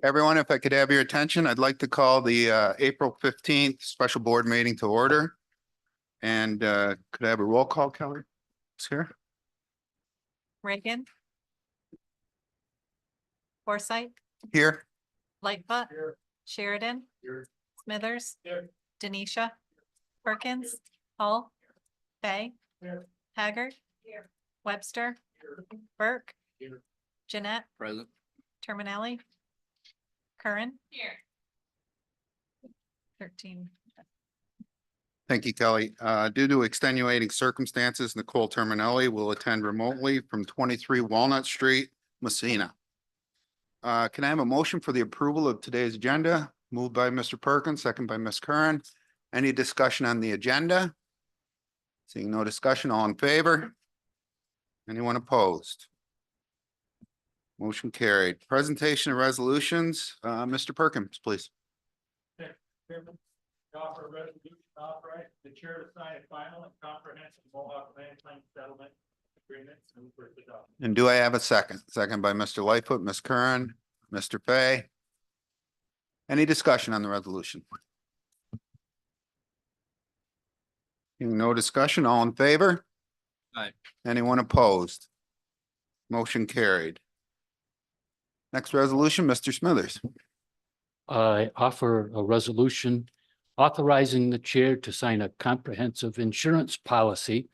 Everyone, if I could have your attention, I'd like to call the April 15th special board meeting to order. And could I have a roll call, Kelly? Is here? Reagan. Forsythe, Here. Lightfoot, Sheridan, Smithers, Denisha, Perkins, Hall, Fay, Haggard, Webster, Burke, Jeanette, Present. Terminelli, Curran. 13. Thank you, Kelly. Due to extenuating circumstances, Nicole Terminelli will attend remotely from 23 Walnut Street, Messina. Can I have a motion for the approval of today's agenda? Moved by Mr. Perkins, second by Ms. Curran. Any discussion on the agenda? Seeing no discussion, all in favor? Anyone opposed? Motion carried. Presentation of resolutions. Mr. Perkins, please. Offer a resolution authorize the chair to sign a final and comprehensive Mohawk land claim settlement agreement and for its adoption. And do I have a second? Second by Mr. Lightfoot, Ms. Curran, Mr. Fay. Any discussion on the resolution? Hearing no discussion, all in favor? Aye. Anyone opposed? Motion carried. Next resolution, Mr. Smithers. I offer a resolution authorizing the chair to sign a comprehensive insurance policy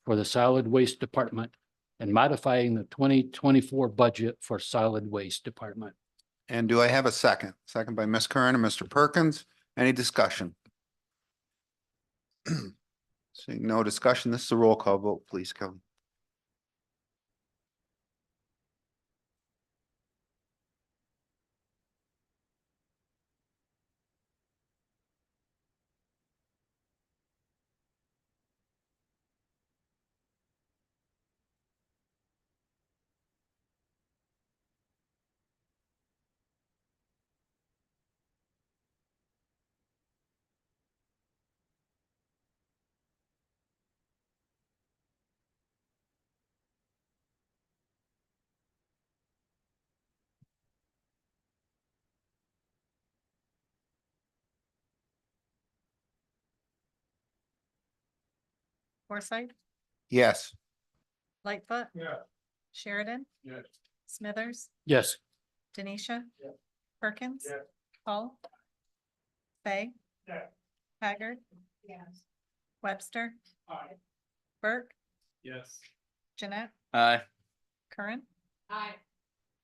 for the solid waste department and modifying the 2024 budget for solid waste department. And do I have a second? Second by Ms. Curran and Mr. Perkins. Any discussion? Seeing no discussion, this is a roll call vote, please, Kelly. Forsythe, Yes. Lightfoot, Yeah. Sheridan, Yes. Smithers, Yes. Denisha, Yes. Perkins, Yes. Hall, Fay, Yes. Haggard, Webster, Aye. Burke, Yes. Jeanette, Aye. Curran.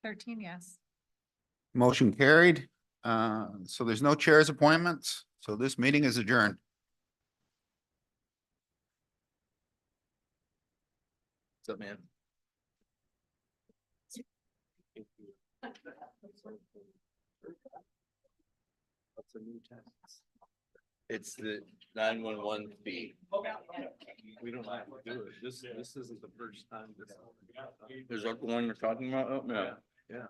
13 yes. Motion carried. So there's no chairs appointments. So this meeting is adjourned. What's up, man? What's a new tax? It's the 911 fee. We don't have to do it. This isn't the first time. Is that the one you're talking about? Oh, yeah. Yeah.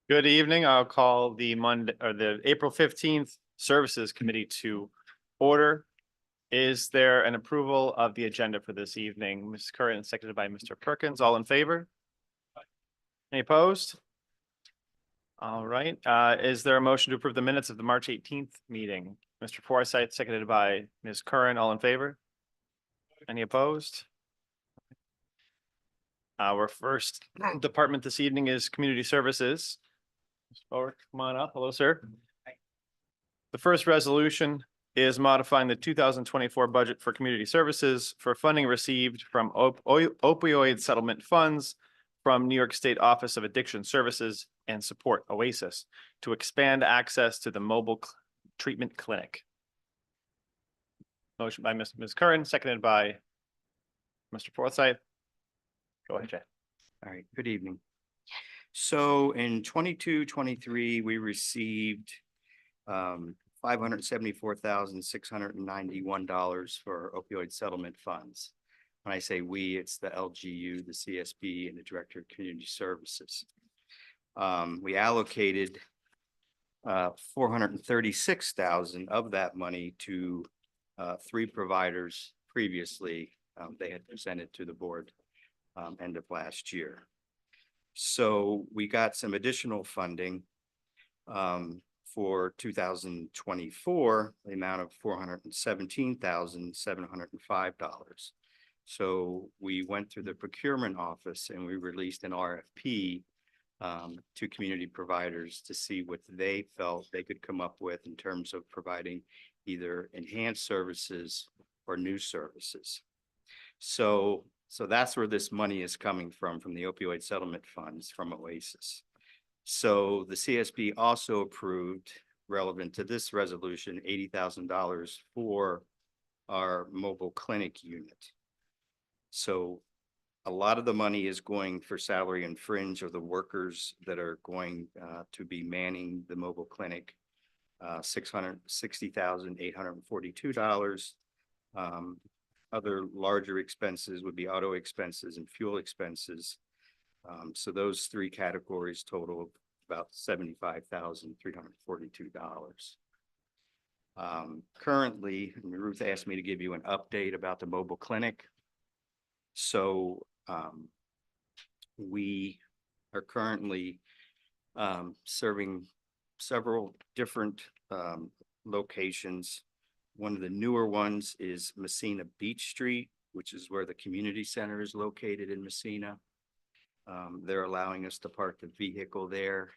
Good evening. I'll call the the April 15th Services Committee to order. Is there an approval of the agenda for this evening? Ms. Curran, seconded by Mr. Perkins. All in favor? Any opposed? All right. Is there a motion to approve the minutes of the March 18th meeting? Mr. Forsythe, seconded by Ms. Curran. All in favor? Any opposed? Our first department this evening is Community Services. Mr. Bower, come on up. Hello, sir. The first resolution is modifying the 2024 budget for community services for funding received from opioid settlement funds from New York State Office of Addiction Services and Support Oasis to expand access to the mobile treatment clinic. Motion by Ms. Curran, seconded by Mr. Forsythe. Go ahead, Jay. All right, good evening. So in 22-23, we received $574,691 for opioid settlement funds. When I say we, it's the LGU, the CSB, and the Director of Community Services. We allocated $436,000 of that money to three providers previously. They had presented to the board end of last year. So we got some additional funding for 2024, the amount of $417,705. So we went through the procurement office and we released an RFP to community providers to see what they felt they could come up with in terms of providing either enhanced services or new services. So that's where this money is coming from the opioid settlement funds from Oasis. So the CSB also approved, relevant to this resolution, $80,000 for our mobile clinic unit. So a lot of the money is going for salary and fringe of the workers that are going to be manning the mobile clinic, $660,842. Other larger expenses would be auto expenses and fuel expenses. So those three categories total about $75,342. Currently, Ruth asked me to give you an update about the mobile clinic. So we are currently serving several different locations. One of the newer ones is Messina Beach Street, which is where the community center is located in Messina. They're allowing us to park the vehicle there.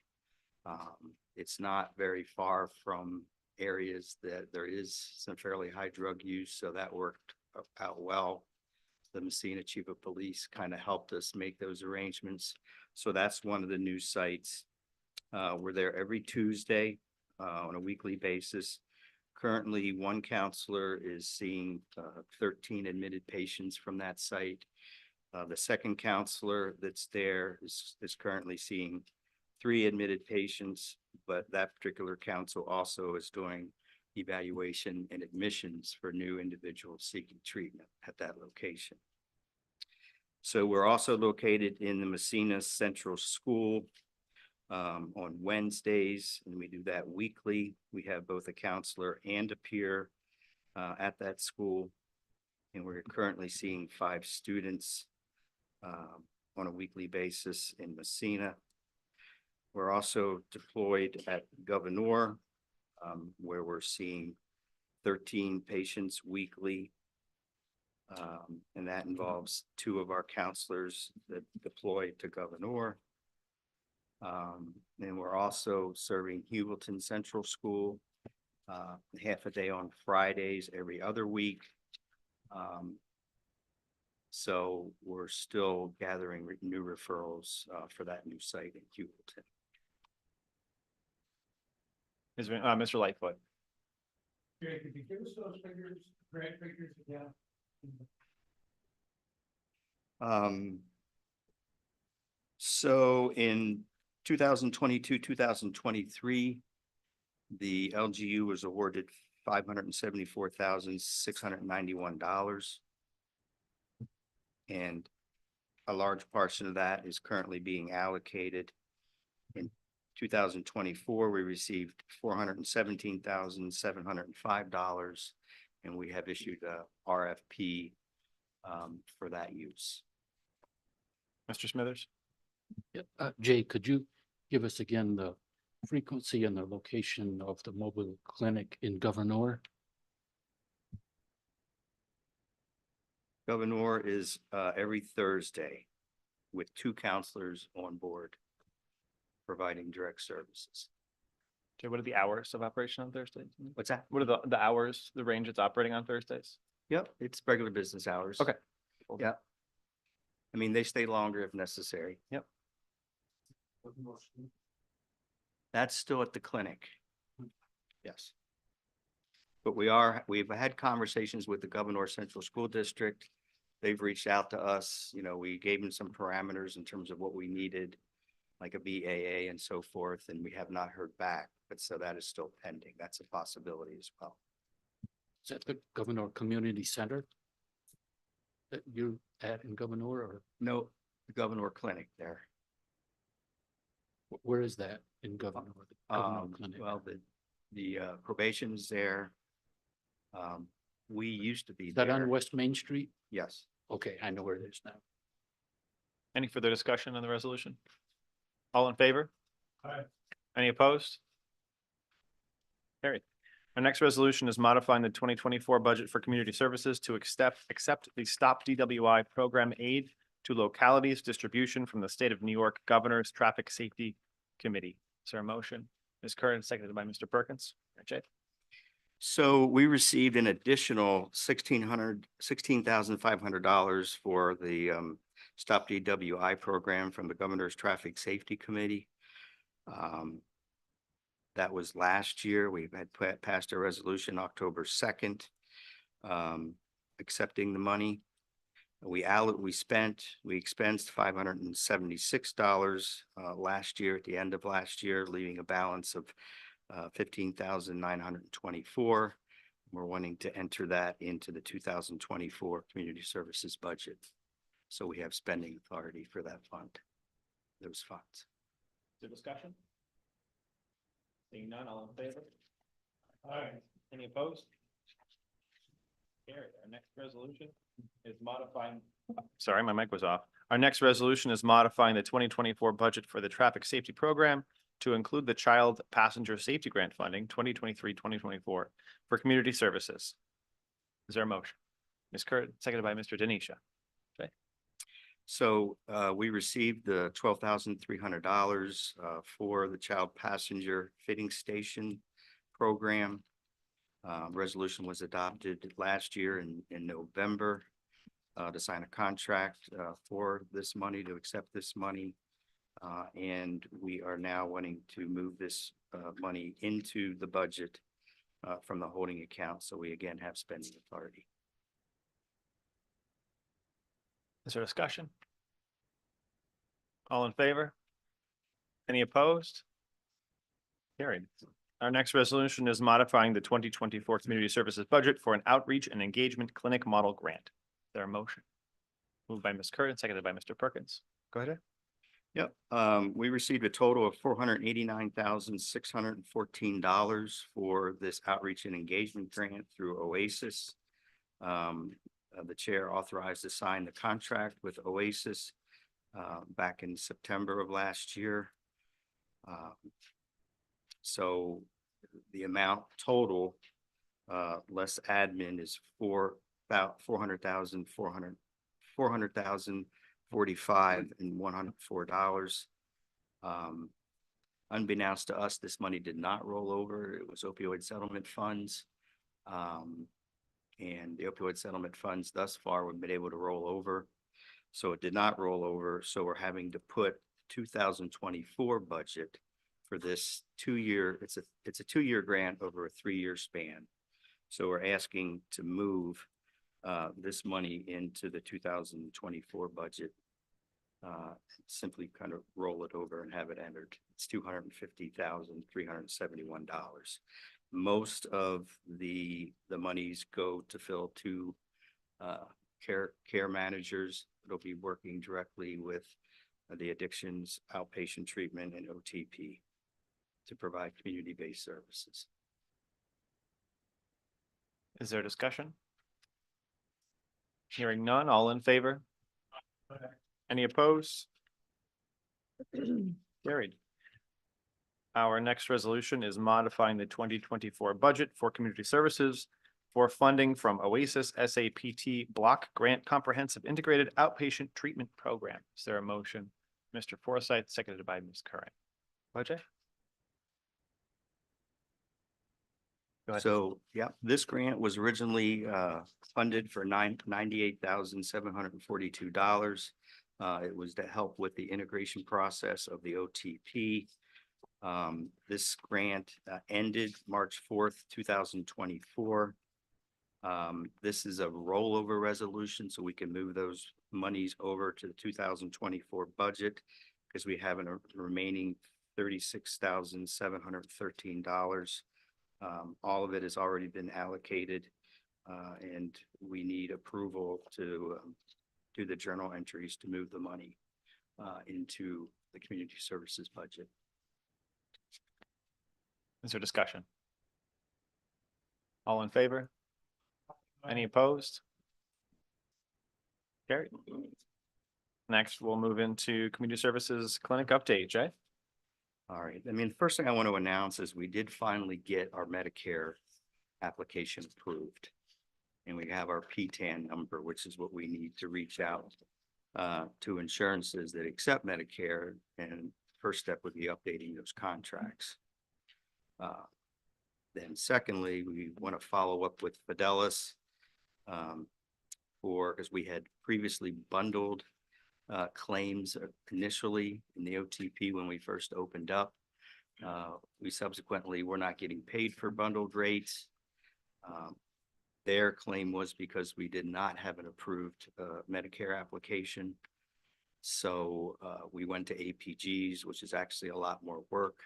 It's not very far from areas that there is some fairly high drug use, so that worked out well. The Messina Chief of Police kind of helped us make those arrangements. So that's one of the new sites. We're there every Tuesday on a weekly basis. Currently, one counselor is seeing 13 admitted patients from that site. The second counselor that's there is currently seeing 3 admitted patients, but that particular counsel also is doing evaluation and admissions for new individuals seeking treatment at that location. So we're also located in the Messina Central School on Wednesdays, and we do that weekly. We have both a counselor and a peer at that school, and we're currently seeing 5 students on a weekly basis in Messina. We're also deployed at Governor, where we're seeing 13 patients weekly. And that involves 2 of our counselors that deploy to Governor. And we're also serving Hewelton Central School, half a day on Fridays every other week. So we're still gathering new referrals for that new site in Hewelton. Mr. Lightfoot. Jerry, could you give us those figures, grant figures again? So in 2022, 2023, the LGU was awarded $574,691. And a large portion of that is currently being allocated. In 2024, we received $417,705, and we have issued a RFP for that use. Mr. Smithers. Jay, could you give us again the frequency and the location of the mobile clinic in Governor? Governor is every Thursday with 2 counselors on board providing direct services. Okay, what are the hours of operation on Thursdays? What's that? What are the hours, the range it's operating on Thursdays? Yep, it's regular business hours. Okay. Yeah. I mean, they stay longer if necessary. Yep. That's still at the clinic. Yes. But we've had conversations with the Governor Central School District. They've reached out to us, we gave them some parameters in terms of what we needed, like a BAA and so forth, and we have not heard back, but so that is still pending. That's a possibility as well. Is that the Governor Community Center that you at in Governor, or? No, the Governor Clinic there. Where is that in Governor? Governor Clinic? Well, the probation is there. We used to be Is that there. on West Main Street? Yes. Okay, I know where it is now. Any further discussion on the resolution? All in favor? Aye. Any opposed? Carried. Our next resolution is modifying the 2024 budget for community services to accept the Stop DWI program aid to localities distribution from the State of New York Governor's Traffic Safety Committee. Is there a motion? Ms. Curran, seconded by Mr. Perkins. Jay? So we received an additional $16,500 for the Stop DWI program from the Governor's Traffic Safety Committee. That was last year. We had passed a resolution October 2nd, accepting the money. We expensed $576 last year, at the end of last year, leaving a balance of 15,924. We're wanting to enter that into the 2024 community services budget. So we have spending authority for that fund, those funds. Is there discussion? Seeing none, all in favor? Aye. Any opposed? Carried. Our next resolution is modifying. Sorry, my mic was off. Our next resolution is modifying the 2024 budget for the traffic safety program to include the Child Passenger Safety Grant funding 2023-2024 for community services. Is there a motion? Ms. Curran, seconded by Mr. Denisha. So we received the $12,300 for the Child Passenger Fitting Station program. Resolution was adopted last year in November to sign a contract for this money, to accept this money. And we are now wanting to move this money into the budget from the holding account. So we again have spending authority. Is there discussion? All in favor? Any opposed? Carried. Our next resolution is modifying the 2024 community services budget for an outreach and engagement clinic model grant. Is there a motion? Moved by Ms. Curran, seconded by Mr. Perkins. Go ahead. Yep, we received a total of $489,614 for this outreach and engagement grant through Oasis. The chair authorized to sign the contract with Oasis back in September of last year. So the amount total less admin is about $400,045 and $104. Unbeknownst to us, this money did not roll over. It was opioid settlement funds. And the opioid settlement funds thus far have been able to roll over. So it did not roll over. So we're having to put 2024 budget for this 2-year, it's a 2-year grant over a 3-year span. So we're asking to move this money into the 2024 budget. Simply kind of roll it over and have it entered. It's $250,371. Most of the monies go to fill 2 care managers. It'll be working directly with the addictions, outpatient treatment, and OTP to provide community-based services. Is there discussion? Hearing none, all in favor? Any opposed? Carried. Our next resolution is modifying the 2024 budget for community services for funding from Oasis SAPT Block Grant Comprehensive Integrated Outpatient Treatment Program. Is there a motion? Mr. Forsyth, seconded by Ms. Curran. Jay? Go ahead. So, yeah, this grant was originally funded for $98,742. It was to help with the integration process of the OTP. This grant ended March 4th, 2024. This is a rollover resolution, so we can move those monies over to the 2024 budget because we have a remaining $36,713. All of it has already been allocated, and we need approval to do the journal entries to move the money into the community services budget. Is there discussion? All in favor? Any opposed? Carried. Next, we'll move into community services clinic update. Jay? All right, I mean, the first thing I want to announce is we did finally get our Medicare application approved. And we have our PTAN number, which is what we need to reach out to insurances that accept Medicare. And first step would be updating those contracts. Then secondly, we want to follow up with Fidelis because we had previously bundled claims initially in the OTP when we first opened up. We subsequently were not getting paid for bundled rates. Their claim was because we did not have an approved Medicare application. So we went to APGs, which is actually a lot more work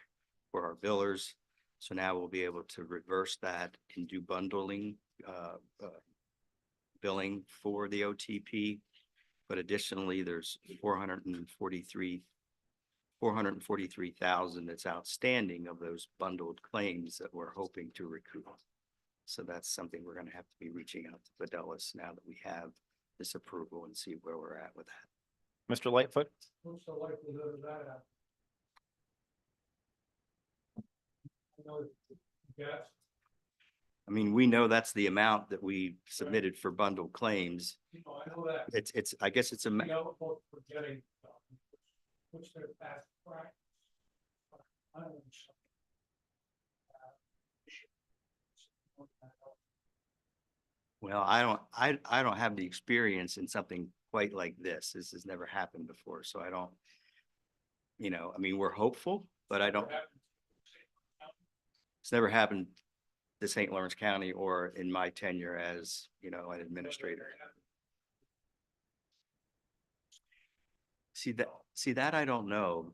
for our billers. So now we'll be able to reverse that and do bundling billing for the OTP. But additionally, there's 443,000 that's outstanding of those bundled claims that we're hoping to recoup. So that's something we're going to have to be reaching out to Fidelis now that we have this approval and see where we're at with that. Mr. Lightfoot? What's the likelihood of that? I know it's a guess. I mean, we know that's the amount that we submitted for bundled claims. You know, I know that. I guess it's a, We know for getting, which they're past practice. I don't know. well, I don't have the experience in something quite like this. This has never happened before. So I don't, I mean, we're hopeful, but it's never happened to St. Lawrence County or in my tenure as, an administrator. See that I don't know.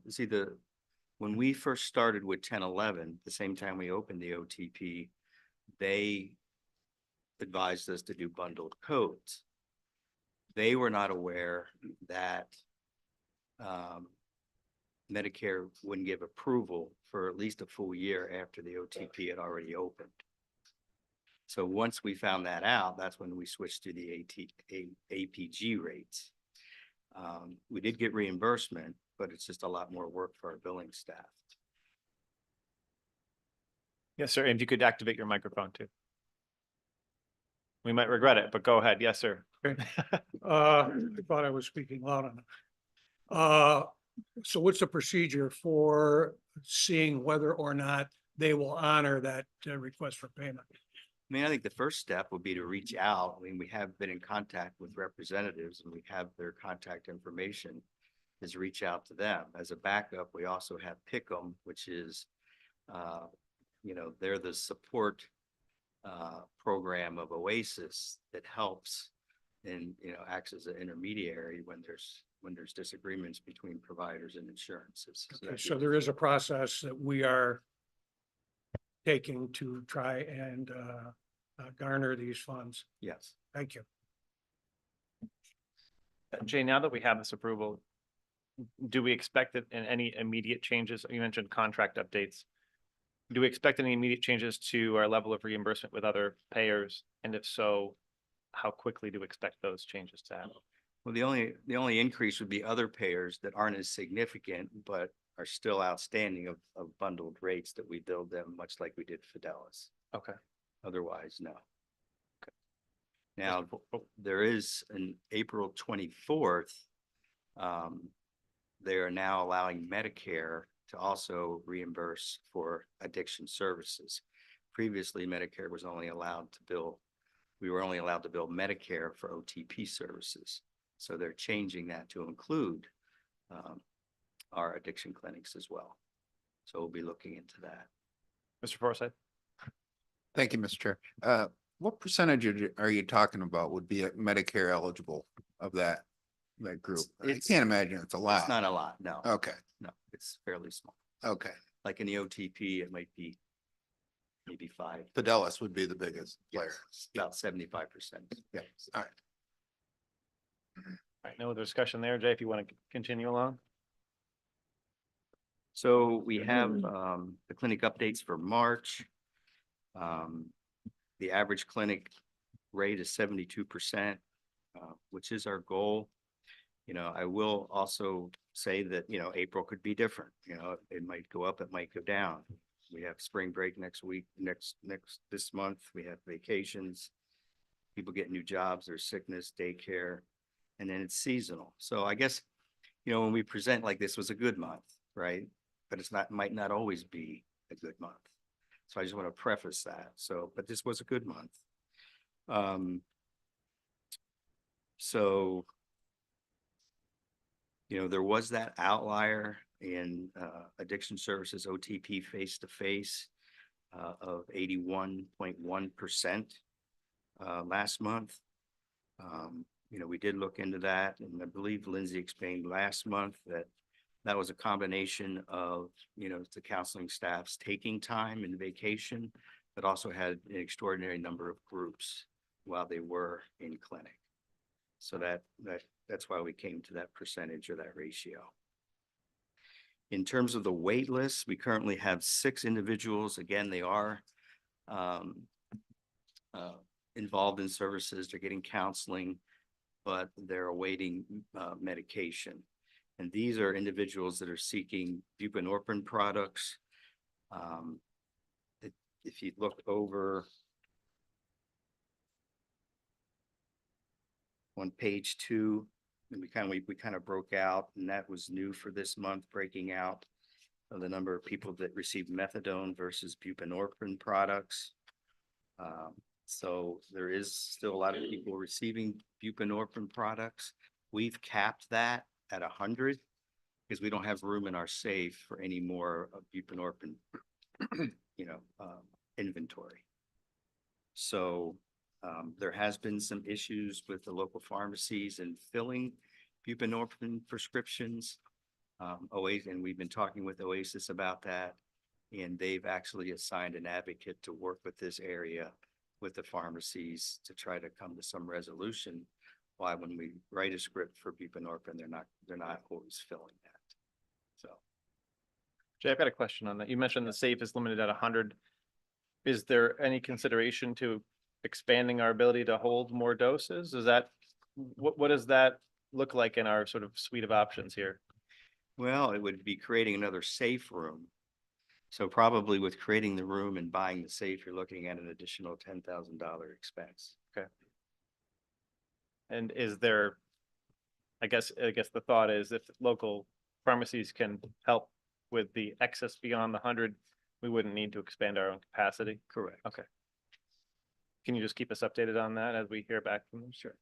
When we first started with 1011, the same time we opened the OTP, they advised us to do bundled codes. They were not aware that Medicare wouldn't give approval for at least a full year after the OTP had already opened. So once we found that out, that's when we switched to the APG rates. We did get reimbursement, but it's just a lot more work for our billing staff. Yes, sir. And if you could activate your microphone too. We might regret it, but go ahead. Yes, sir. I thought I was speaking loud enough. So what's the procedure for seeing whether or not they will honor that request for payment? I mean, I think the first step would be to reach out. I mean, we have been in contact with representatives and we have their contact information, is reach out to them. As a backup, we also have Pick'em, which is, they're the support program of Oasis that helps and, acts as an intermediary when there's disagreements between providers and insurances. Okay, so there is a process that we are taking to try and garner these funds. Yes. Thank you. Jay, now that we have this approval, do we expect that in any immediate changes? You mentioned contract updates. Do we expect any immediate changes to our level of reimbursement with other payers? And if so, how quickly do we expect those changes to happen? Well, the only increase would be other payers that aren't as significant, but are still outstanding of bundled rates that we billed them, much like we did Fidelis. Okay. Otherwise, no. Okay. Now, there is an April 24th. They are now allowing Medicare to also reimburse for addiction services. Previously, Medicare was only allowed to bill, we were only allowed to bill Medicare for OTP services. So they're changing that to include our addiction clinics as well. So we'll be looking into that. Mr. Forsyth? Thank you, Mr. Chair. What percentage are you talking about would be Medicare eligible of that group? I can't imagine it's a lot. It's not a lot, no. Okay, No, it's fairly small. okay. Like in the OTP, it might be maybe 5. Fidelis would be the biggest player. About 75%. Yeah, all right. All right, no other discussion there. Jay, if you want to continue along. So we have the clinic updates for March. The average clinic rate is 72%, which is our goal. You know, I will also say that, you know, April could be different. You know, it might go up, it might go down. We have spring break next week, this month, we have vacations. People get new jobs, there's sickness, daycare, and then it's seasonal. So I guess, you know, when we present like this was a good month, right? But it's not, might not always be a good month. So I just want to preface that. So, but this was a good month. So, you know, there was that outlier in addiction services OTP face-to-face of 81.1% last month. You know, we did look into that, and I believe Lindsay explained last month that that was a combination of, you know, the counseling staffs taking time and vacation, but also had an extraordinary number of groups while they were in clinic. So that's why we came to that percentage or that ratio. In terms of the wait list, we currently have 6 individuals. Again, they are involved in services. They're getting counseling, but they're awaiting medication. And these are individuals that are seeking buprenorphine products. If you look over on page 2, and we kind of broke out, and that was new for this month, breaking out of the number of people that receive methadone versus buprenorphine products. So there is still a lot of people receiving buprenorphine products. We've capped that at 100 because we don't have room in our safe for any more of buprenorphine, you know, inventory. So there has been some issues with the local pharmacies and filling buprenorphine prescriptions. And we've been talking with Oasis about that, and they've actually assigned an advocate to work with this area with the pharmacies to try to come to some resolution. Why, when we write a script for buprenorphine, they're not always filling that. So, Jay, I've got a question on that. You mentioned the safe is limited at 100. Is there any consideration to expanding our ability to hold more doses? Is that, what does that look like in our sort of suite of options here? well, it would be creating another safe room. So probably with creating the room and buying the safe, you're looking at an additional $10,000 expense. And is there, I guess the thought is if local pharmacies can help with the excess beyond the 100, we wouldn't need to expand our own capacity. Correct. Okay. Can you just keep us updated on that as we hear back from them? Sure.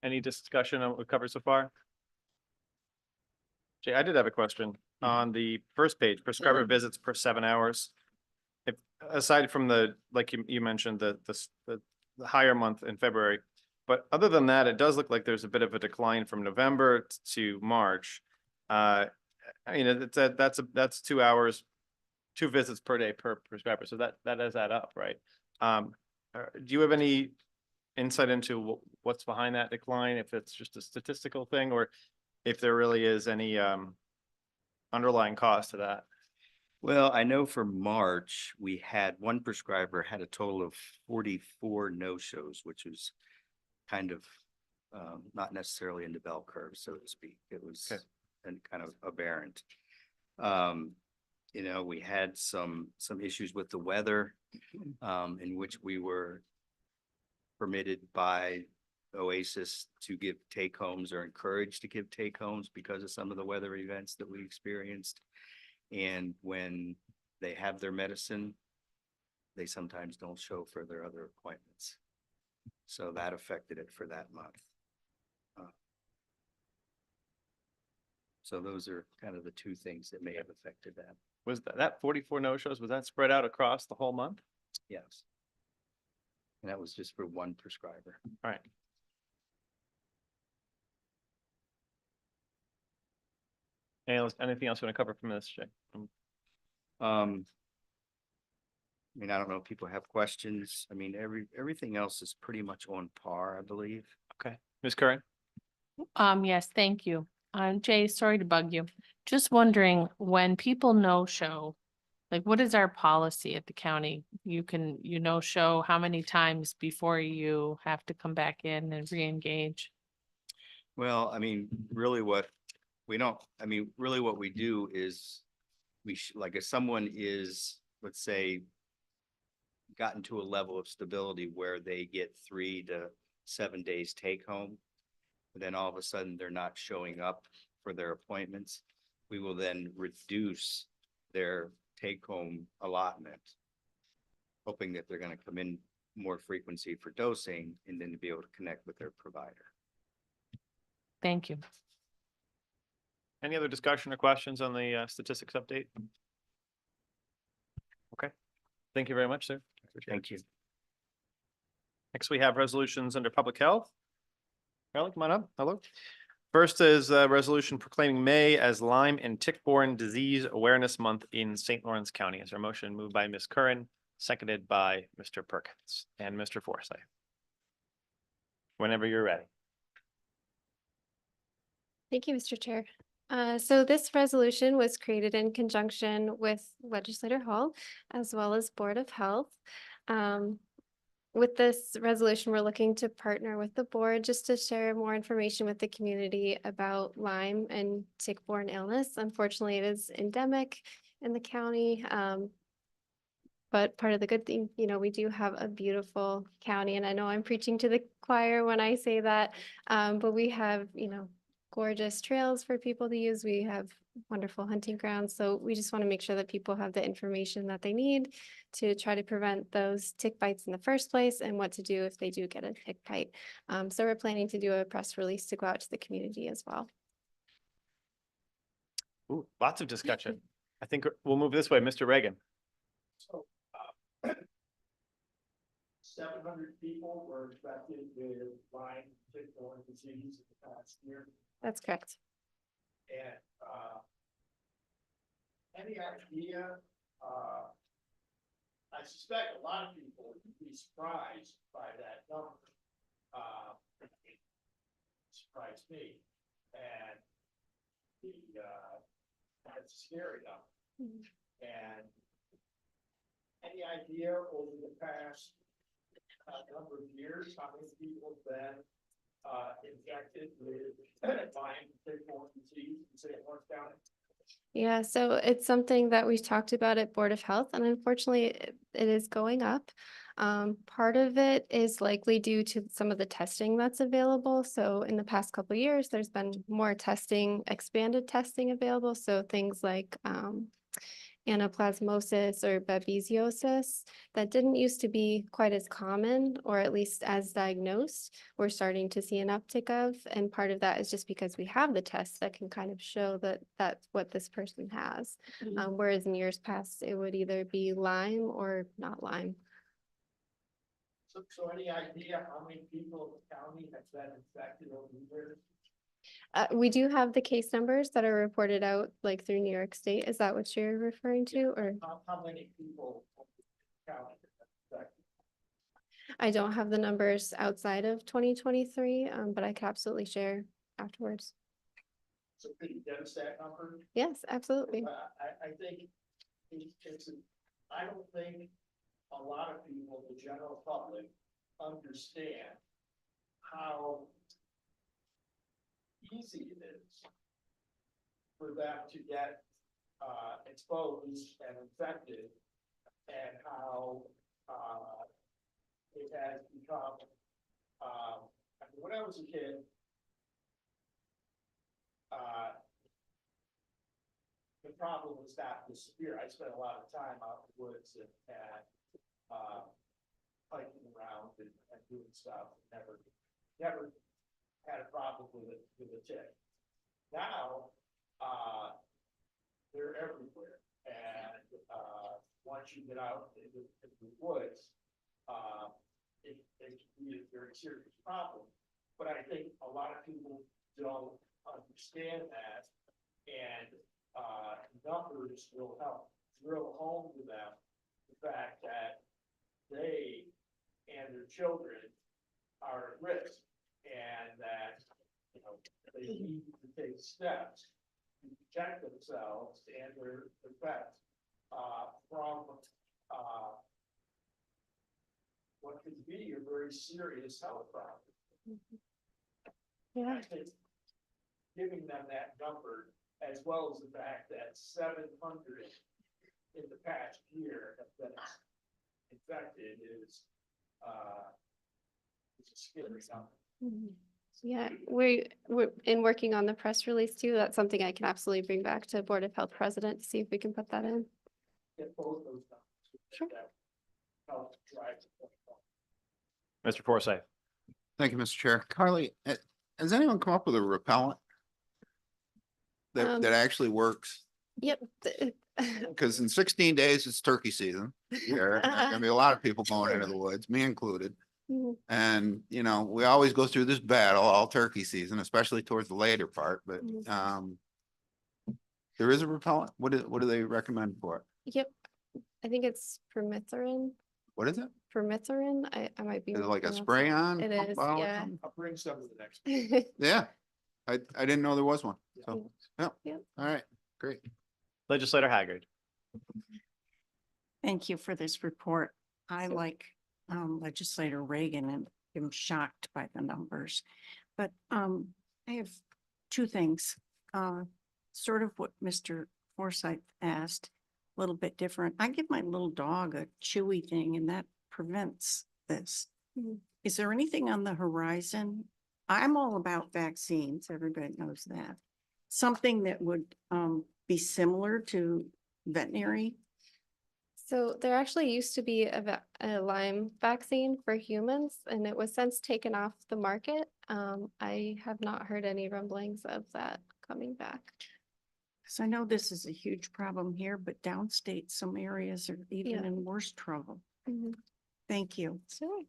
Any discussion on what we covered so far? Jay, I did have a question on the first page, prescriber visits per 7 hours. If aside from the, like you mentioned, the higher month in February, but other than that, it does look like there's a bit of a decline from November to March. I mean, that's 2 hours, 2 visits per day per prescriber. So that does add up, right? Do you have any insight into what's behind that decline? If it's just a statistical thing, or if there really is any underlying cost to that? Well, I know for March, we had one prescriber had a total of 44 no-shows, which was kind of not necessarily in the bell curve, so to speak. It was and kind of aberrant. You know, we had some issues with the weather, in which we were permitted by Oasis to give take-homes or encouraged to give take-homes because of some of the weather events that we experienced. And when they have their medicine, they sometimes don't show for their other appointments. So that affected it for that month. So those are kind of the 2 things that may have affected that. Was that 44 no-shows, was that spread out across the whole month? Yes. And that was just for one prescriber. All right. Anything else you want to cover from this, Jay? I mean, I don't know if people have questions. I mean, everything else is pretty much on par, I believe. Okay, Ms. Curran? Yes, thank you. Jay, sorry to bug you. Just wondering, when people no-show, like what is our policy at the county? You no-show how many times before you have to come back in and re-engage? Well, I mean, really what really what we do is like if someone is, let's say, gotten to a level of stability where they get 3 to 7 days take home, but then all of a sudden they're not showing up for their appointments, we will then reduce their take home allotment, hoping that they're going to come in more frequency for dosing and then to be able to connect with their provider. Thank you. Any other discussion or questions on the statistics update? Okay, thank you very much, sir. Thank you. Next, we have resolutions under public health. Carly, come on up. Hello. First is a resolution proclaiming May as Lyme and Tick-Borne Disease Awareness Month in St. Lawrence County. Is there a motion moved by Ms. Curran, seconded by Mr. Perkins and Mr. Forsyth? Whenever you're ready. Thank you, Mr. Chair. So this resolution was created in conjunction with Legislator Hall as well as Board of Health. With this resolution, we're looking to partner with the board just to share more information with the community about Lyme and tick-borne illness. Unfortunately, it is endemic in the county. But part of the good thing, we do have a beautiful county, and I know I'm preaching to the choir when I say that, but we have, gorgeous trails for people to use. We have wonderful hunting grounds. So we just want to make sure that people have the information that they need to try to prevent those tick bites in the first place and what to do if they do get a tick bite. So we're planning to do a press release to go out to the community as well. Ooh, lots of discussion. I think we'll move this way. Mr. Reagan. So, 700 people were infected with Lyme tick-borne disease in the past year. That's correct. And any idea, I suspect a lot of people would be surprised by that number. It surprised me. And that's a scary number. And any idea over the past number of years, how many people have been infected with Lyme tick-borne disease in St. Lawrence County? Yeah, so it's something that we've talked about at Board of Health, and unfortunately it is going up. Part of it is likely due to some of the testing that's available. So in the past couple of years, there's been more testing, expanded testing available. So things like anaplasmosis or babesiosis that didn't used to be quite as common, or at least as diagnosed, we're starting to see an uptick of. And part of that is just because we have the tests that can kind of show that that's what this person has. Whereas in years past, it would either be Lyme or not Lyme. So any idea how many people in the county have been infected over the years? We do have the case numbers that are reported out like through New York State. Is that what you're referring to, or? How many people in the county have been infected? I don't have the numbers outside of 2023, but I could absolutely share afterwards. So could you give us that number? Yes, absolutely. I think I don't think a lot of people, the general public, understand how easy it is for them to get exposed and infected, and how it has become, I mean, when I was a kid, the problem was not as severe. I spent a lot of time out in the woods and hiking around and doing stuff. Never had a problem with a tick. Now, they're everywhere. And once you get out in the woods, it can be a very serious problem. But I think a lot of people don't understand that, and numbers will help drill home to them the fact that they and their children are at risk, and that you know, they need to take steps to protect themselves and their pets, from, what could be a very serious health problem. Yeah. I think giving them that number, as well as the fact that 700 in the past year have been infected is a scary number. Mhm. Yeah, we're in working on the press release too. That's something I can absolutely bring back to Board of Health President to see if we can put that in. Get both those numbers. Sure. That help drive the point home. Mr. Forsyth. Thank you, Mr. Chair. Carly, has anyone come up with a repellent that actually works? Yep. Because in 16 days, it's turkey season. There's gonna be a lot of people going into the woods, me included. Mhm. And, you know, we always go through this battle all turkey season, especially towards the later part, but, Mhm. there is a repellent. What do they recommend for it? Yep. I think it's permethrin. What is it? Permethrin. I might be. Is it like a mispronouncing spray on? It is, bottle or yeah. something? I'll bring some to the next. Yeah, I didn't know there was one. So, yeah. Yep. All right, great. Legislator Haggard. Thank you for this report. I like Legislator Reagan and am shocked by the numbers. But I have two things. Sort of what Mr. Forsyth asked, a little bit different. I give my little dog a chewy thing and that prevents this. Mhm. Is there anything on the horizon? I'm all about vaccines. Everybody knows that. Something that would be similar to veterinary. So there actually used to be a Lyme vaccine for humans, and it was since taken off the market. I have not heard any rumblings of that coming back. Because I know this is a huge problem here, but downstate, some areas are even Yeah. in worse trouble. Mhm. Thank you. Sure.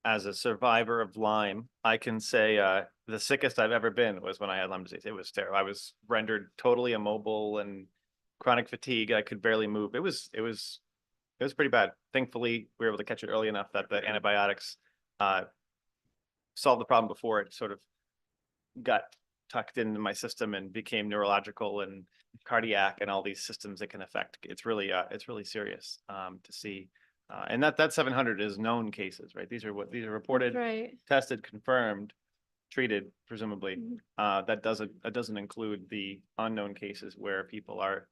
As a survivor of Lyme, I can say the sickest I've ever been was when I had Lyme disease. It was terrible. I was rendered totally immobile and chronic fatigue. I could barely move. It was pretty bad. Thankfully, we were able to catch it early enough that the antibiotics solved the problem before it sort of got tucked into my system and became neurological and cardiac and all these systems it can affect. It's really serious to see. And that 700 is known cases, right? These are reported, Right. tested, confirmed, treated, presumably. Mhm. That doesn't include the unknown cases where people are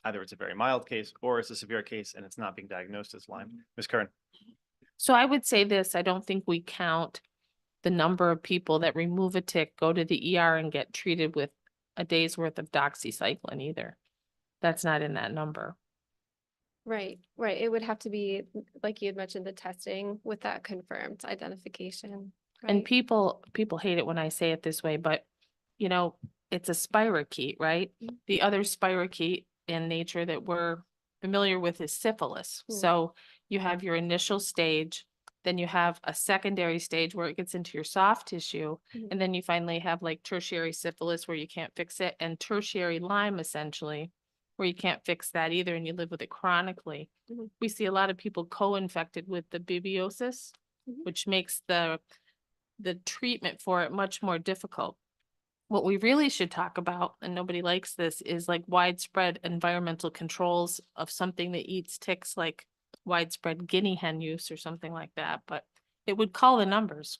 either it's a very mild case or it's a severe case and it's not being diagnosed as Lyme. Ms. Kern. So I would say this, I don't think we count the number of people that remove a tick, go to the ER and get treated with a day's worth of doxycycline either. That's not in that number. Right. It would have to be, like you had mentioned, the testing with that confirmed identification. And right? people hate it when I say it this way, but you know, it's a spirochete, right? The other spirochete in nature that we're familiar with is syphilis. Hmm. So you have your initial stage, then you have a secondary stage where it gets into your soft tissue, Mhm. and then you finally have like tertiary syphilis where you can't fix it, and tertiary Lyme essentially, where you can't fix that either and you live with it chronically. Mhm. We see a lot of people co-infected with the babiosis, Mhm. which makes the treatment for it much more difficult. What we really should talk about, and nobody likes this, is like widespread environmental controls of something that eats ticks, like widespread guinea hen use or something like that, but it would call the numbers.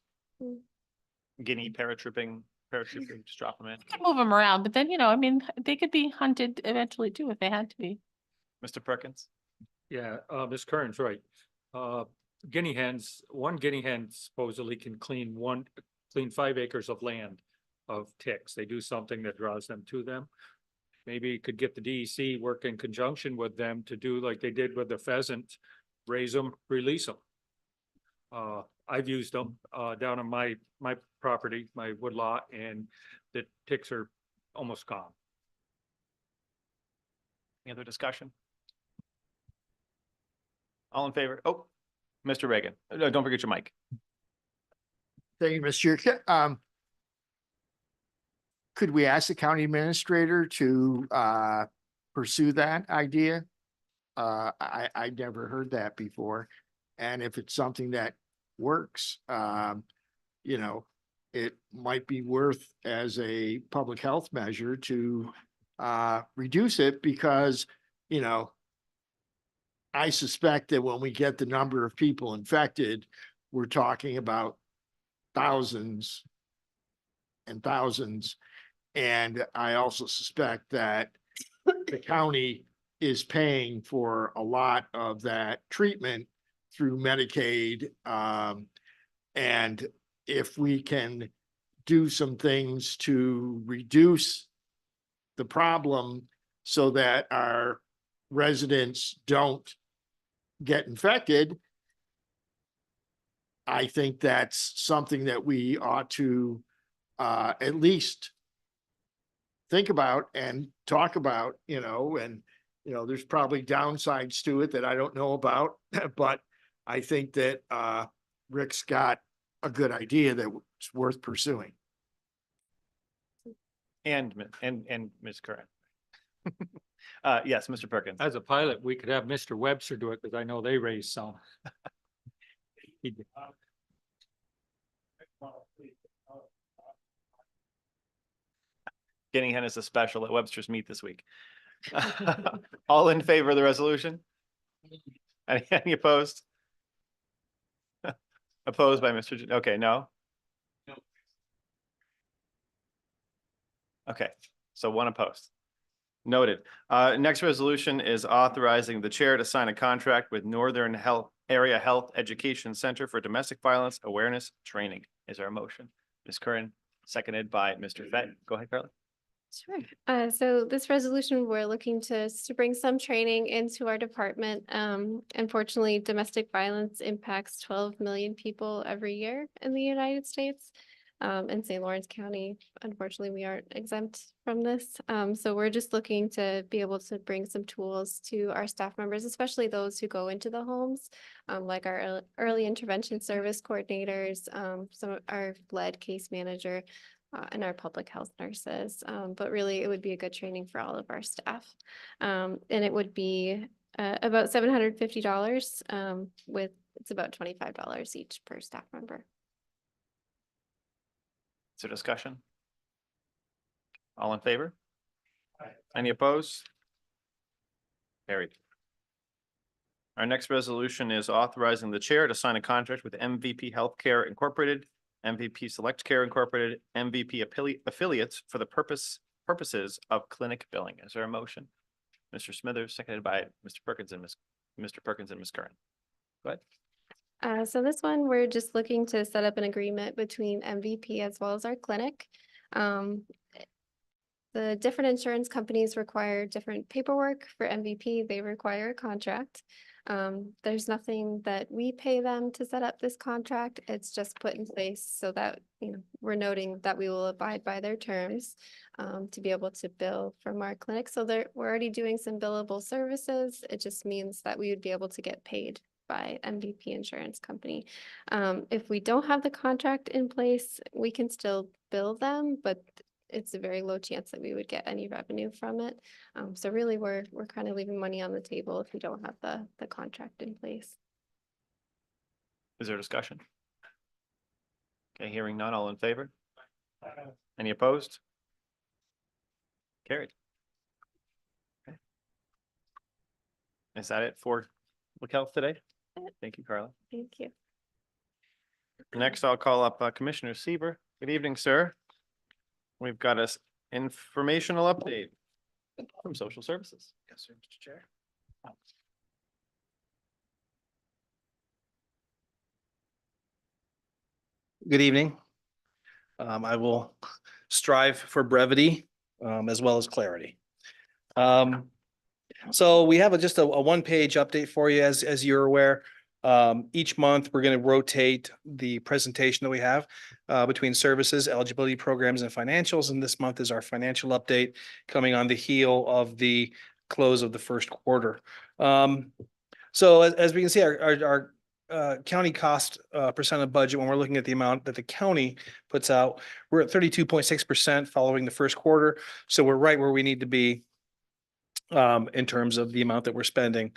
Guinea paratrooping, just drop them in. You can move them around, but then, you know, I mean, they could be hunted eventually too, if they had to be. Mr. Perkins. Yeah, Ms. Kern's right. Guinea hens, one guinea hen supposedly can clean 5 acres of land of ticks. They do something that draws them to them. Maybe you could get the DEC work in conjunction with them to do like they did with the pheasant, raise them, release them. I've used them down on my property, my woodlot, and the ticks are almost gone. Any other discussion? All in favor? Oh, Mr. Reagan. No, don't forget your mic. Thank you, Mr. Chair. Could we ask the county administrator to pursue that idea? I never heard that before. And if it's something that works. You know, it might be worth as a public health measure to reduce it because, you know, I suspect that when we get the number of people infected, we're talking about thousands and thousands. And I also suspect that the county is paying for a lot of that treatment through Medicaid. And if we can do some things to reduce the problem so that our residents don't get infected, I think that's something that we ought to at least think about and talk about, you know, and, you know, there's probably downsides to it that I don't know about, but I think that Rick's got a good idea that it's worth pursuing. And Ms. Curran. Yes, Mr. Perkins. As a pilot, we could have Mr. Webster do it because I know they raised some. He did. Getting Hennis a special at Webster's Meet this week. All in favor of the resolution? Any opposed? Opposed by Mr. Okay, no? Okay, so one opposed. Noted. Next resolution is authorizing the chair to sign a contract with Northern Area Health Education Center for Domestic Violence Awareness Training. Is there a motion? Ms. Curran, seconded by Mr. Fett. Go ahead, Carly. Sure. So this resolution, we're looking to bring some training into our department. Unfortunately, domestic violence impacts 12 million people every year in the United States. In St. Lawrence County, unfortunately, we aren't exempt from this. So we're just looking to be able to bring some tools to our staff members, especially those who go into the homes, like our early intervention service coordinators, some of our lead case manager, and our public health nurses. But really, it would be a good training for all of our staff. And it would be about $750 with, it's about $25 each per staff member. Is there discussion? All in favor? Any opposed? Carried. Our next resolution is authorizing the chair to sign a contract with MVP Healthcare Incorporated, MVP Select Care Incorporated, MVP affiliates for the purposes of clinic billing. Is there a motion? Mr. Smithers, seconded by Mr. Perkins and Ms. Curran. Go ahead. So this one, we're just looking to set up an agreement between MVP as well as our clinic. The different insurance companies require different paperwork. For MVP, they require a contract. There's nothing that we pay them to set up this contract. It's just put in place so that, you know, we're noting that we will abide by their terms to be able to bill from our clinic. So we're already doing some billable services. It just means that we would be able to get paid by MVP Insurance Company. If we don't have the contract in place, we can still bill them, but it's a very low chance that we would get any revenue from it. So really, we're kind of leaving money on the table if we don't have the contract in place. Is there discussion? Okay, hearing none, all in favor? Any opposed? Carried. Okay. Is that it for Public Health today? Thank you, Carla. Thank you. Next, I'll call up Commissioner Sieber. Good evening, sir. We've got a informational update from Social Services. Yes, sir, Mr. Chair. Good evening. I will strive for brevity as well as clarity. So we have just a one-page update for you, as you're aware. Each month, we're going to rotate the presentation that we have between services, eligibility programs, and financials. And this month is our financial update coming on the heel of the close of the first quarter. So as we can see, our county cost percent of budget, when we're looking at the amount that the county puts out, we're at 32.6% following the first quarter. So we're right where we need to be in terms of the amount that we're spending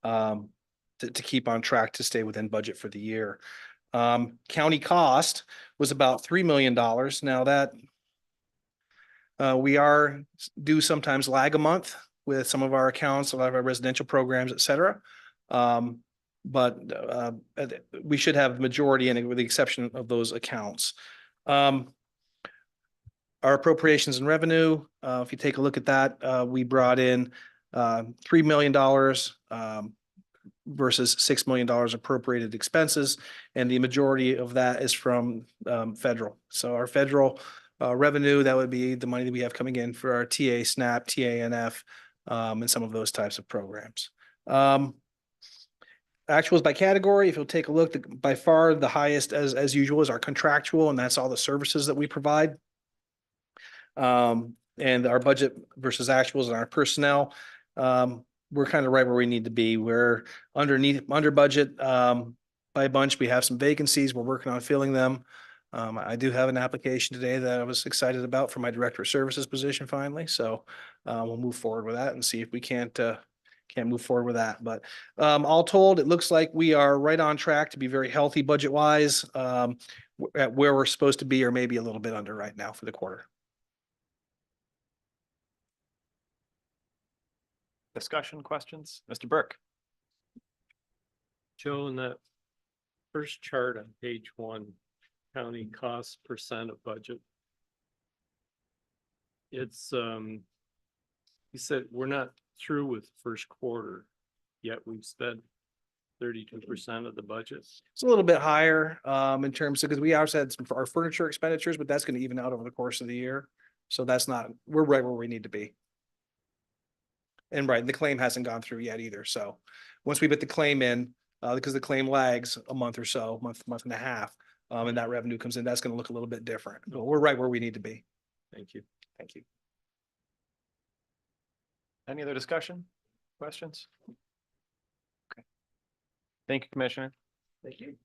to keep on track to stay within budget for the year. County cost was about $3 million. Now that we do sometimes lag a month with some of our accounts, a lot of our residential programs, et cetera. But we should have the majority in it with the exception of those accounts. Our appropriations and revenue, if you take a look at that, we brought in $3 million versus $6 million appropriated expenses. And the majority of that is from federal. So our federal revenue, that would be the money that we have coming in for our TA, SNAP, TANF, and some of those types of programs. Actuals by category, if you'll take a look, by far the highest as usual is our contractual, and that's all the services that we provide. And our budget versus actuals and our personnel, we're kind of right where we need to be. We're under budget by a bunch. We have some vacancies. We're working on filling them. I do have an application today that I was excited about for my director of services position finally. So we'll move forward with that and see if we can't move forward with that. But all told, it looks like we are right on track to be very healthy budget wise at where we're supposed to be, or maybe a little bit under right now for the quarter. Discussion, questions? Mr. Burke? Joe, in that first chart on page 1, county cost % of budget. It's, you said we're not through with first quarter, yet we've spent 32% of the budget. It's a little bit higher in terms of, because we also had some for our furniture expenditures, but that's going to even out over the course of the year. So that's not, we're right where we need to be. And right, the claim hasn't gone through yet either. So once we put the claim in, because the claim lags a month or so, month and a half, and that revenue comes in, that's going to look a little bit different. But we're right where we need to be. Thank you. Thank you. Any other discussion, questions? Okay. Thank you, Commissioner. Thank you.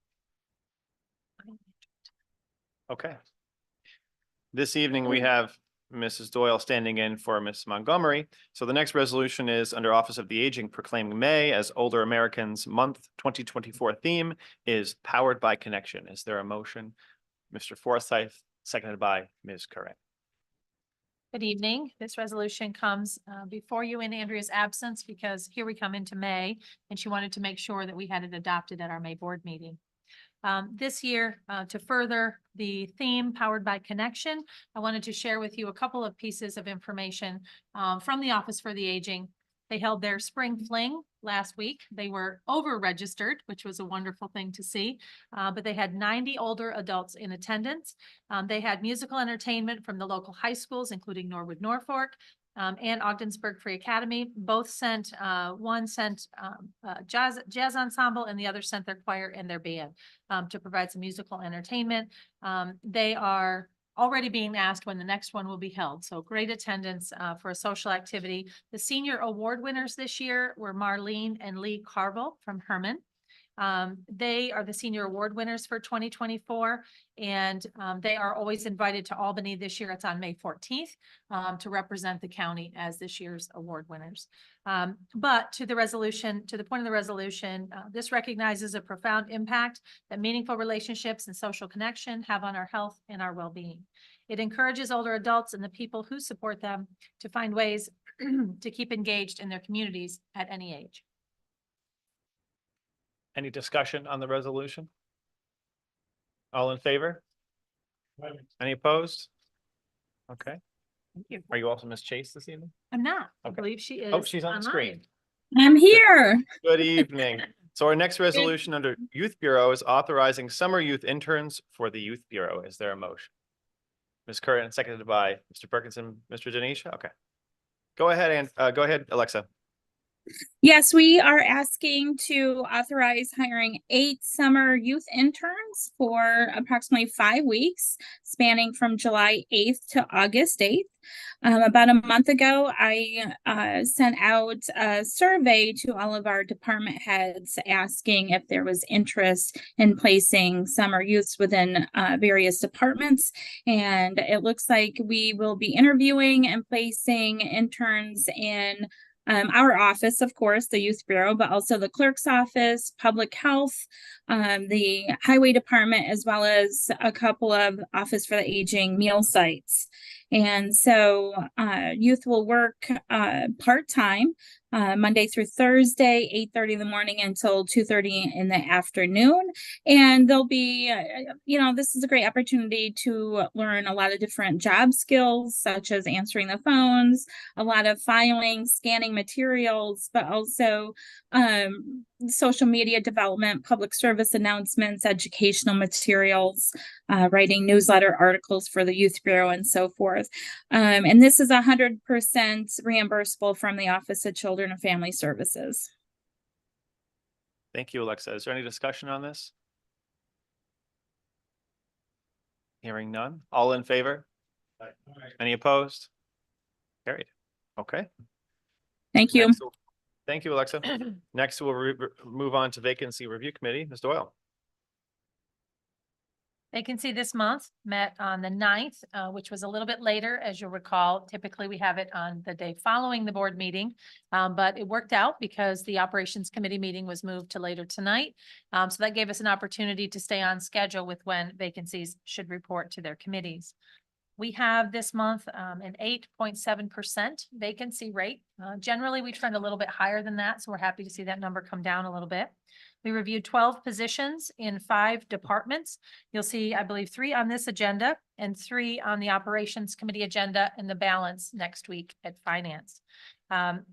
Okay. This evening, we have Mrs. Doyle standing in for Ms. Montgomery. So the next resolution is under Office of the Aging, proclaiming May as Older Americans Month. 2024 theme is Powered by Connection. Is there a motion? Mr. Forsyth, seconded by Ms. Curran. Good evening. This resolution comes before you in Andrea's absence because here we come into May and she wanted to make sure that we had it adopted at our May board meeting. This year, to further the theme Powered by Connection, I wanted to share with you a couple of pieces of information from the Office for the Aging. They held their spring fling last week. They were over-registered, which was a wonderful thing to see, but they had 90 older adults in attendance. They had musical entertainment from the local high schools, including Norwood, Norfolk, and Ogdensburg Free Academy. Both sent, one sent jazz ensemble and the other sent their choir and their band to provide some musical entertainment. They are already being asked when the next one will be held. So great attendance for a social activity. The senior award winners this year were Marlene and Lee Carville from Herman. They are the senior award winners for 2024, and they are always invited to Albany this year. It's on May 14th to represent the county as this year's award winners. But to the resolution, to the point of the resolution, this recognizes a profound impact that meaningful relationships and social connection have on our health and our well-being. It encourages older adults and the people who support them to find ways to keep engaged in their communities at any age. Any discussion on the resolution? All in favor? Any opposed? Okay. Thank you. Are you also Ms. Chase this evening? I'm not. I Okay. believe she is. Oh, she's on the online. screen. I'm here. Good evening. So our next resolution under Youth Bureau is authorizing summer youth interns for the Youth Bureau. Is there a motion? Ms. Curran, seconded by Mr. Perkinson, Mr. Denisha. Okay. Go ahead and go ahead, Alexa. Yes, we are asking to authorize hiring 8 summer youth interns for approximately 5 weeks, spanning from July 8th to August 8th. About a month ago, I sent out a survey to all of our department heads asking if there was interest in placing summer youths within various departments. And it looks like we will be interviewing and placing interns in our office, of course, the Youth Bureau, but also the clerk's office, public health, the highway department, as well as a couple of Office for the Aging meal sites. And so youth will work part-time Monday through Thursday, 8:30 in the morning until 2:30 in the afternoon. And there'll be, this is a great opportunity to learn a lot of different job skills, such as answering the phones, a lot of filing, scanning materials, but also social media development, public service announcements, educational materials, writing newsletter articles for the Youth Bureau and so forth. And this is 100% reimbursable from the Office of Children and Family Services. Thank you, Alexa. Is there any discussion on this? Hearing none. All in favor? Any opposed? Carried. Okay. Thank you. Thank you, Alexa. Next, we'll move on to Vacancy Review Committee. Ms. Doyle. Vacancy this month met on the 9th, which was a little bit later, as you'll recall. Typically, we have it on the day following the board meeting, but it worked out because the Operations Committee meeting was moved to later tonight. So that gave us an opportunity to stay on schedule with when vacancies should report to their committees. We have this month an 8.7% vacancy rate. Generally, we trend a little bit higher than that, so we're happy to see that number come down a little bit. We reviewed 12 positions in 5 departments. You'll see, I believe, 3 on this agenda and 3 on the Operations Committee agenda, and the balance next week at Finance.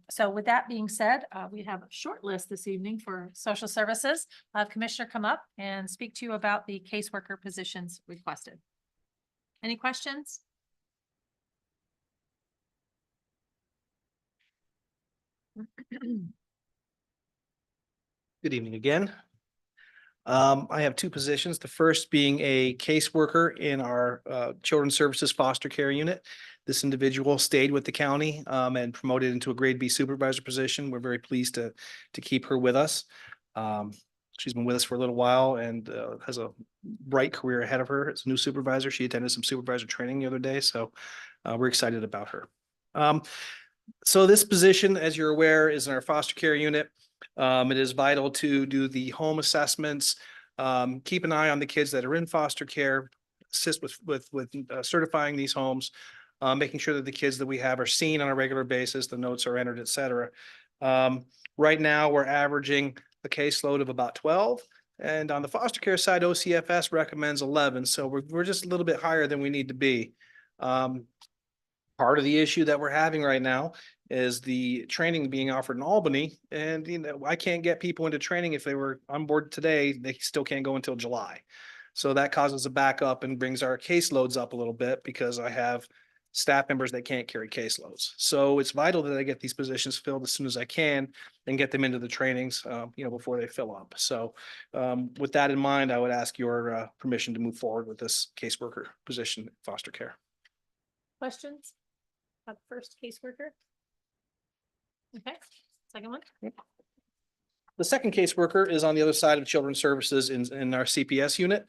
So with that being said, we have a short list this evening for social services. I'll have Commissioner come up and speak to you about the caseworker positions requested. Any questions? Good evening again. I have 2 positions, the first being a caseworker in our Children's Services Foster Care Unit. This individual stayed with the county and promoted into a grade B supervisor position. We're very pleased to keep her with us. She's been with us for a little while and has a bright career ahead of her as a new supervisor. She attended some supervisor training the other day, so we're excited about her. So this position, as you're aware, is in our foster care unit. It is vital to do the home assessments, keep an eye on the kids that are in foster care, assist with certifying these homes, making sure that the kids that we have are seen on a regular basis, the notes are entered, et cetera. Right now, we're averaging a caseload of about 12. And on the foster care side, OCFS recommends 11. So we're just a little bit higher than we need to be. Part of the issue that we're having right now is the training being offered in Albany. And, I can't get people into training. If they were on board today, they still can't go until July. So that causes a backup and brings our caseloads up a little bit because I have staff members that can't carry caseloads. So it's vital that I get these positions filled as soon as I can and get them into the trainings, before they fill up. So with that in mind, I would ask your permission to move forward with this caseworker position in foster care. Questions? About the first caseworker? Okay, second one? The second caseworker is on the other side of Children's Services in our CPS unit.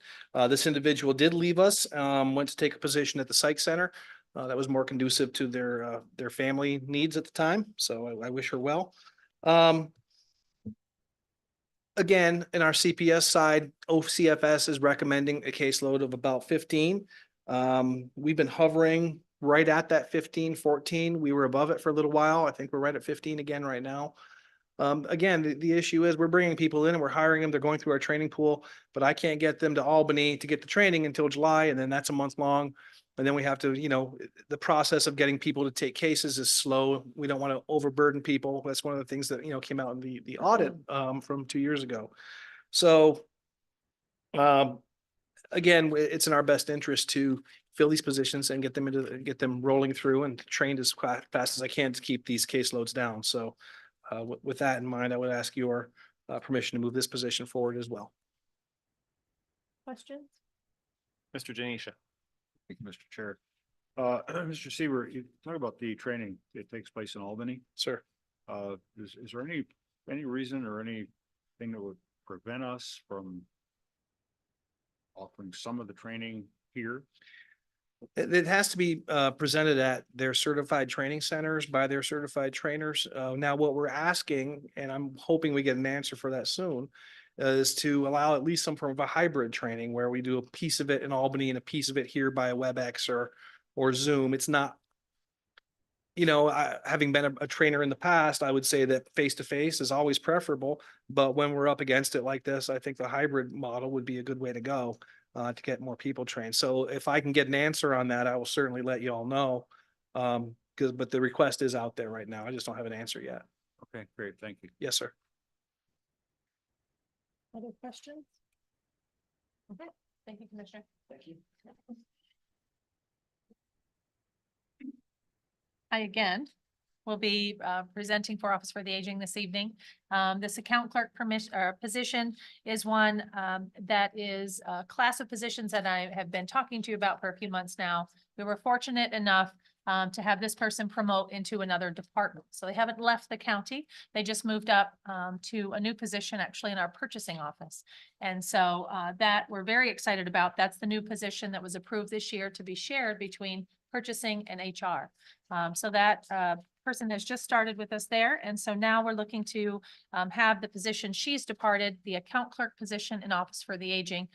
This individual did leave us, went to take a position at the psych center. That was more conducive to their family needs at the time. So I wish her well. Again, in our CPS side, OCFS is recommending a caseload of about 15. We've been hovering right at that 15, 14. We were above it for a little while. I think we're right at 15 again right now. Again, the issue is we're bringing people in and we're hiring them. They're going through our training pool, but I can't get them to Albany to get the training until July, and then that's a month long. And then we have to, the process of getting people to take cases is slow. We don't want to overburden people. That's one of the things that, came out in the audit from 2 years ago. So again, it's in our best interest to fill these positions and get them rolling through and trained as fast as I can to keep these caseloads down. So with that in mind, I would ask your permission to move this position forward as well. Questions? Mr. Janisha. Thank you, Mr. Chair. Mr. Seaver, you talk about the training that takes place in Albany. Sir. Is there any reason or anything that would prevent us from offering some of the training here? It has to be presented at their certified training centers by their certified trainers. Now, what we're asking, and I'm hoping we get an answer for that soon, is to allow at least some form of a hybrid training where we do a piece of it in Albany and a piece of it here by a WebEx or Zoom. It's not, having been a trainer in the past, I would say that face-to-face is always preferable. But when we're up against it like this, I think the hybrid model would be a good way to go to get more people trained. So if I can get an answer on that, I will certainly let you all know. But the request is out there right now. I just don't have an answer yet. Okay, great, thank you. Yes, sir. Other questions? Okay, thank you, Commissioner. Thank you. I again will be presenting for Office for the Aging this evening. This account clerk position is one that is a class of positions that I have been talking to you about for a few months now. We were fortunate enough to have this person promote into another department. So they haven't left the county. They just moved up to a new position actually in our purchasing office. And so that we're very excited about. That's the new position that was approved this year to be shared between purchasing and HR. So that person has just started with us there. And so now we're looking to have the position she's departed, the account clerk position in Office for the Aging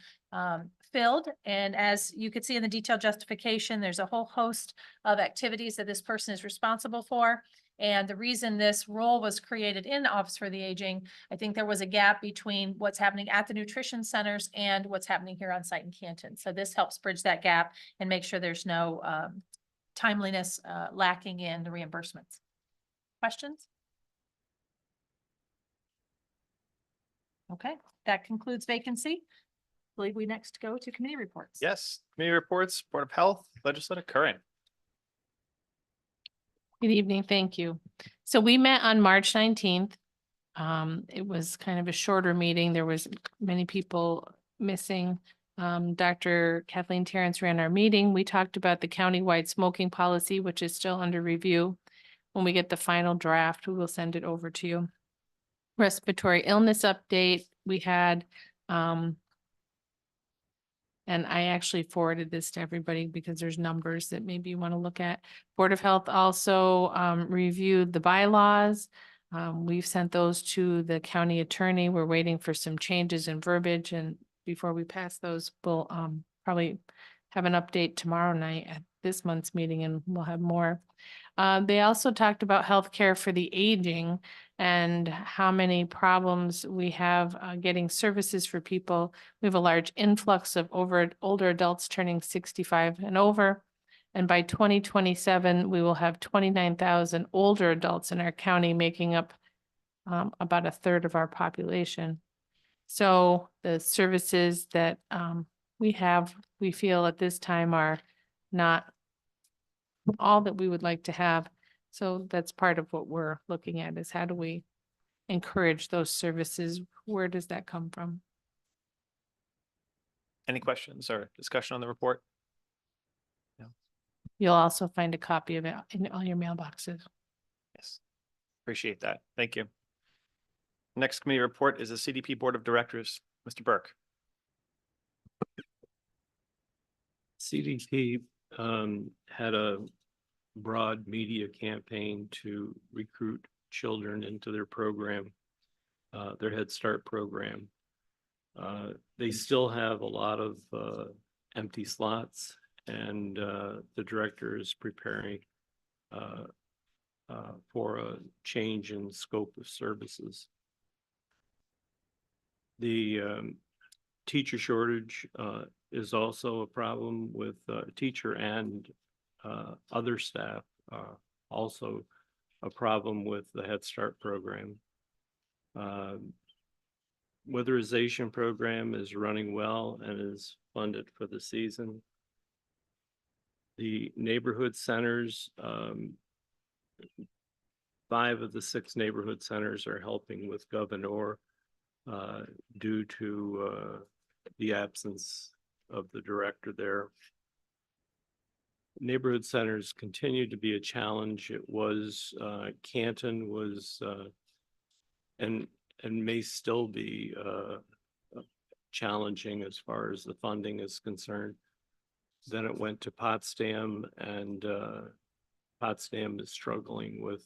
filled. And as you could see in the detailed justification, there's a whole host of activities that this person is responsible for. And the reason this role was created in Office for the Aging, I think there was a gap between what's happening at the nutrition centers and what's happening here on site in Canton. So this helps bridge that gap and make sure there's no timeliness lacking in the reimbursements. Questions? Okay, that concludes vacancy. I believe we next go to committee reports. Yes, committee reports, Board of Health, Legislator Curran. Good evening, thank you. So we met on March 19th. It was kind of a shorter meeting. There was many people missing. Dr. Kathleen Terrence ran our meeting. We talked about the countywide smoking policy, which is still under review. When we get the final draft, we will send it over to you. Respiratory illness update, we had, and I actually forwarded this to everybody because there's numbers that maybe you want to look at. Board of Health also reviewed the bylaws. We've sent those to the county attorney. We're waiting for some changes in verbiage, and before we pass those, we'll probably have an update tomorrow night at this month's meeting, and we'll have more. They also talked about healthcare for the aging and how many problems we have getting services for people. We have a large influx of older adults turning 65 and over. And by 2027, we will have 29,000 older adults in our county, making up about a third of our population. So the services that we have, we feel at this time are not all that we would like to have. So that's part of what we're looking at, is how do we encourage those services? Where does that come from? Any questions or discussion on the report? You'll also find a copy of it in all your mailboxes. Yes, appreciate that. Thank you. Next committee report is the CDP Board of Directors, Mr. Burke. CDP had a broad media campaign to recruit children into their program, their Head Start program. They still have a lot of empty slots, and the director is preparing for a change in scope of services. The teacher shortage is also a problem with teacher and other staff, also a problem with the Head Start program. Weatherization program is running well and is funded for the season. The neighborhood centers, 5 of the 6 neighborhood centers are helping with Governor due to the absence of the director there. Neighborhood centers continue to be a challenge. It was Canton was and may still be challenging as far as the funding is concerned. Then it went to Potsdam, and Potsdam is struggling with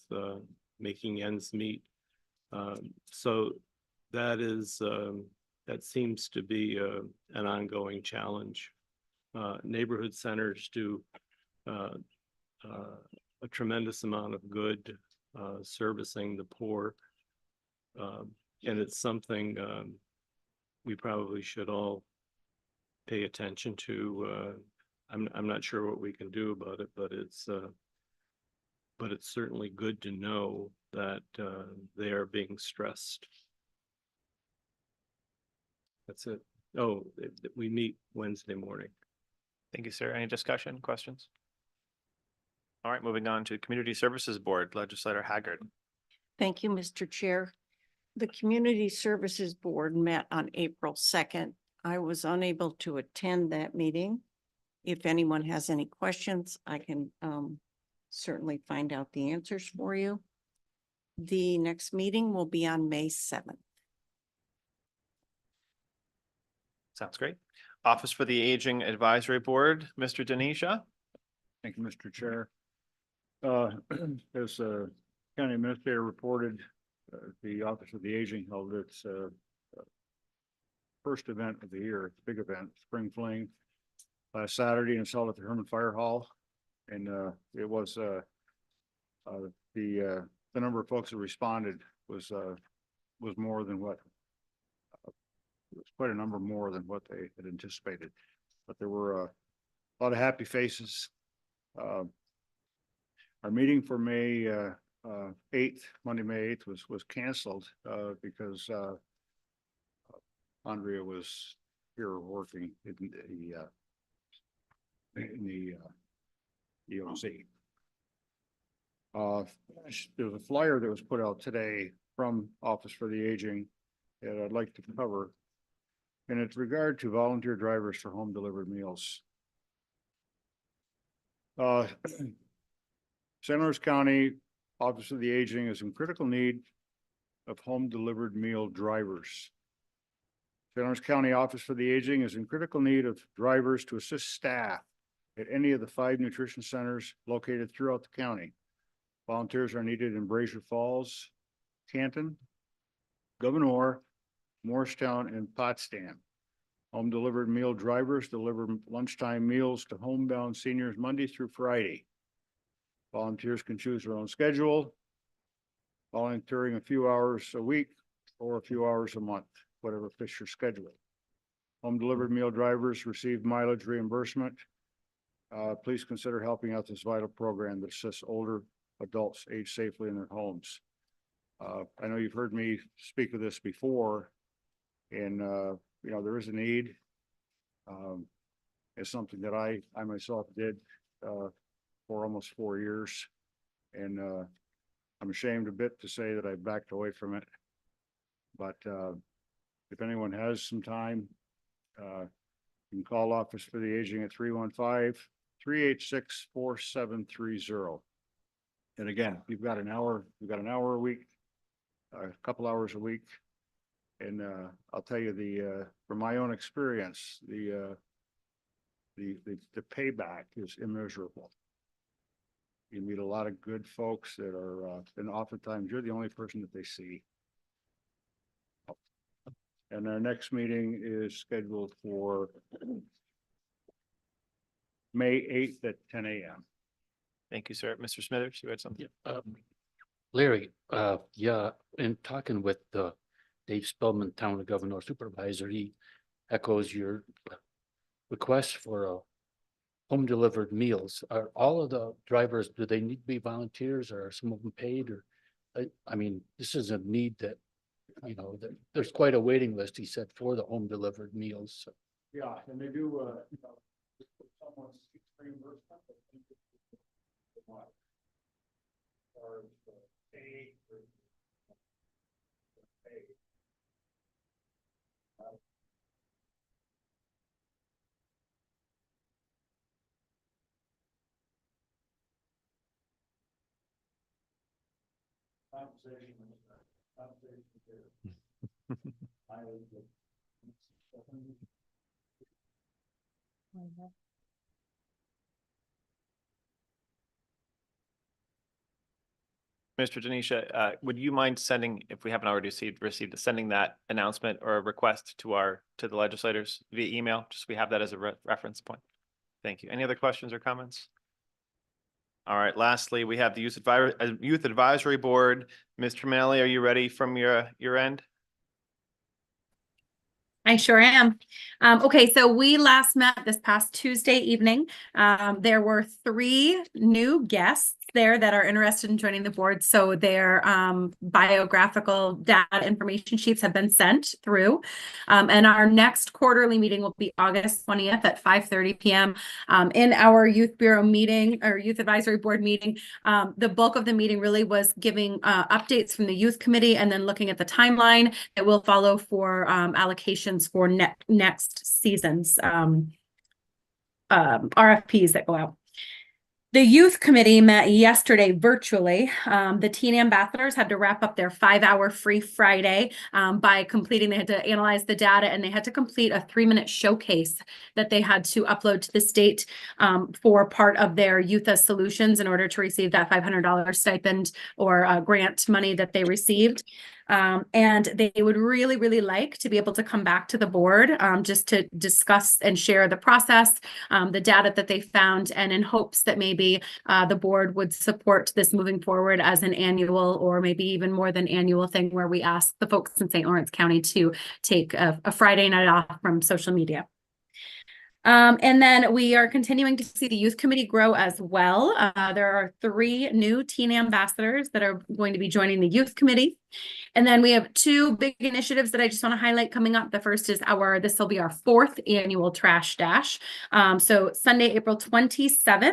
making ends meet. So that is, that seems to be an ongoing challenge. Neighborhood centers do a tremendous amount of good servicing the poor. And it's something we probably should all pay attention to. I'm not sure what we can do about it, but it's certainly good to know that they are being stressed. That's it. Oh, we meet Wednesday morning. Thank you, sir. Any discussion, questions? All right, moving on to Community Services Board, Legislator Haggard. Thank you, Mr. Chair. The Community Services Board met on April 2nd. I was unable to attend that meeting. If anyone has any questions, I can certainly find out the answers for you. The next meeting will be on May 7th. Sounds great. Office for the Aging Advisory Board, Mr. Denisha. Thank you, Mr. Chair. As county administrator reported, the Office of the Aging held its first event of the year, big event, Spring Fling, last Saturday, and it's held at the Herman Fire Hall. And it was the number of folks that responded was more than what it was quite a number more than what they had anticipated. But there were a lot of happy faces. Our meeting for May 8th, Monday, May 8th was canceled because Andrea was here working in the EOC. There was a flyer that was put out today from Office for the Aging that I'd like to cover. And it's regard to volunteer drivers for home delivered meals. St. Louis County Office of the Aging is in critical need of home delivered meal drivers. St. Louis County Office for the Aging is in critical need of drivers to assist staff at any of the 5 nutrition centers located throughout the county. Volunteers are needed in Brazier Falls, Canton, Gouverneur, Morristown, and Potsdam. Home delivered meal drivers deliver lunchtime meals to homebound seniors Monday through Friday. Volunteers can choose their own schedule, volunteering a few hours a week or a few hours a month, whatever fits your schedule. Home delivered meal drivers receive mileage reimbursement. Please consider helping out this vital program that assists older adults age safely in their homes. I know you've heard me speak of this before, and there is a need. It's something that I myself did for almost 4 years, and I'm ashamed a bit to say that I backed away from it. But if anyone has some time, you can call Office for the Aging at 315-386-4730. And again, you've got an hour a week, a couple hours a week. And I'll tell you from my own experience, the payback is immeasurable. You meet a lot of good folks that are, and oftentimes you're the only person that they see. And our next meeting is scheduled for May 8th at 10 a.m. Thank you, sir. Mr. Smithers, you had something? Larry, yeah, in talking with Dave Spellman, Town Governor Supervisor, he echoes your request for home delivered meals. Are all of the drivers, do they need to be volunteers, or are some of them paid? Or I mean, this is a need that, there's quite a waiting list, he said, for the home delivered meals. So. Yeah, and they do, someone's reimbursement. Or pay. Mr. Denisha, would you mind sending, if we haven't already received, sending that announcement or a request to the legislators via email? Just so we have that as a reference point. Thank you. Any other questions or comments? All right, lastly, we have the Youth Advisory Board. Ms. Tremelli, are you ready from your end? I sure am. Okay, so we last met this past Tuesday evening. There were 3 new guests there that are interested in joining the board. So their biographical data information sheets have been sent through. And our next quarterly meeting will be August 20th at 5:30 p.m. In our Youth Bureau meeting or Youth Advisory Board meeting. The bulk of the meeting really was giving updates from the Youth Committee and then looking at the timeline that will follow for allocations for next season's RFPs that go out. The Youth Committee met yesterday virtually. The teen ambassadors had to wrap up their 5-hour free Friday by completing, they had to analyze the data and they had to complete a 3-minute showcase that they had to upload to the state for part of their Youth as Solutions in order to receive that $500 stipend or grant money that they received. And they would really, really like to be able to come back to the board just to discuss and share the process, the data that they found, and in hopes that maybe the board would support this moving forward as an annual or maybe even more than annual thing where we ask the folks in St. Lawrence County to take a Friday night off from social media. And then we are continuing to see the Youth Committee grow as well. There are 3 new teen ambassadors that are going to be joining the Youth Committee. And then we have 2 big initiatives that I just want to highlight coming up. The first is this will be our 4th annual Trash Dash. So Sunday, April 27th.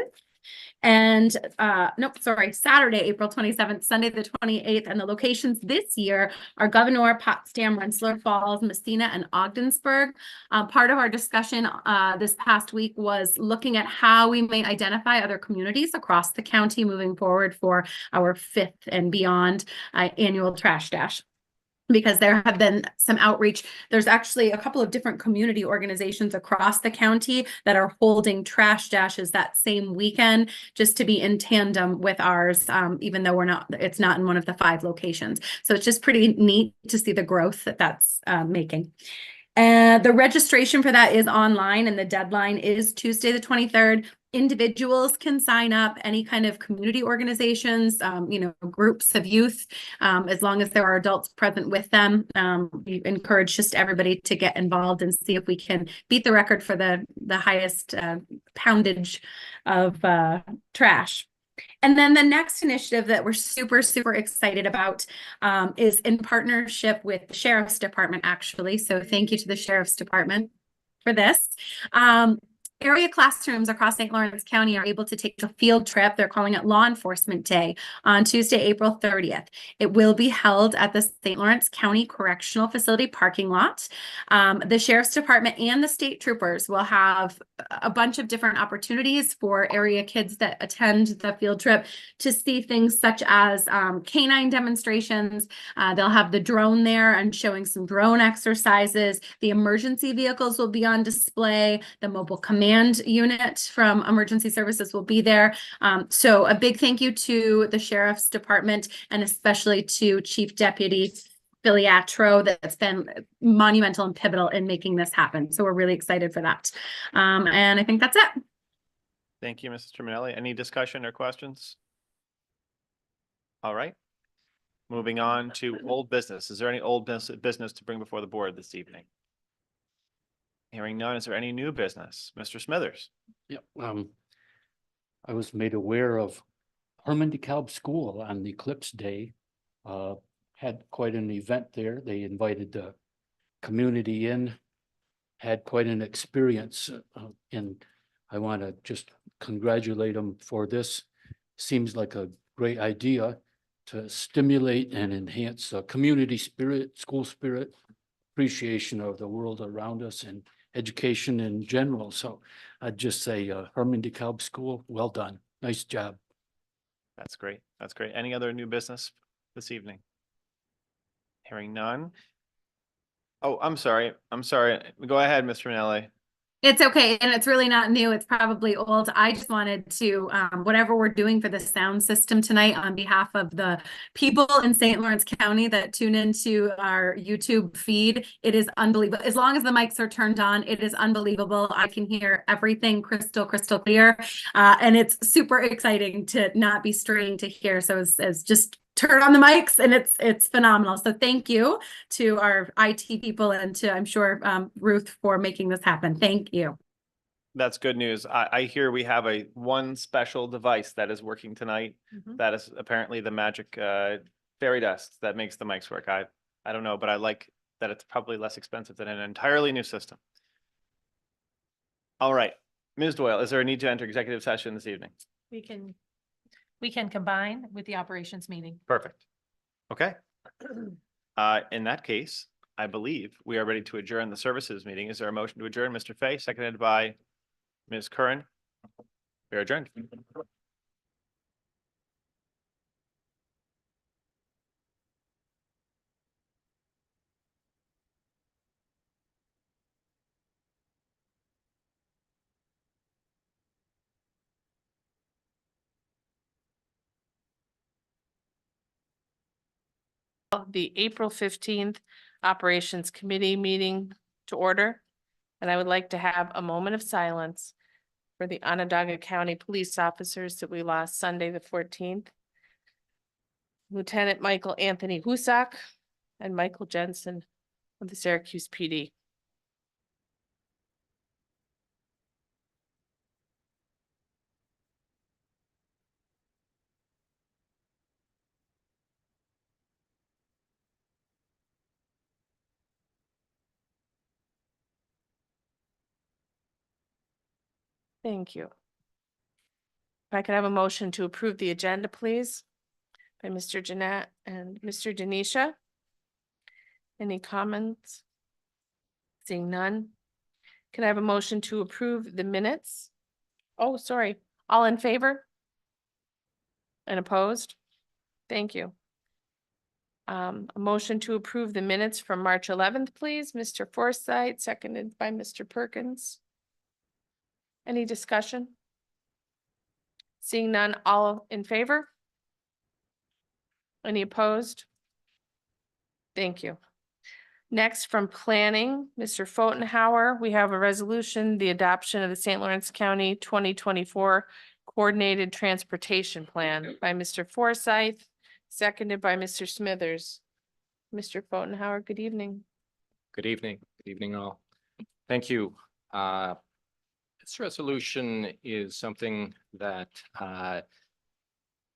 And Saturday, April 27th, Sunday the 28th. And the locations this year are Governor, Potsdam, Rensselaer Falls, Messina, and Ogdensburg. Part of our discussion this past week was looking at how we may identify other communities across the county moving forward for our 5th and beyond annual Trash Dash. Because there have been some outreach. There's actually a couple of different community organizations across the county that are holding trash dashes that same weekend, just to be in tandem with ours, even though it's not in one of the 5 locations. So it's just pretty neat to see the growth that that's making. The registration for that is online and the deadline is Tuesday the 23rd. Individuals can sign up, any kind of community organizations, groups of youth, as long as there are adults present with them. We encourage just everybody to get involved and see if we can beat the record for the highest poundage of trash. And then the next initiative that we're super, super excited about is in partnership with the Sheriff's Department, actually. So thank you to the Sheriff's Department for this. Area classrooms across St. Lawrence County are able to take a field trip. They're calling it Law Enforcement Day on Tuesday, April 30th. It will be held at the St. Lawrence County Correctional Facility parking lot. The Sheriff's Department and the state troopers will have a bunch of different opportunities for area kids that attend the field trip to see things such as canine demonstrations. They'll have the drone there and showing some drone exercises. The emergency vehicles will be on display. The mobile command unit from emergency services will be there. So a big thank you to the Sheriff's Department and especially to Chief Deputy Filiatro that's been monumental and pivotal in making this happen. So we're really excited for that. And I think that's it. Thank you, Mrs. Tremelli. Any discussion or questions? All right. Moving on to old business. Is there any old business to bring before the board this evening? Hearing none, is there any new business? Mr. Smithers? Yep. I was made aware of Herman DeKalb School on the Eclipse Day. Had quite an event there. They invited the community in, had quite an experience, and I want to just congratulate them for this. Seems like a great idea to stimulate and enhance community spirit, school spirit, appreciation of the world around us, and education in general. So I'd just say Herman DeKalb School, well done. Nice job. That's great. That's great. Any other new business this evening? Hearing none. Oh, I'm sorry. Go ahead, Mr. Minelli. It's okay, and it's really not new. It's probably old. I just wanted to, whatever we're doing for the sound system tonight on behalf of the people in St. Lawrence County that tune into our YouTube feed, it is unbelievable. As long as the mics are turned on, it is unbelievable. I can hear everything crystal clear. And it's super exciting to not be strained to hear. So as just turn on the mics and it's phenomenal. So thank you to our IT people and to, I'm sure, Ruth for making this happen. Thank you. That's good news. I hear we have one special device that is working tonight. That is apparently the magic fairy dust that makes the mics work. I don't know, but I like that it's probably less expensive than an entirely new system. All right, Ms. Doyle, is there a need to enter executive session this evening? We can combine with the operations meeting. Perfect. Okay. In that case, I believe we are ready to adjourn the services meeting. Is there a motion to adjourn? Mr. Fay, seconded by Ms. Curran. We are adjourned. The April 15th Operations Committee meeting to order. And I would like to have a moment of silence for the Onondaga County police officers that we lost Sunday, the 14th. Lieutenant Michael Anthony Husak and Michael Jensen of the Syracuse PD. Thank you. If I could have a motion to approve the agenda, please, by Mr. Jeanette and Mr. Denisha. Any comments? Seeing none. Can I have a motion to approve the minutes? Oh, sorry. All in favor? And opposed? Thank you. A motion to approve the minutes from March 11th, please. Mr. Forsythe, seconded by Mr. Perkins. Any discussion? Seeing none, all in favor? Any opposed? Thank you. Next, from planning, Mr. Pfotenhauer, we have a resolution, the adoption of the St. Lawrence County 2024 Coordinated Transportation Plan by Mr. Forsythe, seconded by Mr. Smithers. Mr. Pfotenhauer, good evening. Good evening. Good evening all. Thank you. This resolution is something that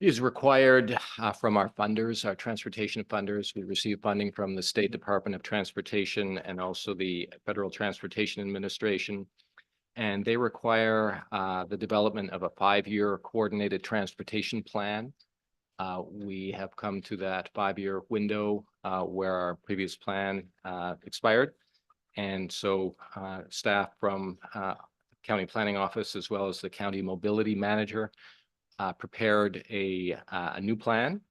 is required from our funders, our transportation funders. We receive funding from the State Department of Transportation and also the Federal Transportation Administration. And they require the development of a 5-year coordinated transportation plan. We have come to that 5-year window where our previous plan expired. And so staff from County Planning Office, as well as the County Mobility Manager, prepared a new plan,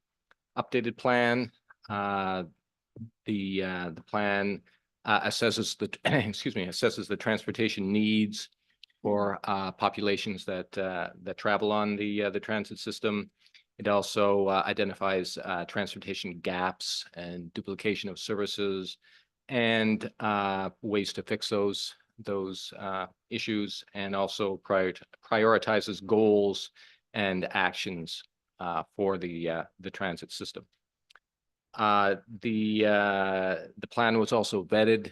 updated plan. The plan assesses the assesses the transportation needs for populations that travel on the transit system. It also identifies transportation gaps and duplication of services and ways to fix those issues, and also prioritizes goals and actions for the transit system. The plan was also vetted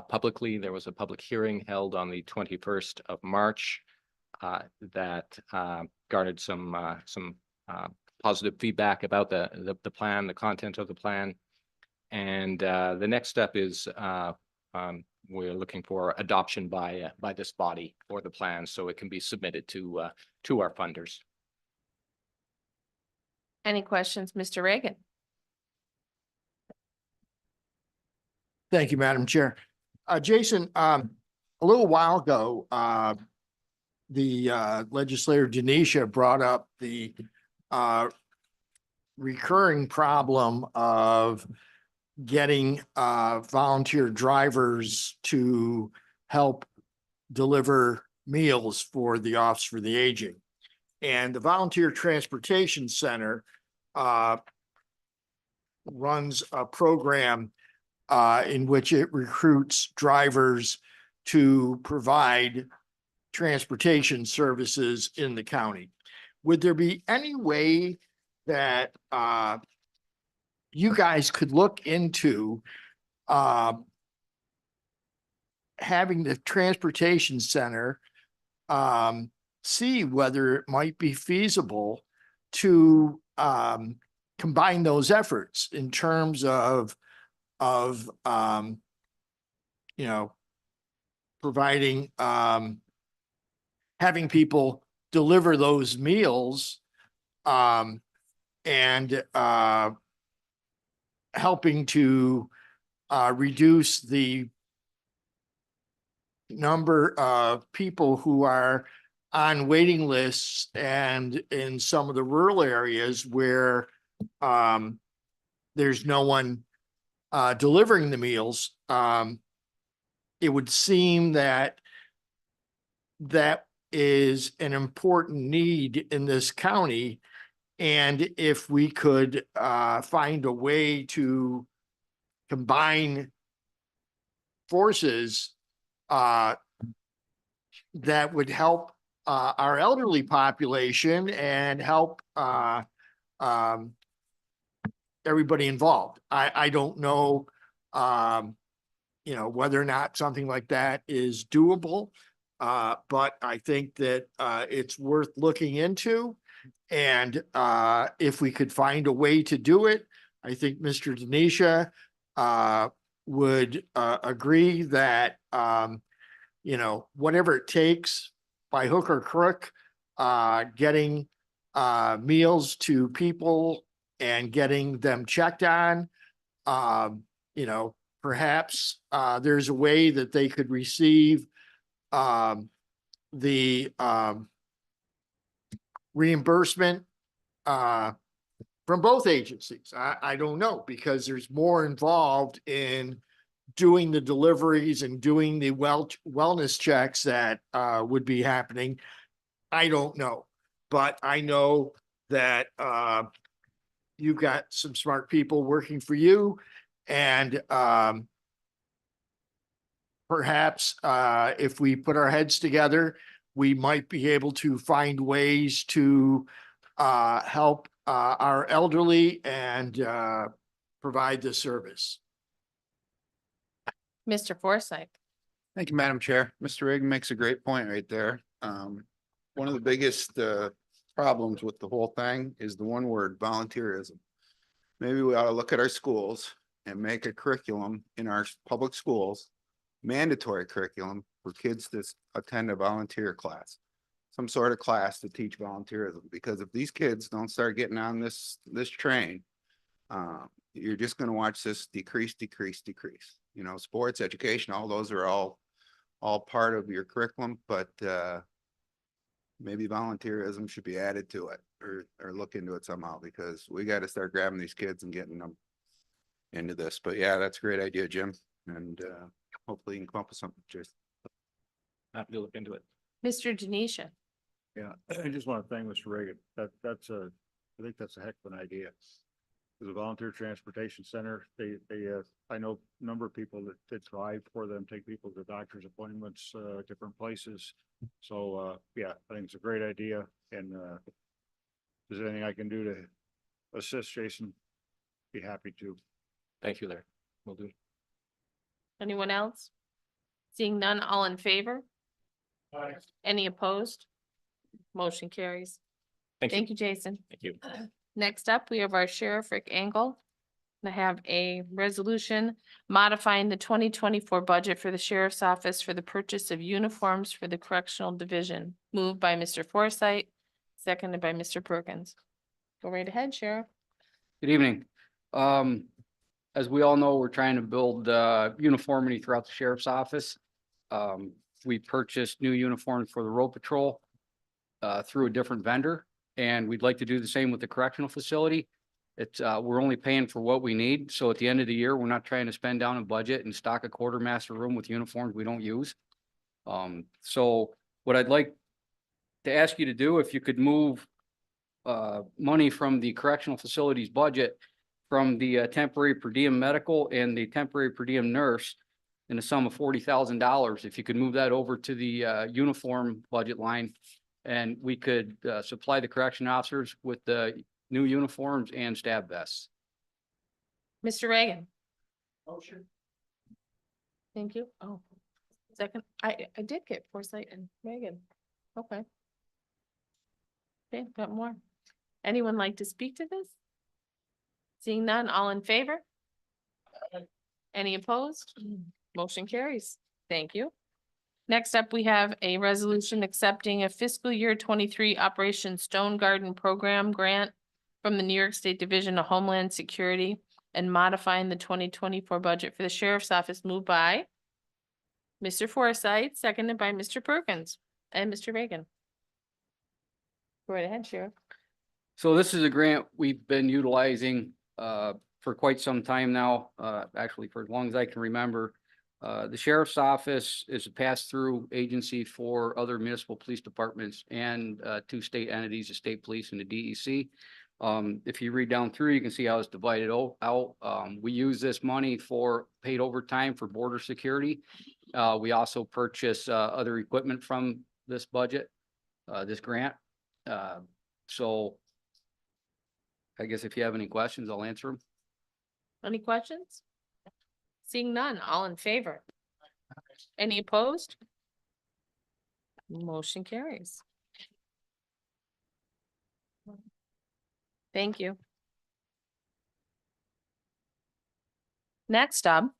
publicly. There was a public hearing held on the 21st of March that garnered some positive feedback about the plan, the content of the plan. And the next step is we're looking for adoption by this body for the plan, so it can be submitted to our funders. Any questions, Mr. Reagan? Thank you, Madam Chair. Jason, a little while ago, the legislator Denisha brought up the recurring problem of getting volunteer drivers to help deliver meals for the Office for the Aging. And the Volunteer Transportation Center runs a program in which it recruits drivers to provide transportation services in the county. Would there be any way that you guys could look into having the transportation center see whether it might be feasible to combine those efforts in terms of you know, providing having people deliver those meals and helping to reduce the number of people who are on waiting lists and in some of the rural areas where there's no one delivering the meals. It would seem that that is an important need in this county. And if we could find a way to combine forces that would help our elderly population and help everybody involved. I don't know, you know, whether or not something like that is doable. But I think that it's worth looking into. And if we could find a way to do it, I think Mr. Denisha would agree that, you know, whatever it takes by hook or crook, getting meals to people and getting them checked on, you know, perhaps there's a way that they could receive the reimbursement from both agencies. I don't know, because there's more involved in doing the deliveries and doing the wellness checks that would be happening. I don't know, but I know that you've got some smart people working for you, and perhaps if we put our heads together, we might be able to find ways to help our elderly and provide the service. Mr. Forsyth. Thank you, Madam Chair. Mr. Reagan makes a great point right there. One of the biggest problems with the whole thing is the one word, volunteerism. Maybe we ought to look at our schools and make a curriculum in our public schools, mandatory curriculum for kids to attend a volunteer class, some sort of class to teach volunteerism. Because if these kids don't start getting on this train, you're just going to watch this decrease. You know, sports, education, all those are all part of your curriculum, but maybe volunteerism should be added to it, or look into it somehow, because we got to start grabbing these kids and getting them into this. But yeah, that's a great idea, Jim, and hopefully you can come up with something. Just Happy to look into it. Mr. Denisha. Yeah, I just want to thank Mr. Reagan. I think that's a heck of an idea. There's a volunteer transportation center. I know a number of people that drive for them, take people to doctor's appointments, different places. So, yeah, I think it's a great idea. And if there's anything I can do to assist Jason, be happy to. Thank you, Larry. Will do. Anyone else? Seeing none, all in favor? Aye. Any opposed? Motion carries. Thank you. Thank you, Jason. Thank you. Next up, we have our Sheriff Rick Engel. I have a resolution modifying the 2024 budget for the Sheriff's Office for the purchase of uniforms for the Correctional Division. Moved by Mr. Forsyth, seconded by Mr. Perkins. Go right ahead, Sheriff. Good evening. As we all know, we're trying to build uniformity throughout the sheriff's office. We purchased new uniforms for the road patrol through a different vendor, and we'd like to do the same with the correctional facility. We're only paying for what we need. So at the end of the year, we're not trying to spend down a budget and stock a quartermaster room with uniforms we don't use. So what I'd like to ask you to do, if you could move money from the correctional facilities budget from the temporary per diem medical and the temporary per diem nurse in the sum of $40,000, if you could move that over to the uniform budget line, and we could supply the correction officers with the new uniforms and stab vests. Mr. Reagan, Motion. thank you. Oh, second, I did get Foresight and Reagan. Okay. Okay, got more. Anyone like to speak to this? Seeing none, all in favor? Any opposed? Motion carries. Thank you. Next up, we have a resolution accepting a fiscal year 23 Operation Stone Garden Program grant from the New York State Division of Homeland Security and modifying the 2024 budget for the Sheriff's Office, moved by Mr. Forsythe, seconded by Mr. Perkins and Mr. Reagan. Go right ahead, Sheriff. So this is a grant we've been utilizing for quite some time now, actually for as long as I can remember. The Sheriff's Office is a pass-through agency for other municipal police departments and two state entities, the state police and the DEC. If you read down through, you can see how it's divided out. We use this money for paid overtime for border security. We also purchase other equipment from this budget, this grant. So I guess if you have any questions, I'll answer them. Any questions? Seeing none, all in favor? Any opposed? Motion carries. Thank you. Next up,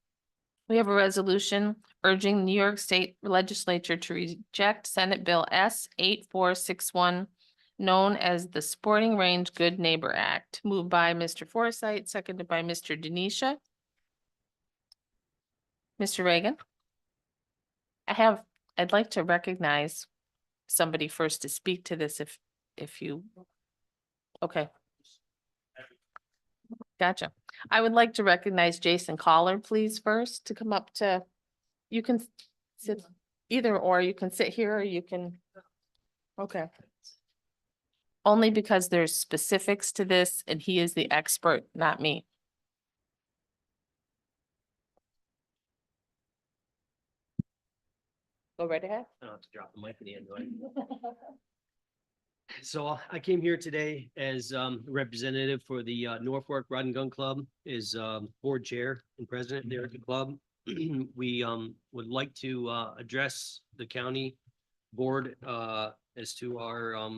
we have a resolution urging the New York State Legislature to reject Senate Bill S 8461, known as the Sporting Range Good Neighbor Act, moved by Mr. Forsythe, seconded by Mr. Denisha. Mr. Reagan? I'd like to recognize somebody first to speak to this if you, okay. Gotcha. I would like to recognize Jason Collar, please, first to come up to, you can sit either, or you can sit here, or you can, okay. Only because there's specifics to this and he is the expert, not me. Go right ahead. I don't have to drop the mic at the end, do I? So I came here today as representative for the Norfolk Rod and Gun Club, is board chair and president there at the club. We would like to address the county board as to our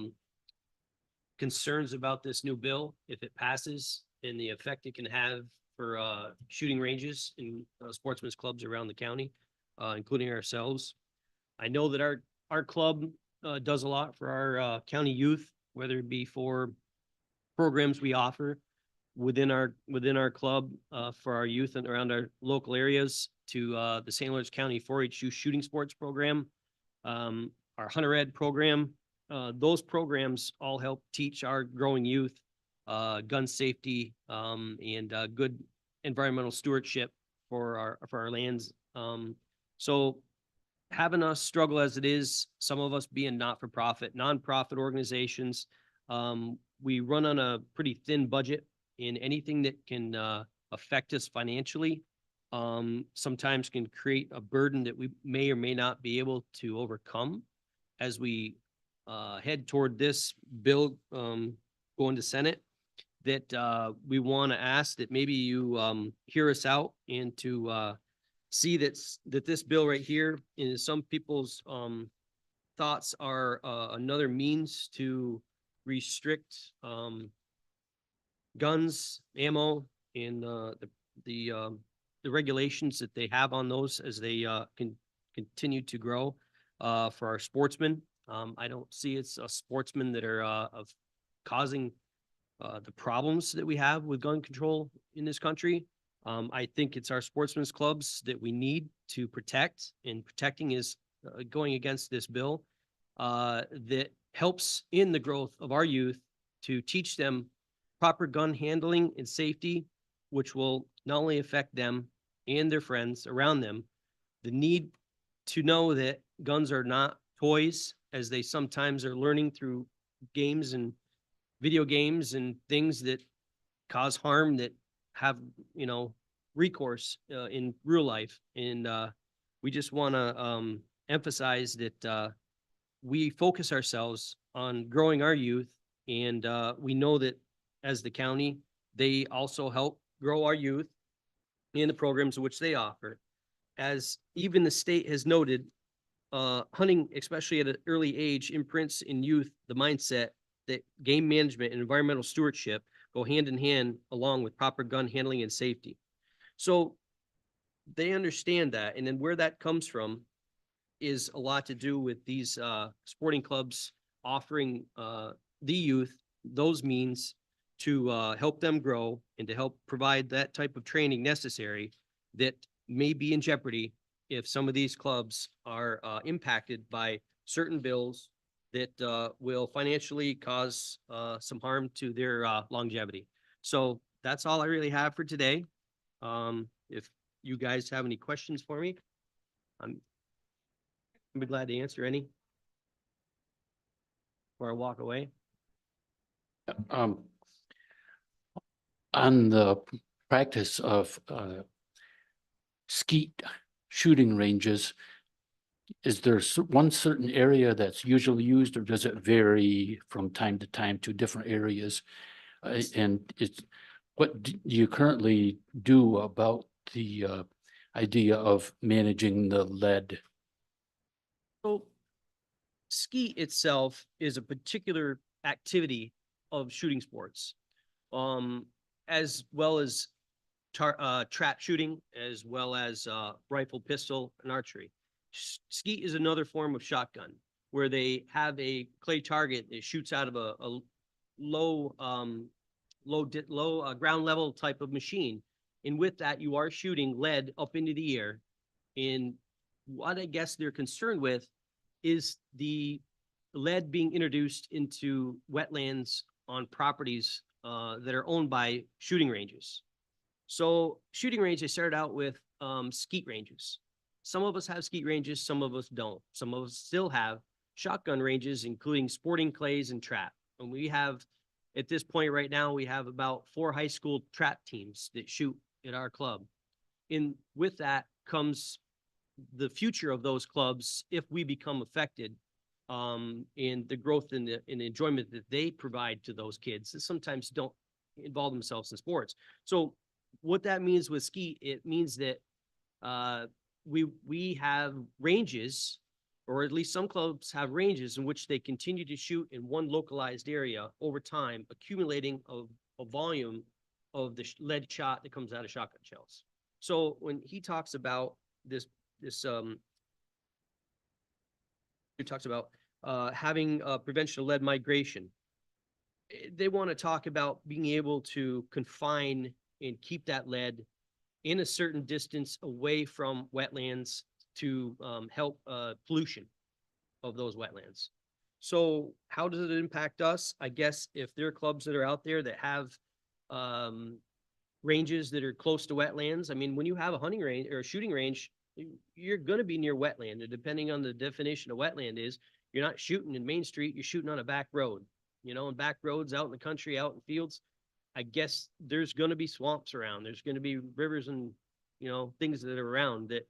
concerns about this new bill, if it passes, and the effect it can have for shooting ranges and sportsmen's clubs around the county, including ourselves. I know that our club does a lot for our county youth, whether it be for programs we offer within our club for our youth and around our local areas, to the St. Lawrence County 4-H youth shooting sports program, our Hunter Ed program. Those programs all help teach our growing youth gun safety and good environmental stewardship for our lands. So having us struggle as it is, some of us being not-for-profit, nonprofit organizations, we run on a pretty thin budget, and anything that can affect us financially sometimes can create a burden that we may or may not be able to overcome as we head toward this bill going to Senate. That we want to ask that maybe you hear us out and to see that this bill right here, in some people's thoughts, are another means to restrict guns, ammo, and the regulations that they have on those as they can continue to grow for our sportsmen. I don't see it's sportsmen that are of causing the problems that we have with gun control in this country. I think it's our sportsmen's clubs that we need to protect, and protecting is going against this bill that helps in the growth of our youth to teach them proper gun handling and safety, which will not only affect them and their friends around them, the need to know that guns are not toys, as they sometimes are learning through games and video games and things that cause harm, that have, you know, recourse in real life. And we just want to emphasize that we focus ourselves on growing our youth. And we know that as the county, they also help grow our youth in the programs which they offer. As even the state has noted, hunting, especially at an early age, imprints in youth the mindset that game management and environmental stewardship go hand in hand along with proper gun handling and safety. So they understand that. And then where that comes from is a lot to do with these sporting clubs offering the youth those means to help them grow and to help provide that type of training necessary that may be in jeopardy if some of these clubs are impacted by certain bills that will financially cause some harm to their longevity. So that's all I really have for today. If you guys have any questions for me, I'd be glad to answer any before I walk away. On the practice of skeet shooting ranges, is there one certain area that's usually used, or does it vary from time to time to different areas? And what do you currently do about the idea of managing the lead? So skeet itself is a particular activity of shooting sports, as well as trap shooting, as well as rifle, pistol, and archery. Skeet is another form of shotgun where they have a clay target that shoots out of a low ground level type of machine. And with that, you are shooting lead up into the air. And what I guess they're concerned with is the lead being introduced into wetlands on properties that are owned by shooting ranges. So shooting range, they started out with skeet ranges. Some of us have skeet ranges, some of us don't. Some of us still have shotgun ranges, including sporting clays and trap. And we have, at this point right now, we have about 4 high school trap teams that shoot at our club. And with that comes the future of those clubs if we become affected, and the growth and the enjoyment that they provide to those kids that sometimes don't involve themselves in sports. So what that means with skeet, it means that we have ranges, or at least some clubs have ranges in which they continue to shoot in one localized area over time, accumulating a volume of the lead shot that comes out of shotgun shells. So when he talks about this he talks about having prevention of lead migration, they want to talk about being able to confine and keep that lead in a certain distance away from wetlands to help pollution of those wetlands. So how does it impact us? I guess if there are clubs that are out there that have ranges that are close to wetlands, I mean, when you have a hunting range or a shooting range, you're going to be near wetland. And depending on the definition of wetland is, you're not shooting in Main Street, you're shooting on a back road, you know, and back roads out in the country, out in fields. I guess there's going to be swamps around. There's going to be rivers and, you know, things that are around that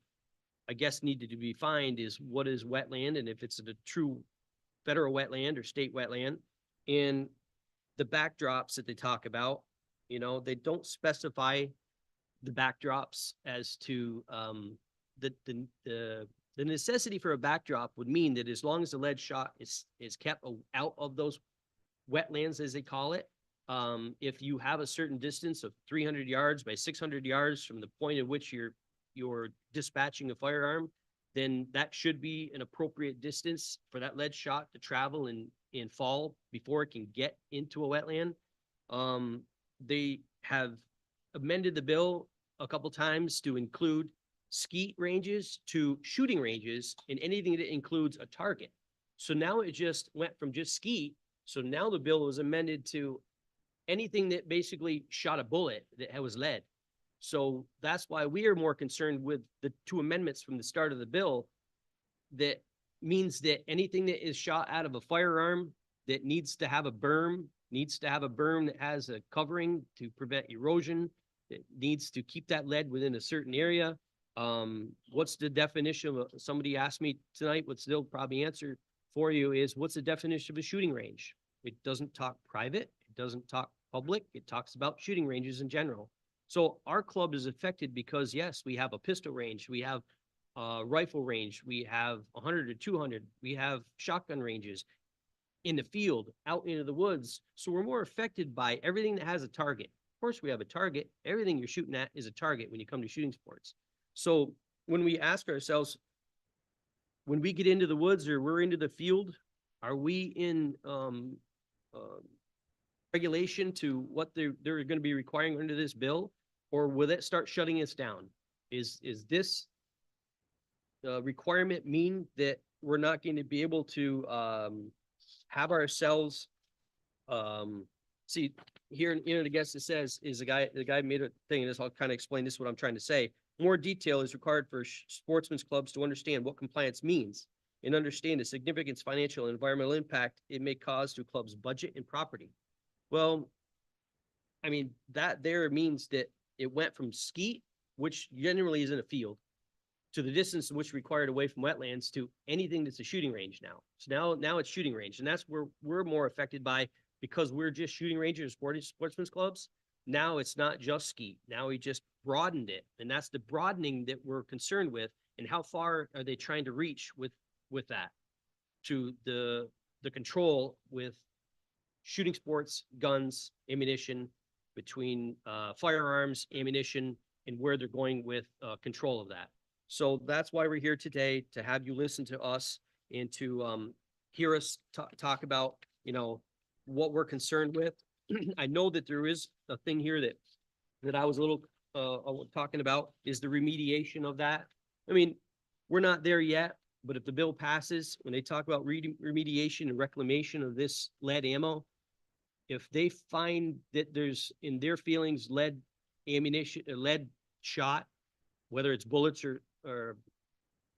I guess needed to be defined is what is wetland, and if it's a true federal wetland or state wetland. And the backdrops that they talk about, you know, they don't specify the backdrops as to the necessity for a backdrop would mean that as long as the lead shot is kept out of those wetlands, as they call it, if you have a certain distance of 300 yards by 600 yards from the point at which you're dispatching a firearm, then that should be an appropriate distance for that lead shot to travel and fall before it can get into a wetland. They have amended the bill a couple times to include skeet ranges to shooting ranges and anything that includes a target. So now it just went from just skeet. So now the bill was amended to anything that basically shot a bullet that was lead. So that's why we are more concerned with the 2 amendments from the start of the bill, that means that anything that is shot out of a firearm that needs to have a berm, needs to have a berm that has a covering to prevent erosion, that needs to keep that lead within a certain area. What's the definition of, somebody asked me tonight, what's they'll probably answer for you is, what's the definition of a shooting range? It doesn't talk private, it doesn't talk public, it talks about shooting ranges in general. So our club is affected because yes, we have a pistol range, we have rifle range, we have 100 to 200, we have shotgun ranges in the field, out into the woods. So we're more affected by everything that has a target. Of course, we have a target. Everything you're shooting at is a target when you come to shooting sports. So when we ask ourselves, when we get into the woods or we're into the field, are we in regulation to what they're going to be requiring under this bill, or will it start shutting us down? Is this requirement mean that we're not going to be able to have ourselves see here, the guest it says is the guy made a thing, and this I'll kind of explain this, what I'm trying to say. More detail is required for sportsmen's clubs to understand what compliance means and understand the significant financial and environmental impact it may cause to a club's budget and property. Well, I mean, that there means that it went from skeet, which generally is in a field, to the distance in which required away from wetlands, to anything that's a shooting range now. So now it's shooting range, and that's where we're more affected by, because we're just shooting ranges and sportsmen's clubs. Now it's not just skeet. Now we just broadened it, and that's the broadening that we're concerned with. And how far are they trying to reach with that to the control with shooting sports, guns, ammunition, between firearms, ammunition, and where they're going with control of that. So that's why we're here today, to have you listen to us and to hear us talk about, what we're concerned with. I know that there is a thing here that I was a little talking about, is the remediation of that. I mean, we're not there yet, but if the bill passes, when they talk about remediation and reclamation of this lead ammo, if they find that there's, in their feelings, lead ammunition, lead shot, whether it's bullets or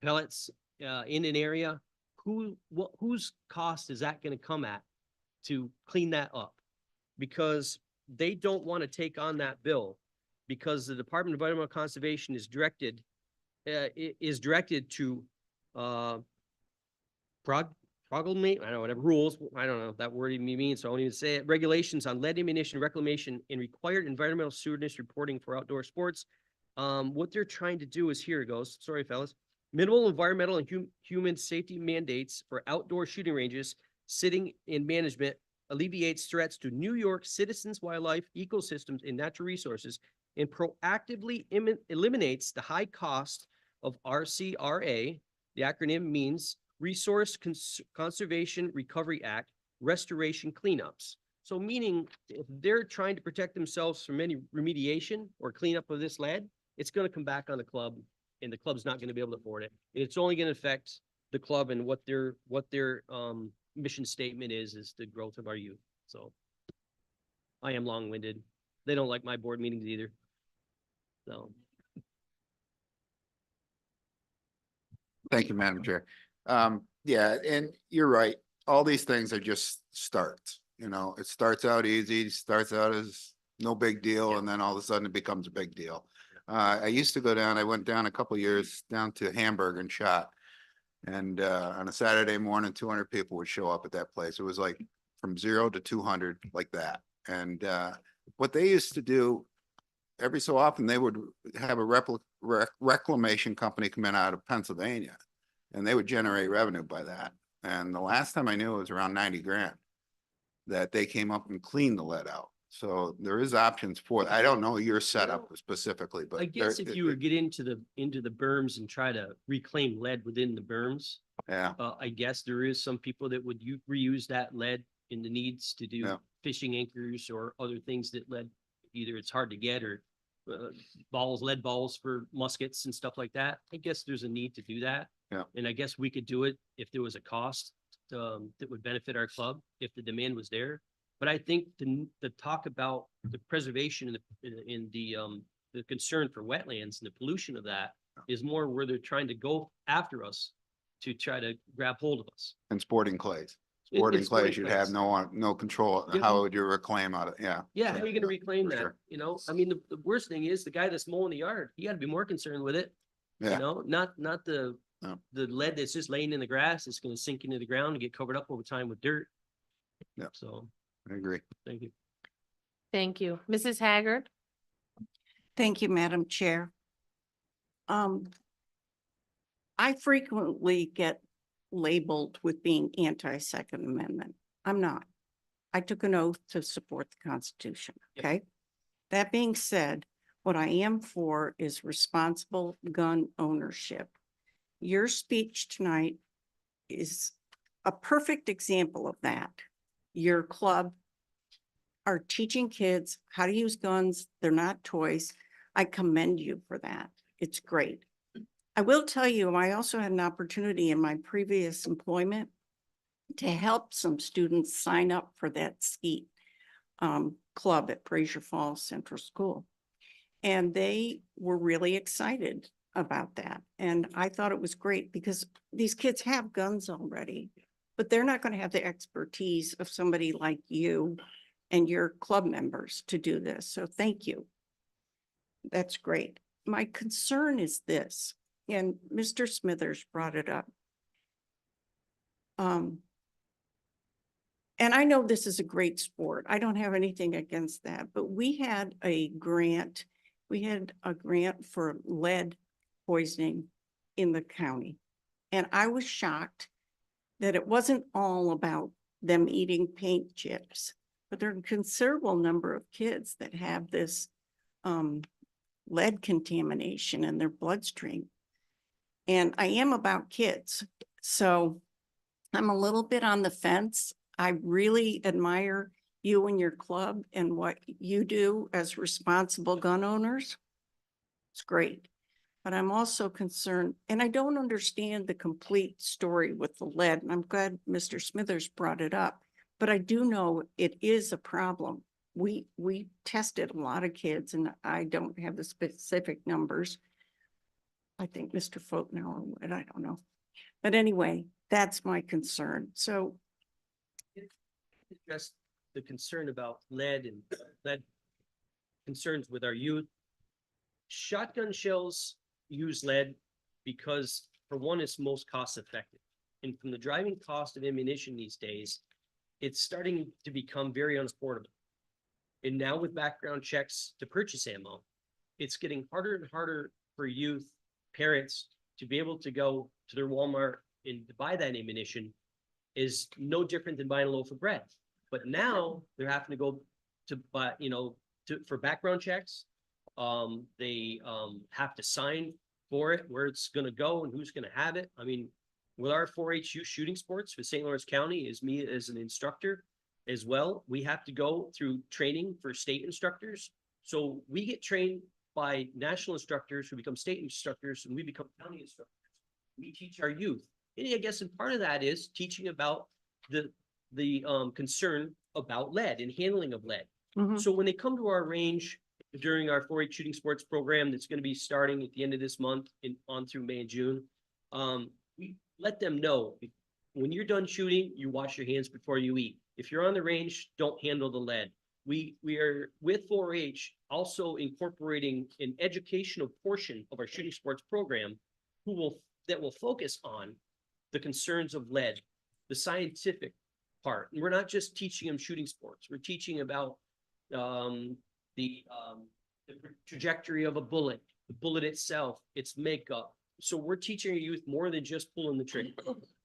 pellets in an area, whose cost is that going to come at to clean that up? Because they don't want to take on that bill, because the Department of Environmental Conservation is directed to promulgate, I don't know, whatever rules, I don't know that word even means, so I won't even say it, regulations on lead ammunition reclamation and required environmental stewardship reporting for outdoor sports. What they're trying to do is, here it goes, sorry fellas, minimal environmental and human safety mandates for outdoor shooting ranges, sitting in management, alleviates threats to New York citizens, wildlife, ecosystems, and natural resources, and proactively eliminates the high cost of RCRA. The acronym means Resource Conservation Recovery Act, restoration cleanups. So meaning, if they're trying to protect themselves from any remediation or cleanup of this lead, it's going to come back on the club, and the club's not going to be able to afford it. It's only going to affect the club and what their mission statement is the growth of our youth. So I am long-winded. They don't like my board meetings either. So. Thank you, Madam Chair. Yeah, and you're right. All these things are just starts. It starts out easy, starts out as no big deal, and then all of a sudden it becomes a big deal. I used to go down, I went down a couple years down to Hamburg and shot. And on a Saturday morning, 200 people would show up at that place. It was like from 0 to 200 like that. And what they used to do, every so often, they would have a reclamation company come in out of Pennsylvania, and they would generate revenue by that. And the last time I knew, it was around 90 grand that they came up and cleaned the lead out. So there is options for, I don't know your setup specifically, but I guess if you would get into the berms and try to reclaim lead within the berms, yeah, I guess there is some people that would reuse that lead in the needs to do fishing anchors or other things that lead, either it's hard to get, or lead balls for muskets and stuff like that. I guess there's a need to do that. Yeah. And I guess we could do it if there was a cost that would benefit our club, if the demand was there. But I think the talk about the preservation and the concern for wetlands and the pollution of that is more where they're trying to go after us to try to grab hold of us. And sporting clays. And Sporting sporting clays, you'd have clays. no control. Yeah. How would you reclaim out of, Yeah, how are you gonna reclaim for that? sure. You know, I mean, the worst thing is the guy that's mowing the yard, he gotta be more concerned with it. You Yeah, know, not the, No. the lead that's just laying in the grass. It's gonna sink into the ground and get covered up over time with dirt. Yeah. So, I agree. thank you. Thank you. Mrs. Haggard? Thank you, Madam Chair. I frequently get labeled with being anti-Second Amendment. I'm not. I took an oath to support the Constitution, okay? That being said, what I am for is responsible gun ownership. Your speech tonight is a perfect example of that. Your club are teaching kids how to use guns. They're not toys. I commend you for that. It's great. I will tell you, I also had an opportunity in my previous employment to help some students sign up for that skeet club at Fraser Falls Central School. And they were really excited about that. And I thought it was great because these kids have guns already, but they're not going to have the expertise of somebody like you and your club members to do this. So thank you. That's great. My concern is this, and Mr. Smithers brought it up. And I know this is a great sport. I don't have anything against that, but we had a grant. We had a grant for lead poisoning in the county. And I was shocked that it wasn't all about them eating paint chips, but there are a considerable number of kids that have this lead contamination in their bloodstream. And I am about kids, so I'm a little bit on the fence. I really admire you and your club and what you do as responsible gun owners. It's great. But I'm also concerned, and I don't understand the complete story with the lead, and I'm glad Mr. Smithers brought it up, but I do know it is a problem. We tested a lot of kids, and I don't have the specific numbers. I think Mr. Folknauer would, I don't know. But anyway, that's my concern. So Just the concern about lead and lead concerns with our youth. Shotgun shells use lead because, for one, it's most cost effective. And from the driving cost of ammunition these days, it's starting to become very unaffordable. And now with background checks to purchase ammo, it's getting harder and harder for youth parents to be able to go to their Walmart and to buy that ammunition. Is no different than buying a loaf of bread. But now they're having to go to buy, for background checks. They have to sign for it, where it's gonna go and who's gonna have it. I mean, with our 4-H youth shooting sports for St. Lawrence County, as me as an instructor as well, we have to go through training for state instructors. So we get trained by national instructors who become state instructors, and we become county instructors. We teach our youth. And I guess, and part of that is teaching about the concern about lead and handling of lead. So when they come to our range during our 4-H shooting sports program, that's going to be starting at the end of this month and on through May and June, we let them know when you're done shooting, you wash your hands before you eat. If you're on the range, don't handle the lead. We are with 4-H also incorporating an educational portion of our shooting sports program that will focus on the concerns of lead, the scientific part. And we're not just teaching them shooting sports. We're teaching about the trajectory of a bullet, the bullet itself, its makeup. So we're teaching our youth more than just pulling the trigger.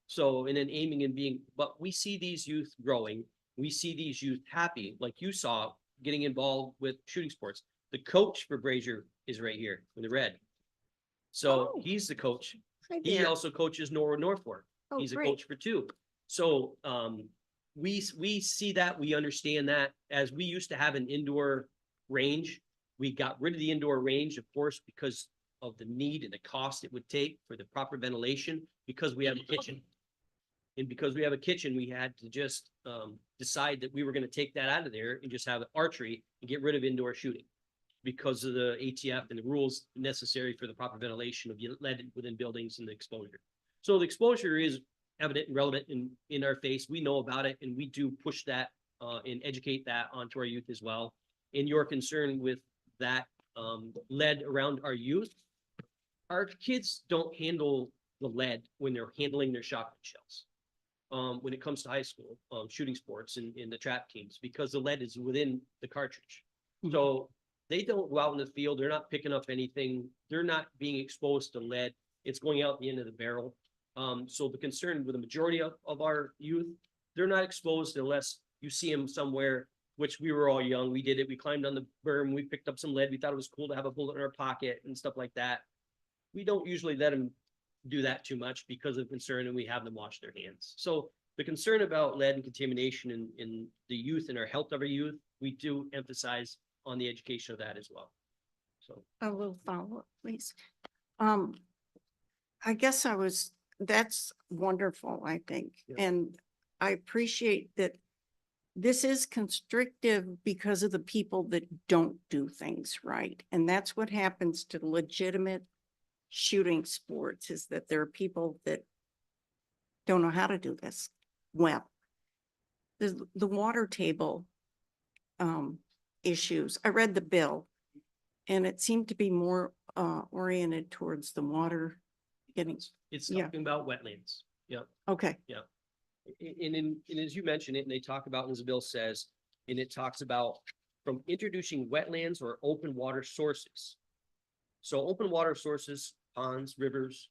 So, and then aiming and being, but we see these youth growing. We see these youth happy, like you saw, getting involved with shooting sports. The coach for Brazier is right here in the red. So he's the coach. He also coaches Norfolk. He's a coach for 2. So we see that, we understand that. As we used to have an indoor range, we got rid of the indoor range, of course, because of the need and the cost it would take for the proper ventilation, because we have a kitchen. And because we have a kitchen, we had to just decide that we were going to take that out of there and just have archery and get rid of indoor shooting because of the ATF and the rules necessary for the proper ventilation of lead within buildings and the exposure. So the exposure is evident and relevant in our face. We know about it and we do push that and educate that onto our youth as well. And your concern with that lead around our youth, our kids don't handle the lead when they're handling their shotgun shells. When it comes to high school shooting sports and in the trap teams, because the lead is within the cartridge. So they don't go out in the field. They're not picking up anything. They're not being exposed to lead. It's going out the end of the barrel. So the concern with the majority of our youth, they're not exposed unless you see them somewhere, which we were all young. We did it. We climbed on the berm. We picked up some lead. We thought it was cool to have a bullet in our pocket and stuff like that. We don't usually let them do that too much because of concern, and we have them wash their hands. So the concern about lead and contamination in the youth and our health of our youth, we do emphasize on the education of that as well. So A little follow-up, please. I guess that's wonderful, I think. Yeah. And I appreciate that this is constrictive because of the people that don't do things right. And that's what happens to legitimate shooting sports, is that there are people that don't know how to do this well. The water table issues, I read the bill and it seemed to be more oriented towards the water getting, it's Yeah. talking about wetlands. Yeah. okay. And as you mentioned it, and they talk about, as the bill says, and it talks about from introducing wetlands or open water sources. So open water sources, ponds, rivers,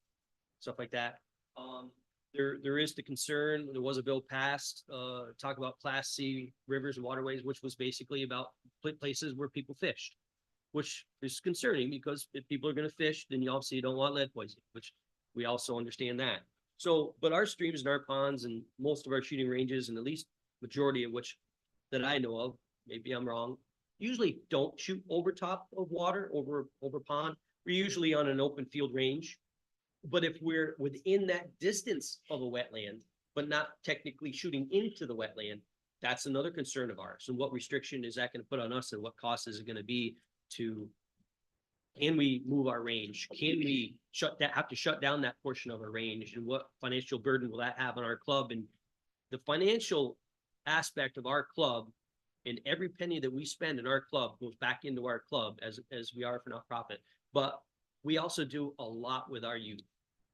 stuff like that. There is the concern, there was a bill passed, talk about Class C rivers and waterways, which was basically about places where people fished, which is concerning because if people are gonna fish, then you obviously don't want lead poisoning, which we also understand that. So, but our streams and our ponds and most of our shooting ranges, and at least majority of which that I know of, maybe I'm wrong, usually don't shoot over top of water, over pond. We're usually on an open field range. But if we're within that distance of a wetland, but not technically shooting into the wetland, that's another concern of ours. And what restriction is that going to put on us, and what cost is it going to be to, can we move our range? Can we have to shut down that portion of our range? And what financial burden will that have on our club? And the financial aspect of our club, and every penny that we spend in our club goes back into our club as we are for nonprofit. But we also do a lot with our youth.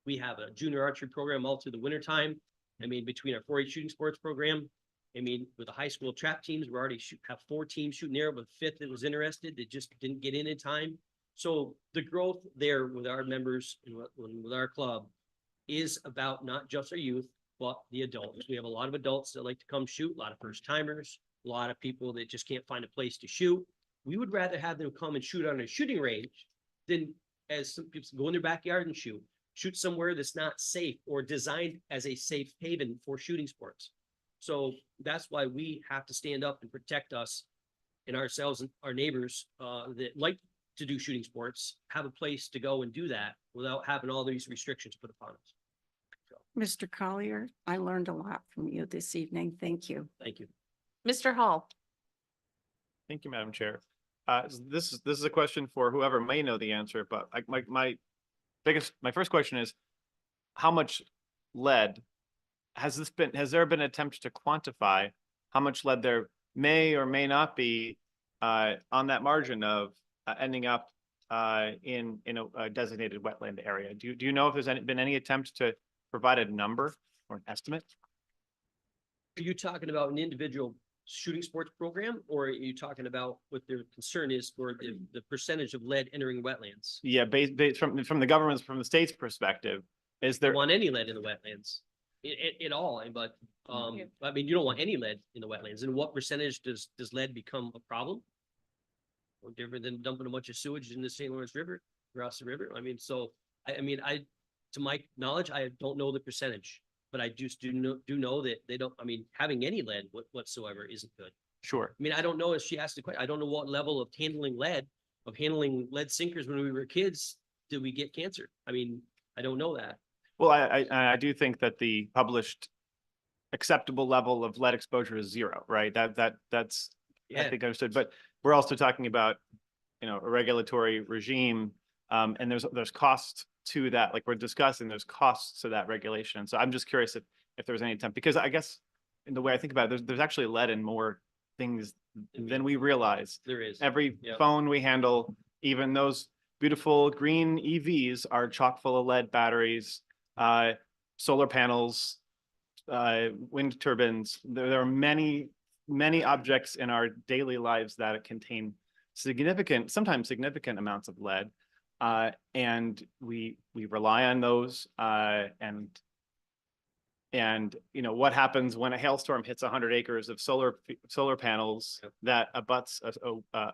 We have a junior archery program all through the winter time. I mean, between our 4-H shooting sports program, I mean, with the high school trap teams, we already have 4 teams shooting arrow, but 5th that was interested, that just didn't get in time. So the growth there with our members and with our club is about not just our youth, but the adults. We have a lot of adults that like to come shoot, a lot of first timers, a lot of people that just can't find a place to shoot. We would rather have them come and shoot on a shooting range than, as some people go in their backyard and shoot somewhere that's not safe or designed as a safe haven for shooting sports. So that's why we have to stand up and protect us and ourselves and our neighbors that like to do shooting sports, have a place to go and do that without having all these restrictions put upon us. So, Mr. Collier, I learned a lot from you this evening. Thank you. thank you. Mr. Hall. Thank you, Madam Chair. This is a question for whoever may know the answer, but my first question is, how much lead has there been attempts to quantify how much lead there may or may not be on that margin of ending up in a designated wetland area? Do you know if there's been any attempt to provide a number or an estimate? Are you talking about an individual shooting sports program, or are you talking about what their concern is for the percentage of lead entering wetlands? Yeah, based from the state's perspective, is there? Don't want any lead in the wetlands at all, but I mean, you don't want any lead in the wetlands. And what percentage does lead become a problem? Or different than dumping a bunch of sewage in the St. Lawrence River, across the river? I mean, so to my knowledge, I don't know the percentage, but I just do know that they don't. I mean, having any lead whatsoever isn't good. Sure. I mean, I don't know if she asked the question. I don't know what level of handling lead sinkers when we were kids did we get cancer. I mean, I don't know that. Well, I do think that the published acceptable level of lead exposure is 0, right? That's I think understood. But we're also talking about, a regulatory regime, and there's cost to that, like we're discussing, there's costs to that regulation. So I'm just curious if there's any attempt, because I guess in the way I think about it, there's actually lead in more things than we realize. There is. Every Yep. phone we handle, even those beautiful green EVs are chock full of lead batteries, solar panels, wind turbines. There are many objects in our daily lives that contain sometimes significant amounts of lead. And we rely on those, and you know, what happens when a hailstorm hits 100 acres of solar panels that abuts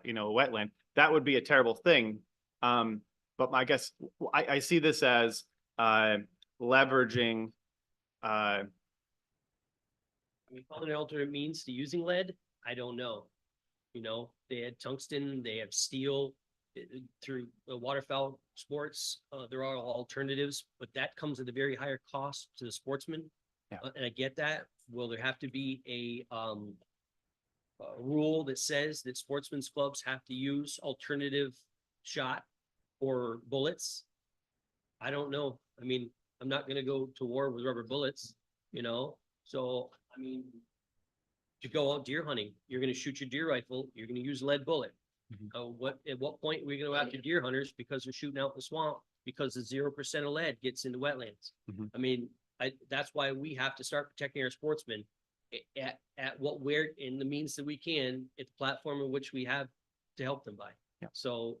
you know, a wetland? That would be a terrible thing. But I guess I see this as leveraging. I mean, calling it alternate means to using lead, I don't know. You know, they had tungsten, they have steel through waterfowl sports. There are alternatives, but that comes at a very higher cost to the sportsman. Yeah. And I get that. Will there have to be a rule that says that sportsmen's clubs have to use alternative shot or bullets? I don't know. I mean, I'm not gonna go to war with rubber bullets, you know? So, I mean, to go out deer hunting, you're gonna shoot your deer rifle, you're gonna use lead bullet. At what point are we gonna go after deer hunters because they're shooting out in the swamp because the 0% of lead gets into wetlands? I mean, that's why we have to start protecting our sportsmen at where in the means that we can, at the platform in which we have to help them by. Yeah. So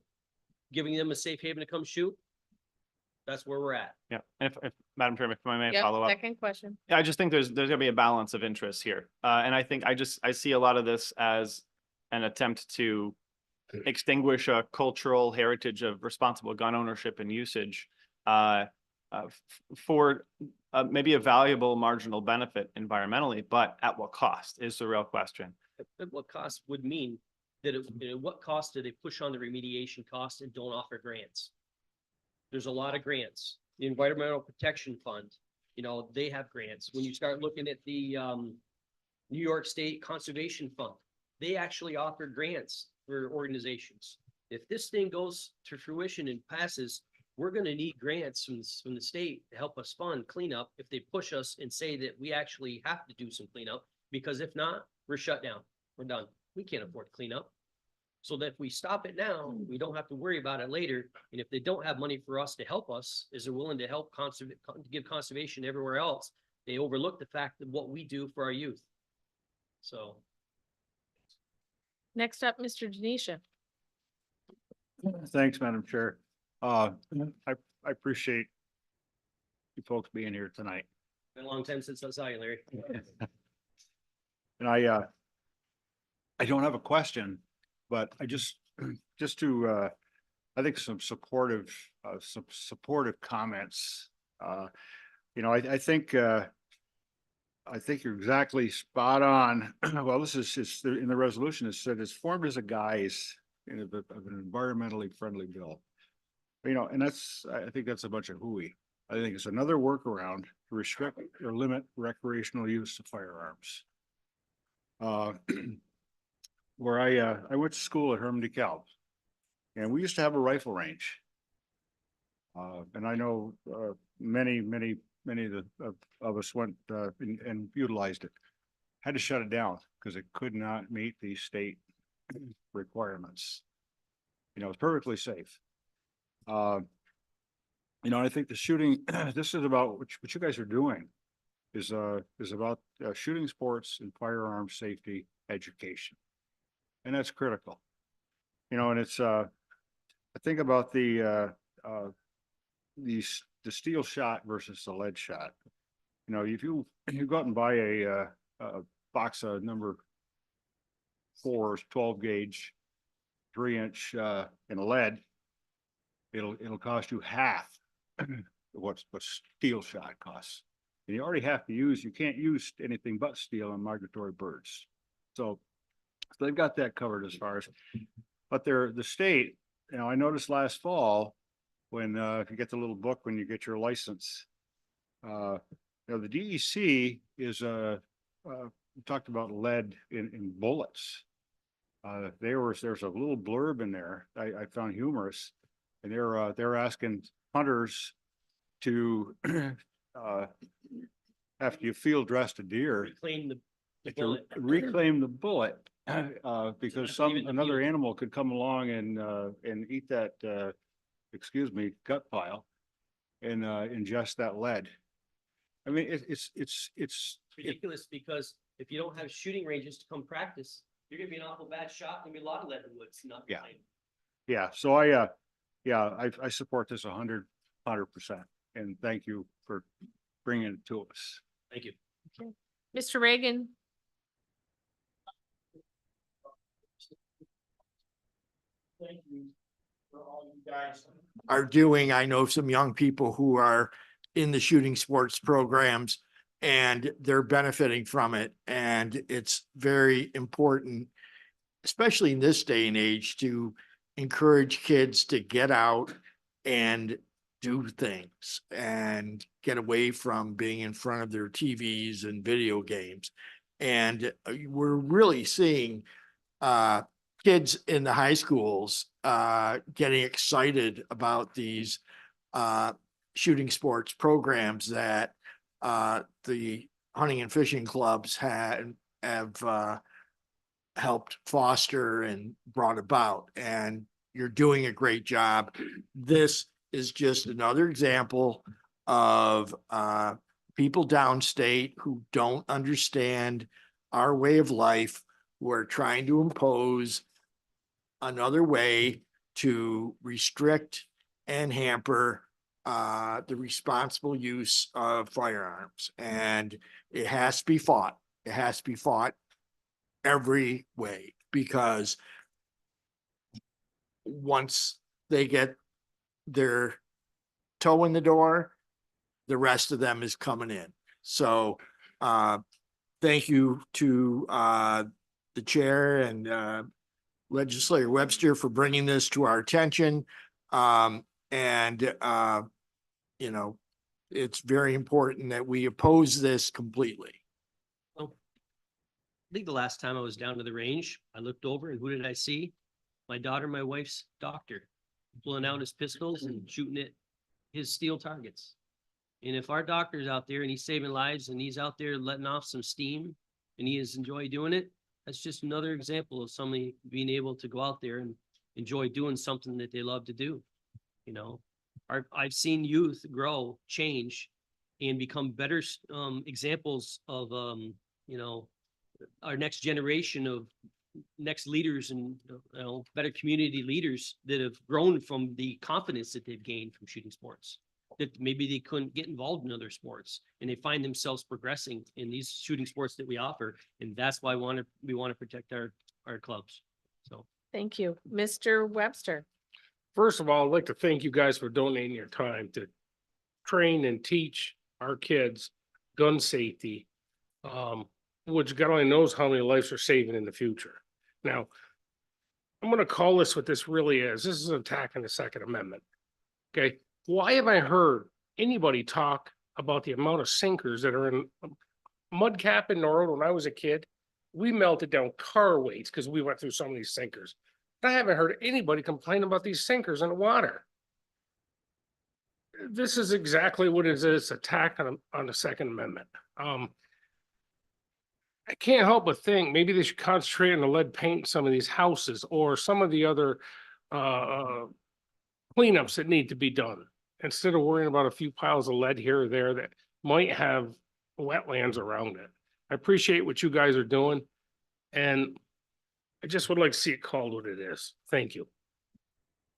giving them a safe haven to come shoot, that's where we're at. Yeah, and if Madam Chairman, if I may Yep, follow up. second question. Yeah, I just think there's gonna be a balance of interest here. And I think I see a lot of this as an attempt to extinguish a cultural heritage of responsible gun ownership and usage for maybe a valuable marginal benefit environmentally, but at what cost is the real question. At what cost would mean that, what cost do they push on the remediation cost and don't offer grants? There's a lot of grants. The Environmental Protection Fund, you know, they have grants. When you start looking at the New York State Conservation Fund, they actually offer grants for organizations. If this thing goes to fruition and passes, we're gonna need grants from the state to help us fund cleanup if they push us and say that we actually have to do some cleanup, because if not, we're shut down. We're done. We can't afford to clean up. So that if we stop it now, we don't have to worry about it later. And if they don't have money for us to help us, is they're willing to help give conservation everywhere else, they overlook the fact that what we do for our youth. So. Next up, Mr. Denisha. Thanks, Madam Chair. I appreciate you folks being here tonight. Been a long time since I saw you, Larry. And I don't have a question, but I just to, I think some supportive comments. You know, I think you're exactly spot on. Well, this is in the resolution, it said it's formed as a guise of an environmentally friendly bill. You know, and I think that's a bunch of hooey. I think it's another workaround to restrict or limit recreational use of firearms. Where I went to school at Herman DeKalb, and we used to have a rifle range. And I know many of us went and utilized it. Had to shut it down because it could not meet the state requirements. You know, it's perfectly safe. You know, I think the shooting, this is about what you guys are doing is about shooting sports and firearm safety education. And that's critical. You know, and it's, I think about the steel shot versus the lead shot. You know, if you go out and buy a box of number 4 12 gauge 3-inch in lead, it'll cost you half what steel shot costs. And you already have to you can't use anything but steel on migratory birds. So they've got that covered as far as, but the state, you know, I noticed last fall when if you get the little book when you get your license, you know, the DEC is talked about lead in bullets. There's a little blurb in there I found humorous, and they're asking hunters to after you field dressed a deer, Reclaim the to bullet. reclaim the bullet. Because Even the another field. animal could come along and eat that, excuse me, gut pile and ingest that lead. I mean, it's Ridiculous, because if you don't have shooting ranges to come practice, you're gonna be an awful bad shot, and be a lot of lead in the woods, not. Yeah. Yeah, so I support this 100%. And thank you for bringing it to us. Thank you. Mr. Reagan, Thank you for all you guys. Are doing. I know some young people who are in the shooting sports programs and they're benefiting from it. And it's very important, especially in this day and age, to encourage kids to get out and do things and get away from being in front of their TVs and video games. And we're really seeing kids in the high schools getting excited about these shooting sports programs that the hunting and fishing clubs have helped foster and brought about. And you're doing a great job. This is just another example of people downstate who don't understand our way of life, who are trying to impose another way to restrict and hamper the responsible use of firearms. And it has to be fought. It has to be fought every way, because once they get their toe in the door, the rest of them is coming in. So thank you to the chair and Legislator Webster for bringing this to our attention. You know, it's very important that we oppose this completely. Well, I think the last time I was down to the range, I looked over and who did I see? My daughter, my wife's doctor, pulling out his pistols and shooting at his steel targets. And if our doctor's out there and he's saving lives and he's out there letting off some steam and he has enjoyed doing it, that's just another example of somebody being able to go out there and enjoy doing something that they love to do. You know, I've seen youth grow, change, and become better examples of, you know, our next generation of next leaders and, you know, better community leaders that have grown from the confidence that they've gained from shooting sports, that maybe they couldn't get involved in other sports, and they find themselves progressing in these shooting sports that we offer. And that's why we want to protect our clubs. So. thank you. Mr. Webster. First of all, I'd like to thank you guys for donating your time to train and teach our kids gun safety, which God only knows how many lives are saving in the future. Now, I'm going to call this what this really is. This is an attack on the Second Amendment. Okay. Why have I heard anybody talk about the amount of sinkers that are in Mudcap in Norwood? When I was a kid, we melted down car weights because we went through some of these sinkers. I haven't heard anybody complain about these sinkers in the water. This is exactly what it is. It's attack on the Second Amendment. I can't help but think maybe they should concentrate on the lead paint in some of these houses or some of the other cleanups that need to be done, instead of worrying about a few piles of lead here or there that might have wetlands around it. I appreciate what you guys are doing, and I just would like to see it called what it is. Thank you.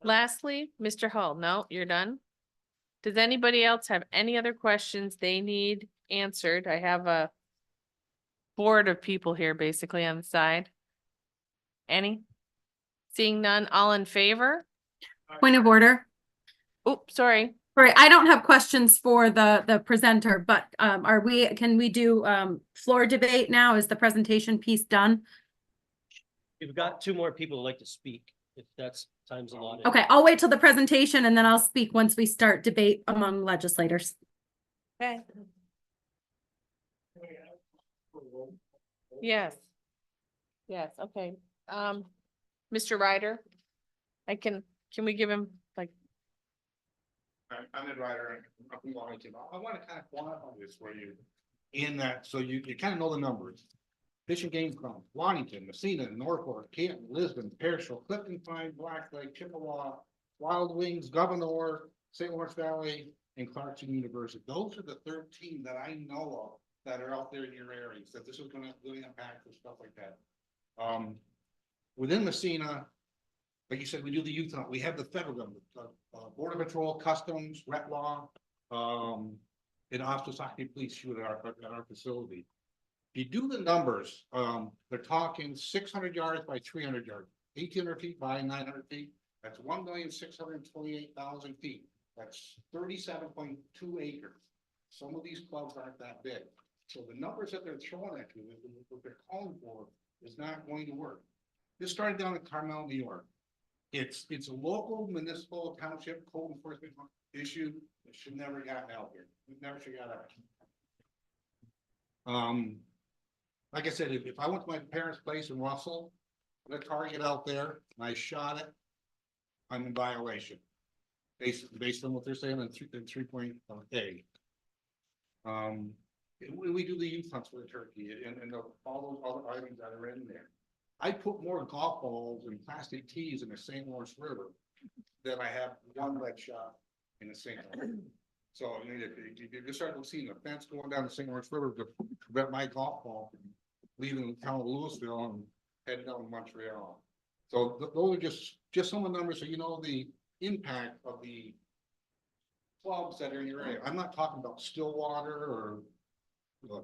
Lastly, Mr. Hull. No, you're done. Does anybody else have any other questions they need answered? I have a board of people here basically on the side. Any? Seeing none, all in favor? Point of order. Oops, sorry. Sorry, I don't have questions for the presenter, but can we do floor debate now? Is the presentation piece done? We've got two more people who'd like to speak, if that's time's allotted. Okay, I'll wait till the presentation and then I'll speak once we start debate among legislators. Okay. Yes. Yes, okay. Mr. Ryder, can we give him like I'm Ed Ryder, I'm from Washington. I want to kind of quantify this for you in that, so you kind of know the numbers. Fishing game from Waddington, Messina, Norfolk, Canton, Lisbon, Pearsall, Clifton Pine, Black Lake, Chippewa, Wild Wings, Governor, St. Lawrence Valley, and Clarkson University. Those are the 13 that I know of that are out there in your areas, that this is gonna really impact and stuff like that. Within Messina, like you said, we do the youth hunt. We have the federal government, Border Patrol, Customs, Ret Law, and Officer Saki Police shoot at our facility. If you do the numbers, they're talking 600 yards by 300 yards, 1,800 feet by 900 feet. That's 1,628,000 feet. That's 37.2 acres. Some of these clubs aren't that big. So the numbers that they're throwing at you, what they're calling for, is not going to work. This started down in Carmel, New York. It's a local municipal township code enforcement issue that should never got out here. It never should got out. Like I said, if I went to my parents' place in Russell, the target out there, and I shot it, I'm in violation. Based on what they're saying in 3.A. We do the youth hunts for the turkey and all those other items that are in there. I put more golf balls and plastic tees in the St. Lawrence River than I have one lead shot in the St. Lawrence. So I mean, if you start seeing the fence going down the St. Lawrence River to prevent my golf ball from leaving the town of Louisville and heading down to Montreal. So those are just some of the numbers, so you know the impact of the clubs that are in your area. I'm not talking about Stillwater or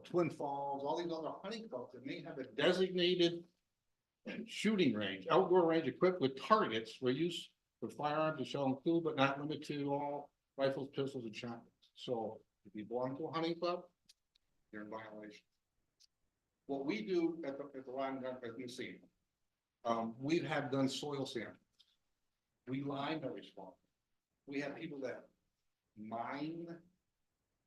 Twin Falls, all these other hunting clubs that may have a designated shooting range, outdoor range equipped with targets for use for firearms and shall include but not limited to all rifles, pistols, and shotguns. So if you belong to a hunting club, you're in violation. What we do at the line at Messina, we have done soil sampling. We line the response. We have people that mine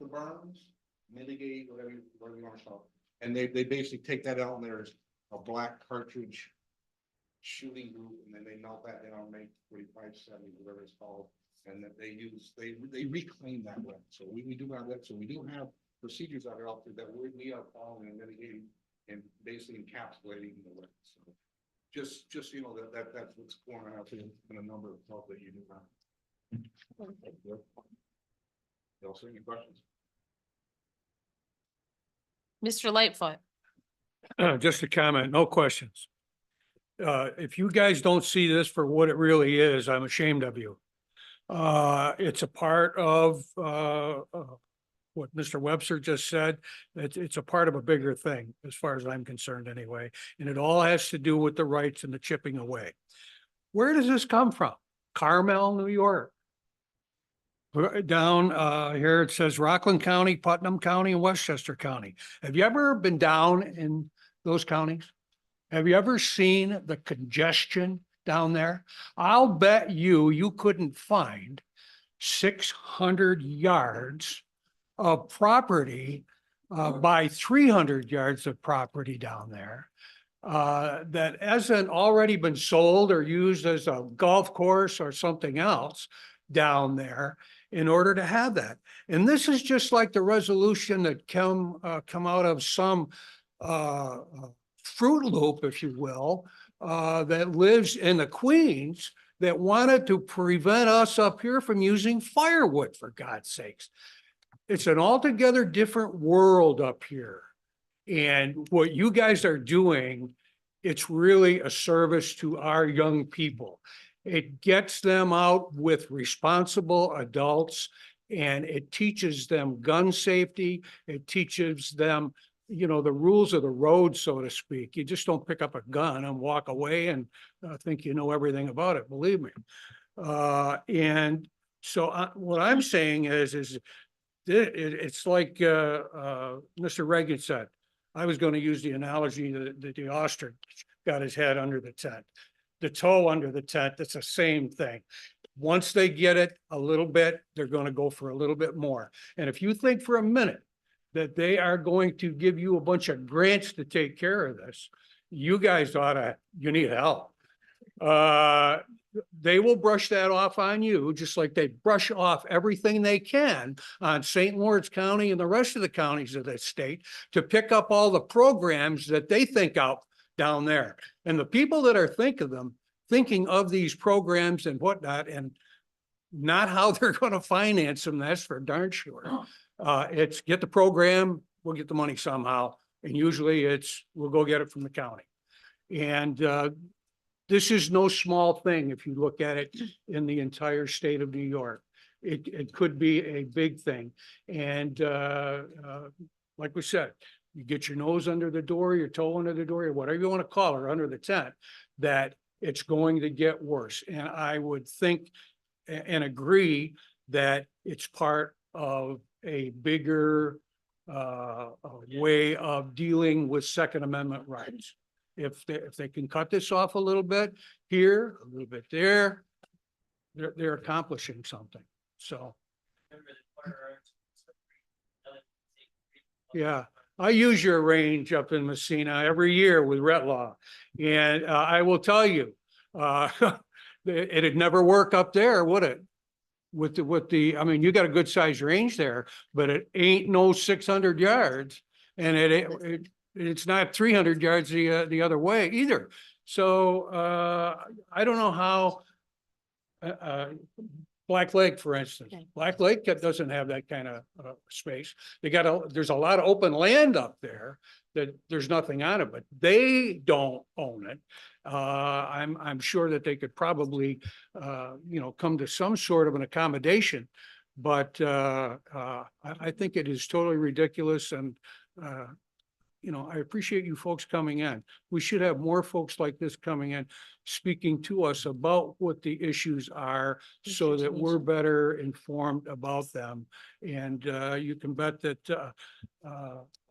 the burns, mitigate whatever you want to call it. And they basically take that out and there's a black cartridge shooting group, and then they melt that down, make 4570, whatever it's called, and that they reclaim that way. So we do have that. So we do have procedures that are out there that we are following and mitigating and basically encapsulating the wet. So just you know that's what's going on out there in a number of clubs that you do have. Y'all see any questions? Mr. Lightfoot. Just a comment, no questions. If you guys don't see this for what it really is, I'm ashamed of you. It's a part of what Mr. Webster just said. It's a part of a bigger thing, as far as I'm concerned anyway. And it all has to do with the rights and the chipping away. Where does this come from? Carmel, New York. Down here, it says Rockland County, Putnam County, and Westchester County. Have you ever been down in those counties? Have you ever seen the congestion down there? I'll bet you couldn't find 600 yards of property by 300 yards of property down there that hasn't already been sold or used as a golf course or something else down there in order to have that. And this is just like the resolution that come out of some Fruit Loop, if you will, that lives in the Queens that wanted to prevent us up here from using firewood, for God's sakes. It's an altogether different world up here. And what you guys are doing, it's really a service to our young people. It gets them out with responsible adults, and it teaches them gun safety. It teaches them, you know, the rules of the road, so to speak. You just don't pick up a gun and walk away and think you know everything about it, believe me. And so what I'm saying is it's like Mr. Reagan said. I was going to use the analogy that the ostrich got his head under the tent. The toe under the tent, it's the same thing. Once they get it a little bit, they're going to go for a little bit more. And if you think for a minute that they are going to give you a bunch of grants to take care of this, you guys you need help. they will brush that off on you, just like they brush off everything they can on St. Lawrence County and the rest of the counties of the state to pick up all the programs that they think out down there. And the people that are thinking of these programs and whatnot, and not how they're going to finance them, that's for darn sure. It's get the program, we'll get the money somehow. And usually we'll go get it from the county. And this is no small thing if you look at it in the entire state of New York. It could be a big thing. And like we said, you get your nose under the door, your toe under the door, or whatever you want to call it, or under the tent, that it's going to get worse. And I would think and agree that it's part of a bigger way of dealing with Second Amendment rights. If they can cut this off a little bit here, a little bit there, they're accomplishing something. So. Yeah, I use your range up in Messina every year with Retlaw. And I will tell you, it'd never work up there, would it? With the, I mean, you got a good sized range there, but it ain't no 600 yards, and it's not 300 yards the other way either. So I don't know how Black Lake, for instance, Black Lake doesn't have that kind of space. There's a lot of open land up there that there's nothing on it, but they don't own it. I'm sure that they could probably, come to some sort of an accommodation, but I think it is totally ridiculous. And, I appreciate you folks coming in. We should have more folks like this coming in, speaking to us about what the issues are so that we're better informed about them. And you can bet that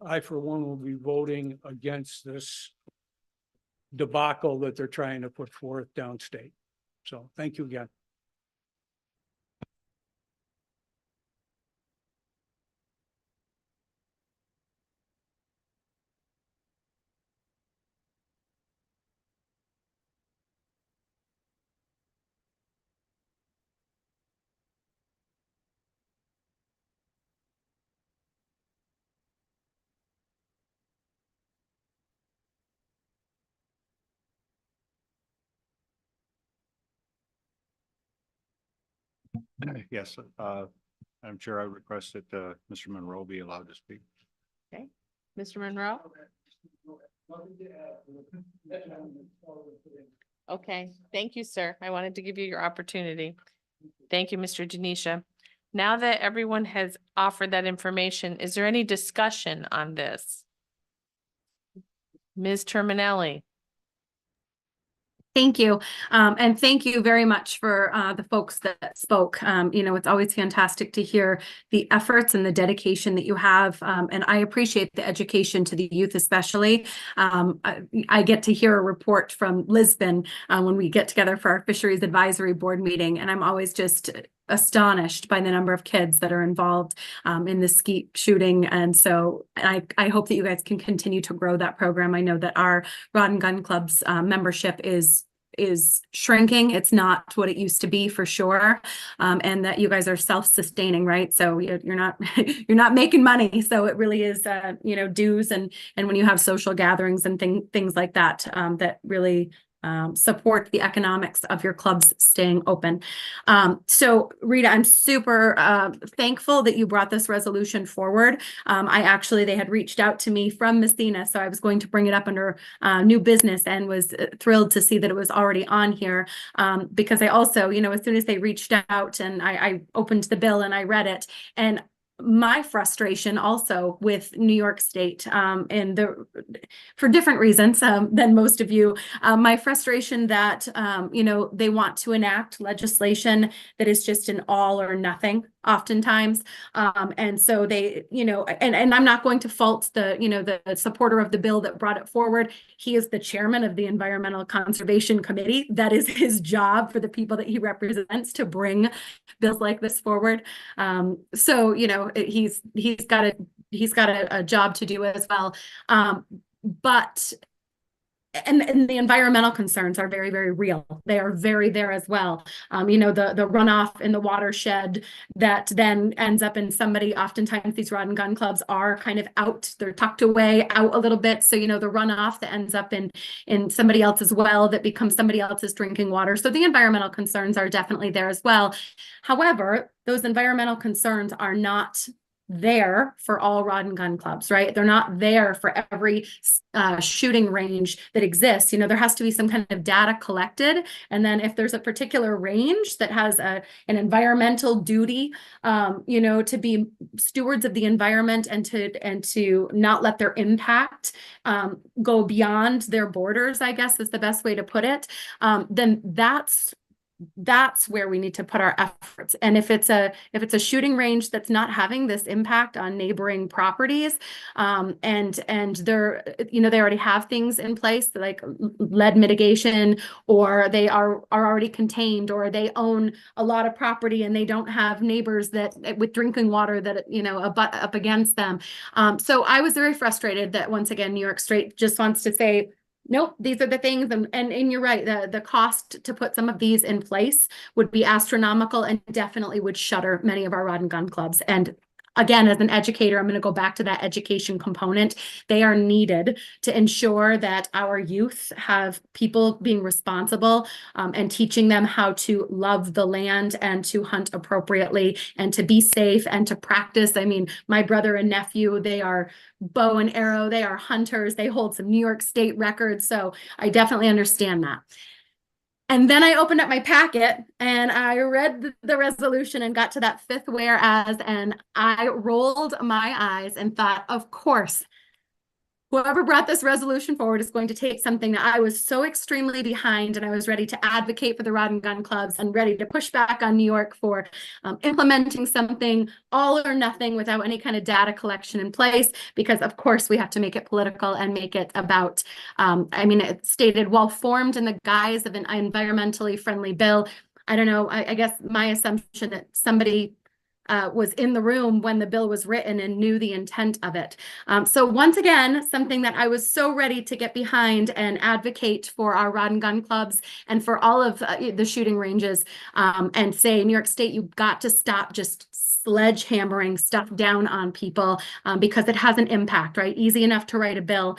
I, for one, will be voting against this debacle that they're trying to put forth downstate. So thank you again. Yes, Madam Chair, I request that Mr. Monroe be allowed to speak. Okay, Mr. Monroe? Okay, thank you, sir. I wanted to give you your opportunity. Thank you, Mr. Janisha. Now that everyone has offered that information, is there any discussion on this? Ms. Terminelli? Thank you. And thank you very much for the folks that spoke. It's always fantastic to hear the efforts and the dedication that you have. And I appreciate the education to the youth, especially. I get to hear a report from Lisbon when we get together for our Fisheries Advisory Board meeting. And I'm always just astonished by the number of kids that are involved in the skeet shooting. And so I hope that you guys can continue to grow that program. I know that our Rod and Gun Club's membership is shrinking. It's not what it used to be, for sure. And that you guys are self-sustaining, right? So you're not you're not making money. So it really is dues and when you have social gatherings and things like that that really support the economics of your clubs staying open. So Rita, I'm super thankful that you brought this resolution forward. They had reached out to me from Messina, so I was going to bring it up under new business and was thrilled to see that it was already on here because I also, as soon as they reached out and I opened the bill and I read it, and my frustration also with New York State and for different reasons than most of you, my frustration that, they want to enact legislation that is just an all or nothing oftentimes. And so they, and I'm not going to fault the supporter of the bill that brought it forward. He is the chairman of the Environmental Conservation Committee. That is his job for the people that he represents, to bring bills like this forward. So, he's got a job to do as well. But and the environmental concerns are very, very real. They are very there as well. You know, the runoff in the watershed that then ends up in somebody, oftentimes these rod and gun clubs are kind of out, they're tucked away out a little bit. So, you know, the runoff that ends up in somebody else's well that becomes somebody else's drinking water. So the environmental concerns are definitely there as well. However, those environmental concerns are not there for all rod and gun clubs, right? They're not there for every shooting range that exists. You know, there has to be some kind of data collected. And then if there's a particular range that has an environmental duty, you know, to be stewards of the environment and to not let their impact go beyond their borders, I guess is the best way to put it, then that's where we need to put our efforts. And if it's a shooting range that's not having this impact on neighboring properties, and they're, you know, they already have things in place like lead mitigation, or they are already contained, or they own a lot of property and they don't have neighbors that with drinking water that, you know, abut up against them. So I was very frustrated that once again, New York State just wants to say, nope, these are the things. And you're right, the cost to put some of these in place would be astronomical and definitely would shutter many of our rod and gun clubs. And again, as an educator, I'm going to go back to that education component. They are needed to ensure that our youth have people being responsible and teaching them how to love the land and to hunt appropriately and to be safe and to practice. I mean, my brother and nephew, they are bow and arrow, they are hunters, they hold some New York State records. So I definitely understand that. And then I opened up my packet and I read the resolution and got to that fifth whereas, and I rolled my eyes and thought, of course, whoever brought this resolution forward is going to take something that I was so extremely behind, and I was ready to advocate for the rod and gun clubs and ready to push back on New York for implementing something all or nothing without any kind of data collection in place, because of course we have to make it political and make it about, I mean, it stated, while formed in the guise of an environmentally friendly bill. I don't know, I guess my assumption that somebody was in the room when the bill was written and knew the intent of it. So once again, something that I was so ready to get behind and advocate for our rod and gun clubs and for all of the shooting ranges, and say, New York State, you've got to stop just sledgehammering stuff down on people, because it has an impact, right? Easy enough to write a bill,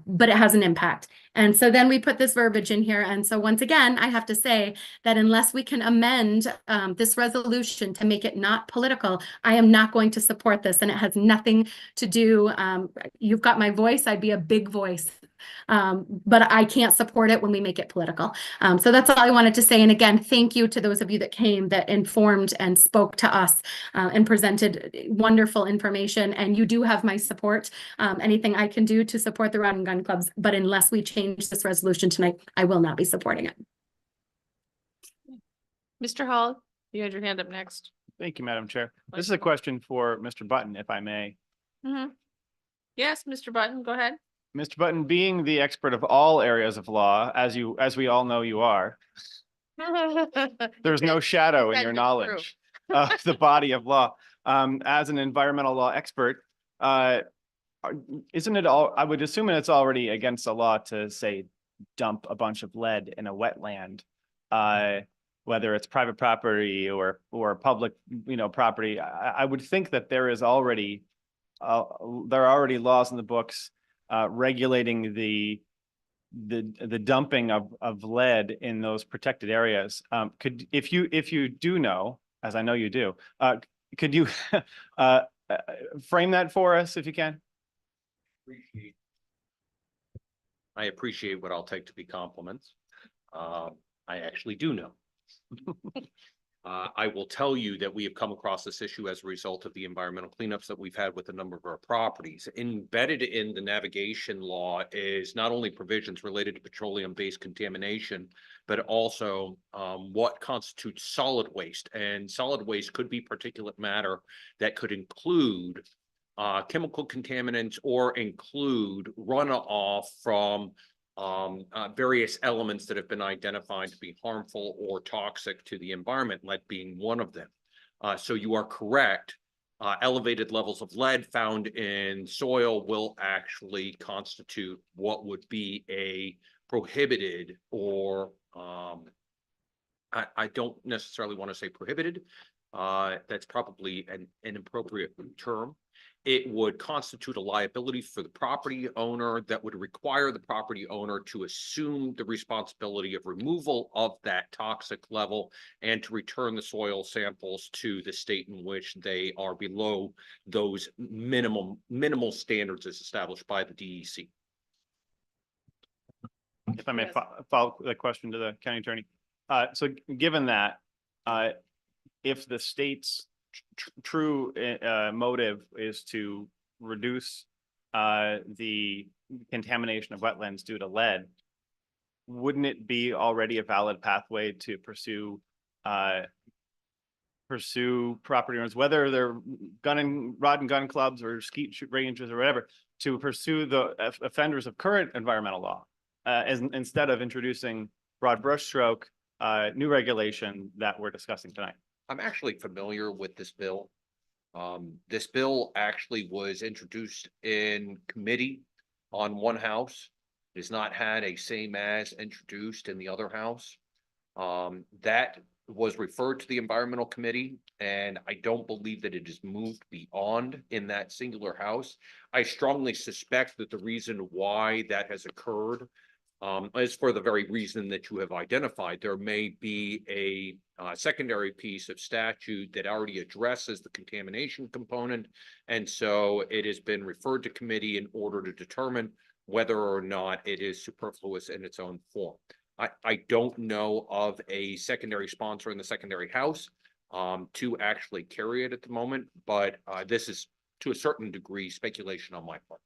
but it has an impact. And so then we put this verbiage in here. And so once again, I have to say that unless we can amend this resolution to make it not political, I am not going to support this. And it has nothing to do, you've got my voice, I'd be a big voice. But I can't support it when we make it political. So that's all I wanted to say. And again, thank you to those of you that came, that informed and spoke to us and presented wonderful information. And you do have my support. Anything I can do to support the rod and gun clubs, but unless we change this resolution tonight, I will not be supporting it. Mr. Hall, you had your hand up next. Thank you, Madam Chair. This is a question for Mr. Button, if I may. Yes, Mr. Button, go ahead. Mr. Button, being the expert of all areas of law, as we all know you are, there's no shadow in your knowledge of the body of law. As an environmental law expert, isn't it all, I would assume it's already against the law to say dump a bunch of lead in a wetland, whether it's private property or public, you know, property. I would think that there is already there are already laws in the books regulating the dumping of lead in those protected areas. If you do know, as I know you do, could you frame that for us if you can? I appreciate what I'll take to be compliments. I actually do know. I will tell you that we have come across this issue as a result of the environmental cleanups that we've had with a number of our properties. Embedded in the navigation law is not only provisions related to petroleum-based contamination, but also what constitutes solid waste. And solid waste could be particulate matter that could include chemical contaminants or include runoff from various elements that have been identified to be harmful or toxic to the environment, lead being one of them. So you are correct elevated levels of lead found in soil will actually constitute what would be a prohibited or I don't necessarily want to say prohibited. That's probably an appropriate term. It would constitute a liability for the property owner that would require the property owner to assume the responsibility of removal of that toxic level and to return the soil samples to the state in which they are below those minimal standards as established by the DEC. If I may follow the question to the county attorney. So given that, if the state's true motive is to reduce the contamination of wetlands due to lead, wouldn't it be already a valid pathway to pursue property owners, whether they're rod and gun clubs or skeet ranges or whatever, to pursue the offenders of current environmental law, instead of introducing broad brushstroke new regulation that we're discussing tonight? I'm actually familiar with this bill. This bill actually was introduced in committee on one house. It has not had a same as introduced in the other house. That was referred to the environmental committee, and I don't believe that it has moved beyond in that singular house. I strongly suspect that the reason why that has occurred is for the very reason that you have identified. There may be a secondary piece of statute that already addresses the contamination component. And so it has been referred to committee in order to determine whether or not it is superfluous in its own form. I don't know of a secondary sponsor in the secondary house to actually carry it at the moment, but this is to a certain degree speculation on my part.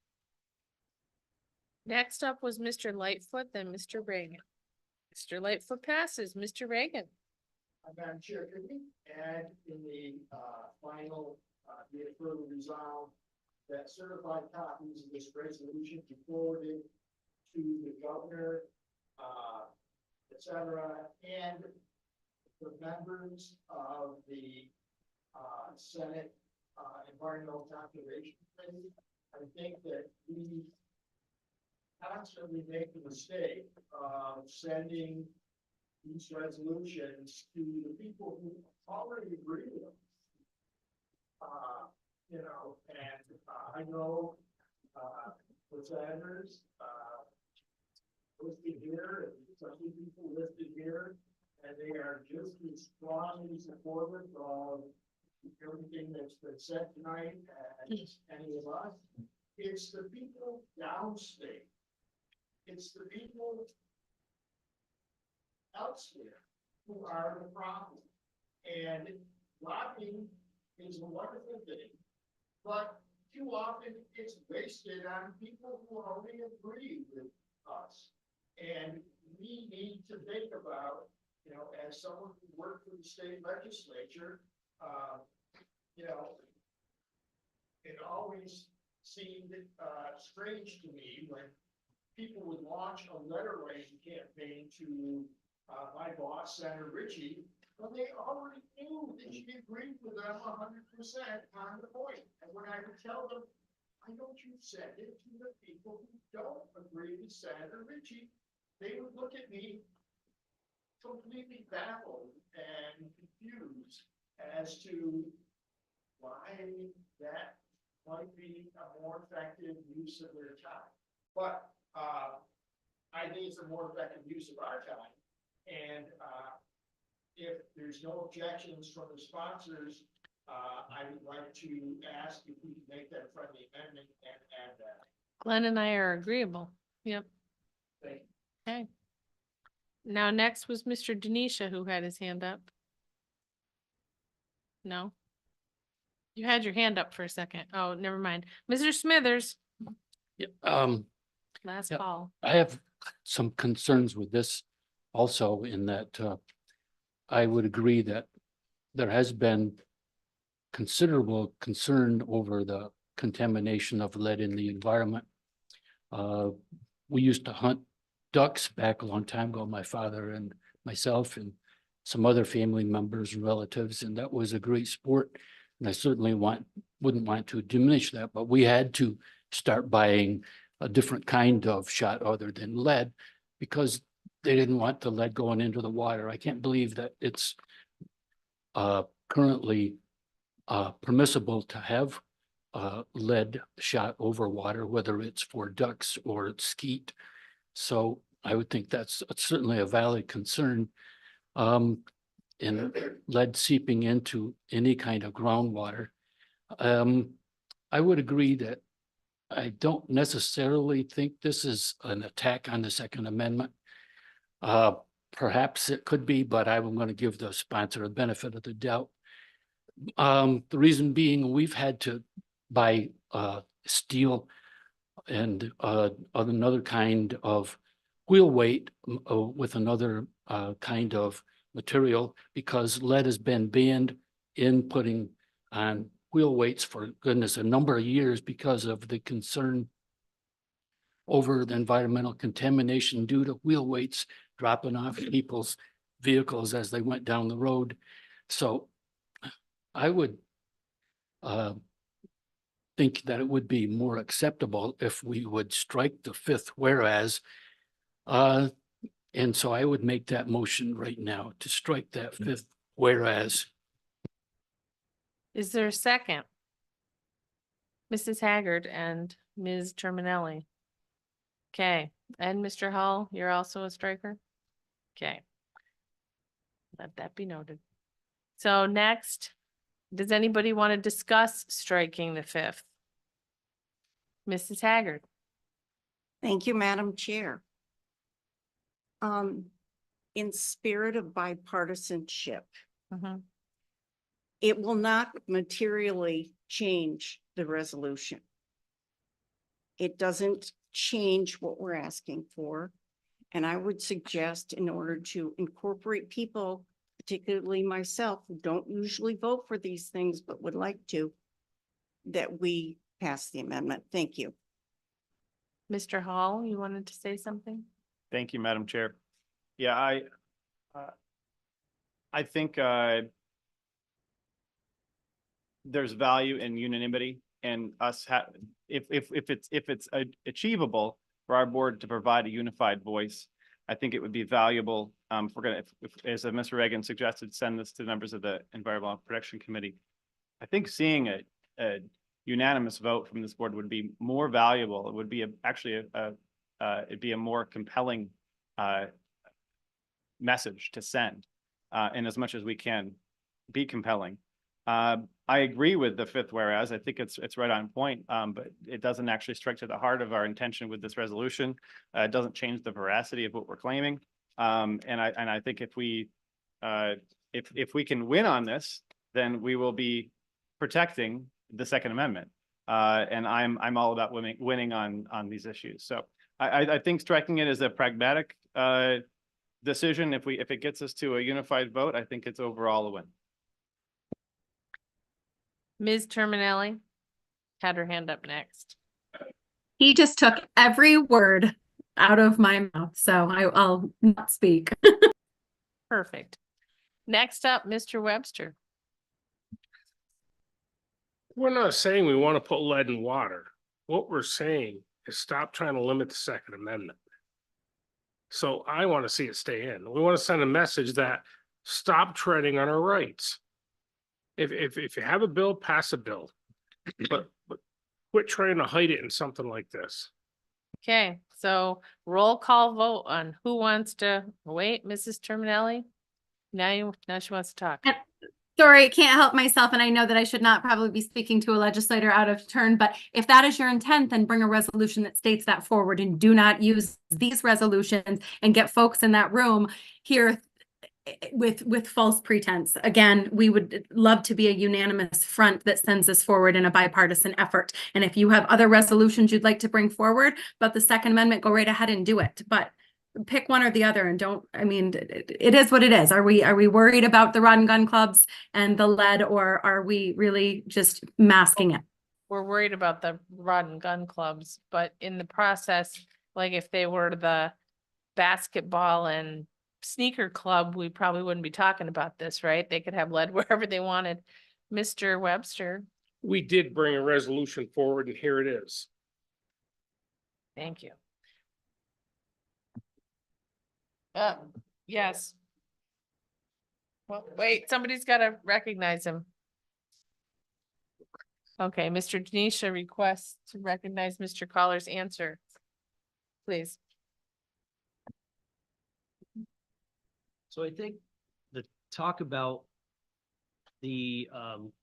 Next up was Mr. Lightfoot, then Mr. Reagan. Mr. Lightfoot passes, Mr. Reagan. Madam Chair, could we add in the final, be it further resolved that certified copies of this resolution be forwarded to the governor, et cetera, and the members of the Senate Environmental Conservation Committee? I think that we constantly make the mistake of sending these resolutions to the people who already agree with them. I know the senators listed here, and some people listed here, and they are just as strongly supportive of everything that's been said tonight as any of us. It's the people downstate. It's the people elsewhere who are the problem. And lobbying is a wonderful thing, but too often it's wasted on people who only agree with us. And we need to think about, as someone who worked for the state legislature, it always seemed strange to me when people would launch a letter writing campaign to my boss, Senator Ritchie, when they already knew that she agreed with them 100% on the point. And when I would tell them, why don't you send it to the people who don't agree with Senator Ritchie, they would look at me completely baffled and confused as to why that might be a more effective use of their time. But I think it's a more effective use of our time. And if there's no objections from the sponsors, I would like to ask if we can make that friendly amendment and add that. Glenn and I are agreeable. Yep. Thank you. Okay. Now, next was Mr. Denisha, who had his hand up. No? You had your hand up for a second. Oh, never mind. Mr. Smithers, last Yeah. call. I have some concerns with this also in that I would agree that there has been considerable concern over the contamination of lead in the environment. We used to hunt ducks back a long time ago, my father and myself and some other family members and relatives, and that was a great sport. And I certainly wouldn't want to diminish that, but we had to start buying a different kind of shot other than lead because they didn't want the lead going into the water. I can't believe that it's currently permissible to have lead shot over water, whether it's for ducks or skeet. So I would think that's certainly a valid concern. In lead seeping into any kind of groundwater. I would agree that I don't necessarily think this is an attack on the Second Amendment. Perhaps it could be, but I'm going to give the sponsor a benefit of the doubt. The reason being we've had to buy steel and another kind of wheel weight with another kind of material because lead has been banned in putting on wheel weights for goodness a number of years because of the concern over the environmental contamination due to wheel weights dropping off people's vehicles as they went down the road. So I would think that it would be more acceptable if we would strike the fifth whereas. And so I would make that motion right now to strike that fifth whereas. Is there a second? Mrs. Haggard and Ms. Terminelli. Okay, and Mr. Hall, you're also a striker? Okay. Let that be noted. So next, does anybody want to discuss striking the fifth? Mrs. Haggard. Thank you, Madam Chair. In spirit of bipartisanship, it will not materially change the resolution. It doesn't change what we're asking for. And I would suggest in order to incorporate people, particularly myself, who don't usually vote for these things, but would like to, that we pass the amendment. Thank you. Mr. Hall, you wanted to say something? Thank you, Madam Chair. Yeah, I think there's value in unanimity and us if it's achievable for our board to provide a unified voice. I think it would be valuable. If we're gonna, if as Mr. Reagan suggested, send this to members of the Environmental Protection Committee. I think seeing a unanimous vote from this board would be more valuable. It would be it'd be a more compelling message to send, and as much as we can be compelling. I agree with the fifth whereas. I think it's right on point, but it doesn't actually strike to the heart of our intention with this resolution. It doesn't change the veracity of what we're claiming. And I think if we can win on this, then we will be protecting the Second Amendment. And I'm all about winning on these issues. So I think striking it is a pragmatic decision. If it gets us to a unified vote, I think it's overall a win. Ms. Terminelli had her hand up next. He just took every word out of my mouth, so I'll not speak. Perfect. Next up, Mr. Webster. We're not saying we want to put lead in water. What we're saying is stop trying to limit the Second Amendment. So I want to see it stay in. We want to send a message that stop treading on our rights. If you have a bill, pass a bill, but quit trying to hide it in something like this. Okay, so roll call vote on who wants to wait, Mrs. Terminelli. Now she wants to talk. Sorry, can't help myself, and I know that I should not probably be speaking to a legislator out of turn, but if that is your intent, then bring a resolution that states that forward and do not use these resolutions and get folks in that room here with false pretense. Again, we would love to be a unanimous front that sends this forward in a bipartisan effort. And if you have other resolutions you'd like to bring forward about the Second Amendment, go right ahead and do it. But pick one or the other and don't, I mean, it is what it is. Are we worried about the rod and gun clubs and the lead, or are we really just masking it? We're worried about the rod and gun clubs, but in the process, like if they were the basketball and sneaker club, we probably wouldn't be talking about this, right? They could have lead wherever they wanted. Mr. Webster, We did bring a resolution forward and here it is. thank you. Yes. Well, wait, somebody's gotta recognize him. Okay, Mr. Denisha requests to recognize Mr. Collar's answer. Please. So I think the talk about the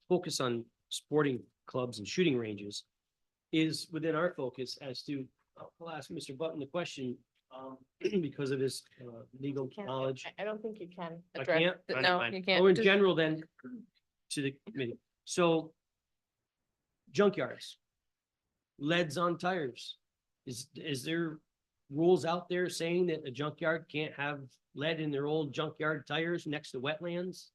focus on sporting clubs and shooting ranges is within our focus as to, I'll ask Mr. Button the question because of his legal knowledge. I don't think you can. I address can't? it. Fine, No, fine. you can't. Oh, in Just- general then, to the committee. So junkyards, leads on tires. Is there rules out there saying that a junkyard can't have lead in their old junkyard tires next to wetlands?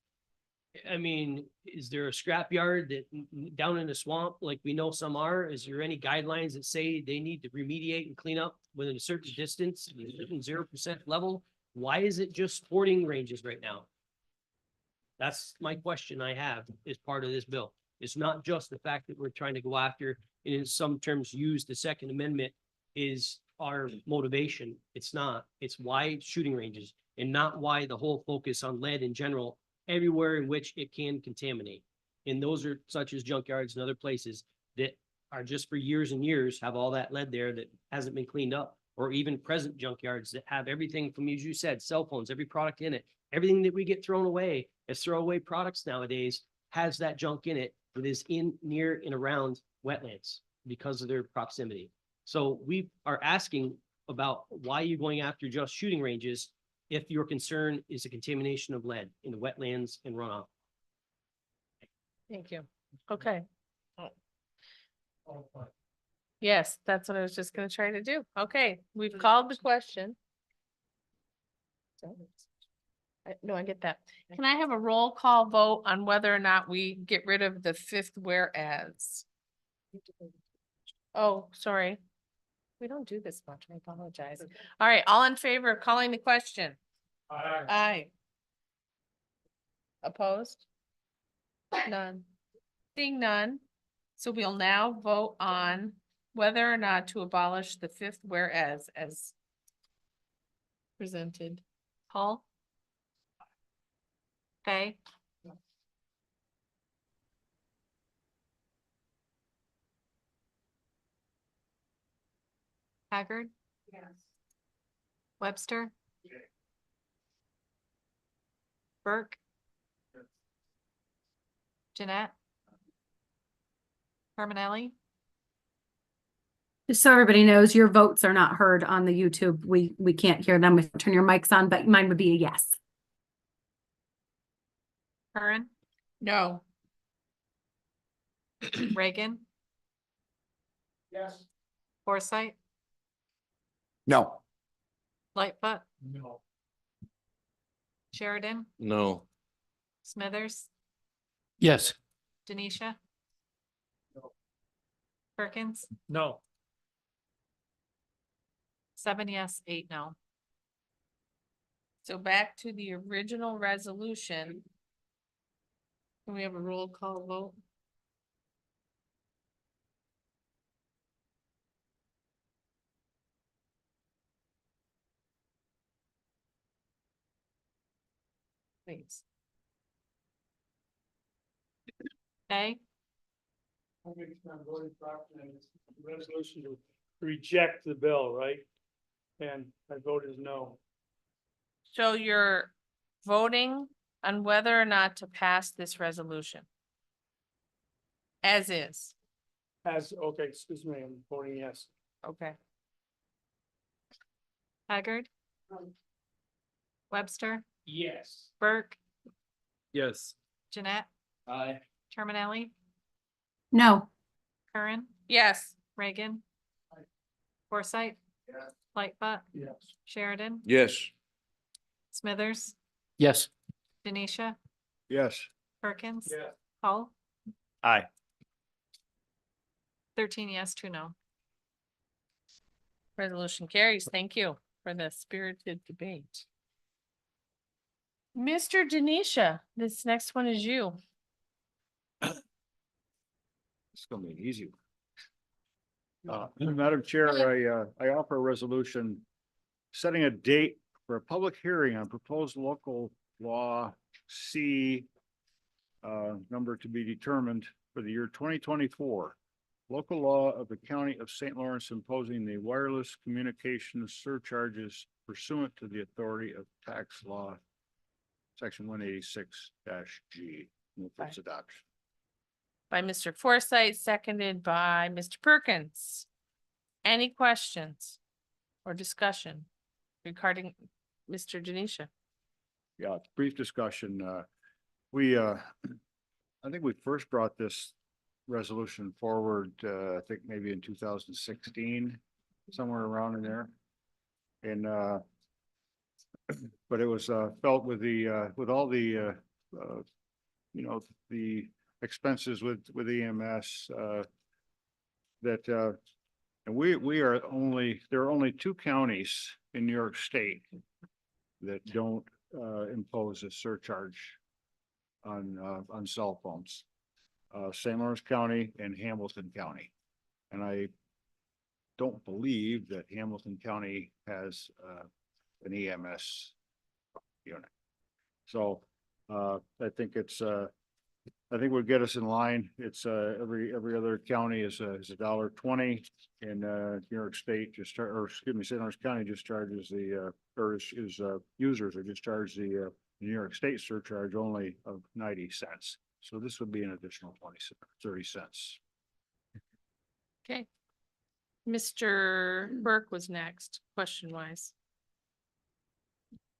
I mean, is there a scrapyard that down in the swamp, like we know some are? Is there any guidelines that say they need to remediate and clean up within a certain distance, a certain 0% level? Why is it just sporting ranges right now? That's my question I have as part of this bill. It's not just the fact that we're trying to go after, and in some terms, use the Second Amendment is our motivation. It's not. It's why shooting ranges and not why the whole focus on lead in general, everywhere in which it can contaminate. And those are such as junkyards and other places that are just for years and years have all that lead there that hasn't been cleaned up, or even present junkyards that have everything from, as you said, cell phones, every product in it, everything that we get thrown away as throwaway products nowadays has that junk in it that is in, near, and around wetlands because of their proximity. So we are asking about why you're going after just shooting ranges if your concern is a contamination of lead in the wetlands and runoff. Thank you. Okay. Yes, that's what I was just gonna try to do. Okay, we've called the question. No, I get that. Can I have a roll call vote on whether or not we get rid of the fifth whereas? Oh, sorry. We don't do this much. I apologize. All right, all in favor of calling the question? Aye. Opposed? None. Seeing none. So we'll now vote on whether or not to abolish the fifth whereas as presented. Paul? Okay. Haggard? Yes. Webster? Burke? Jeanette? Carminelli? Just so everybody knows, your votes are not heard on the YouTube. We can't hear them if you turn your mics on, but mine would be a yes. Curran? No. Reagan? Yes. Foresight? No. Lightfoot? No. Sheridan? No. Smithers? Yes. Denisha? No. Perkins? No. 7 yes, 8 no. So back to the original resolution. Can we have a roll call vote? Please. Okay, Resolution to reject the bill, right? And my vote is no. So you're voting on whether or not to pass this resolution. As is. Okay, excuse me, I'm voting yes. Okay. Haggard? Webster? Yes. Burke? Yes. Jeanette? Aye. Terminelli? No. Curran? Yes. Reagan? Foresight? Yes. Lightfoot? Yes. Sheridan? Yes. Smithers? Yes. Denisha? Yes. Perkins? Yeah. Paul? Aye. 13 yes, 2 no. Resolution carries. Thank you for the spirited debate. Mr. Denisha, this next one is you. It's gonna be an easy one. Madam Chair, I offer a resolution setting a date for a public hearing on proposed local law C number to be determined for the year 2024. Local law of the County of St. Lawrence imposing the wireless communications surcharges pursuant to the authority of tax law, section 186-G. Move for its adoption. By Mr. Forsythe, seconded by Mr. Perkins. Any questions or discussion regarding Mr. Denisha? Yeah, brief discussion. I think we first brought this resolution forward, I think maybe in 2016, somewhere around in there. And, but it was, felt with with all the, the expenses with EMS, that, and there are only 2 counties in New York State that don't, impose a surcharge on cell phones. St. Lawrence County and Hamilton County. And I don't believe that Hamilton County has an EMS unit. So I think I think would get us in line. It's every other county is $1.20, and New York State just or excuse me, St. Lawrence County just charges the or is users are just charged the New York State surcharge only of 90 cents. So this would be an additional 30 cents. Okay. Mr. Burke was next, question wise.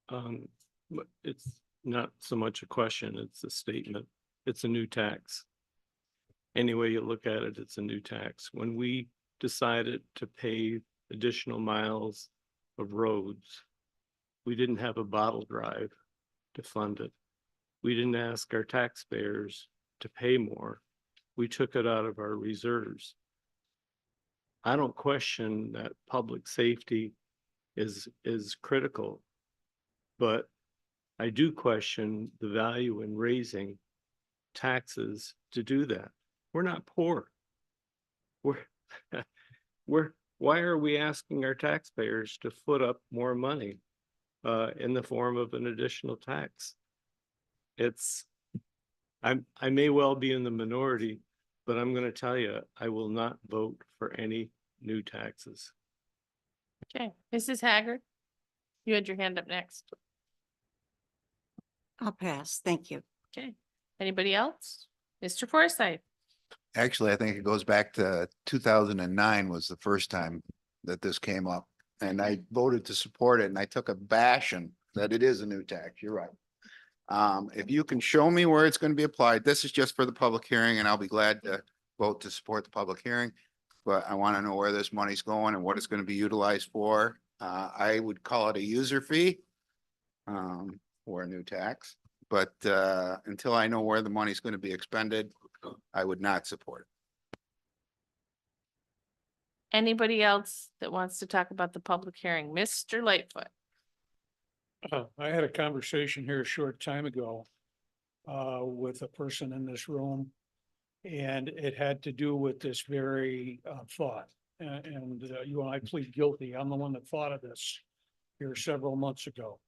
But it's not so much a question, it's a statement. It's a new tax. Any way you look at it, it's a new tax. When we decided to pave additional miles of roads, we didn't have a bottle drive to fund it. We didn't ask our taxpayers to pay more. We took it out of our reserves. I don't question that public safety is critical, but I do question the value in raising taxes to do that. We're not poor. Why are we asking our taxpayers to foot up more money in the form of an additional tax? I may well be in the minority, but I'm going to tell you, I will not vote for any new taxes. Okay, Mrs. Haggard, you had your hand up next. I'll pass. Thank you. Okay, anybody else? Mr. Forsythe? Actually, I think it goes back to 2009 was the first time that this came up. And I voted to support it, and I took a bashing that it is a new tax. You're right. If you can show me where it's going to be applied, this is just for the public hearing, and I'll be glad to vote to support the public hearing. But I want to know where this money's going and what it's going to be utilized for. I would call it a user fee or a new tax. But until I know where the money's going to be expended, I would not support it. Anybody else that wants to talk about the public hearing? Mr. Lightfoot? I had a conversation here a short time ago with a person in this room, and it had to do with this very thought. And you and I plead guilty. I'm the one that thought of this here several months ago.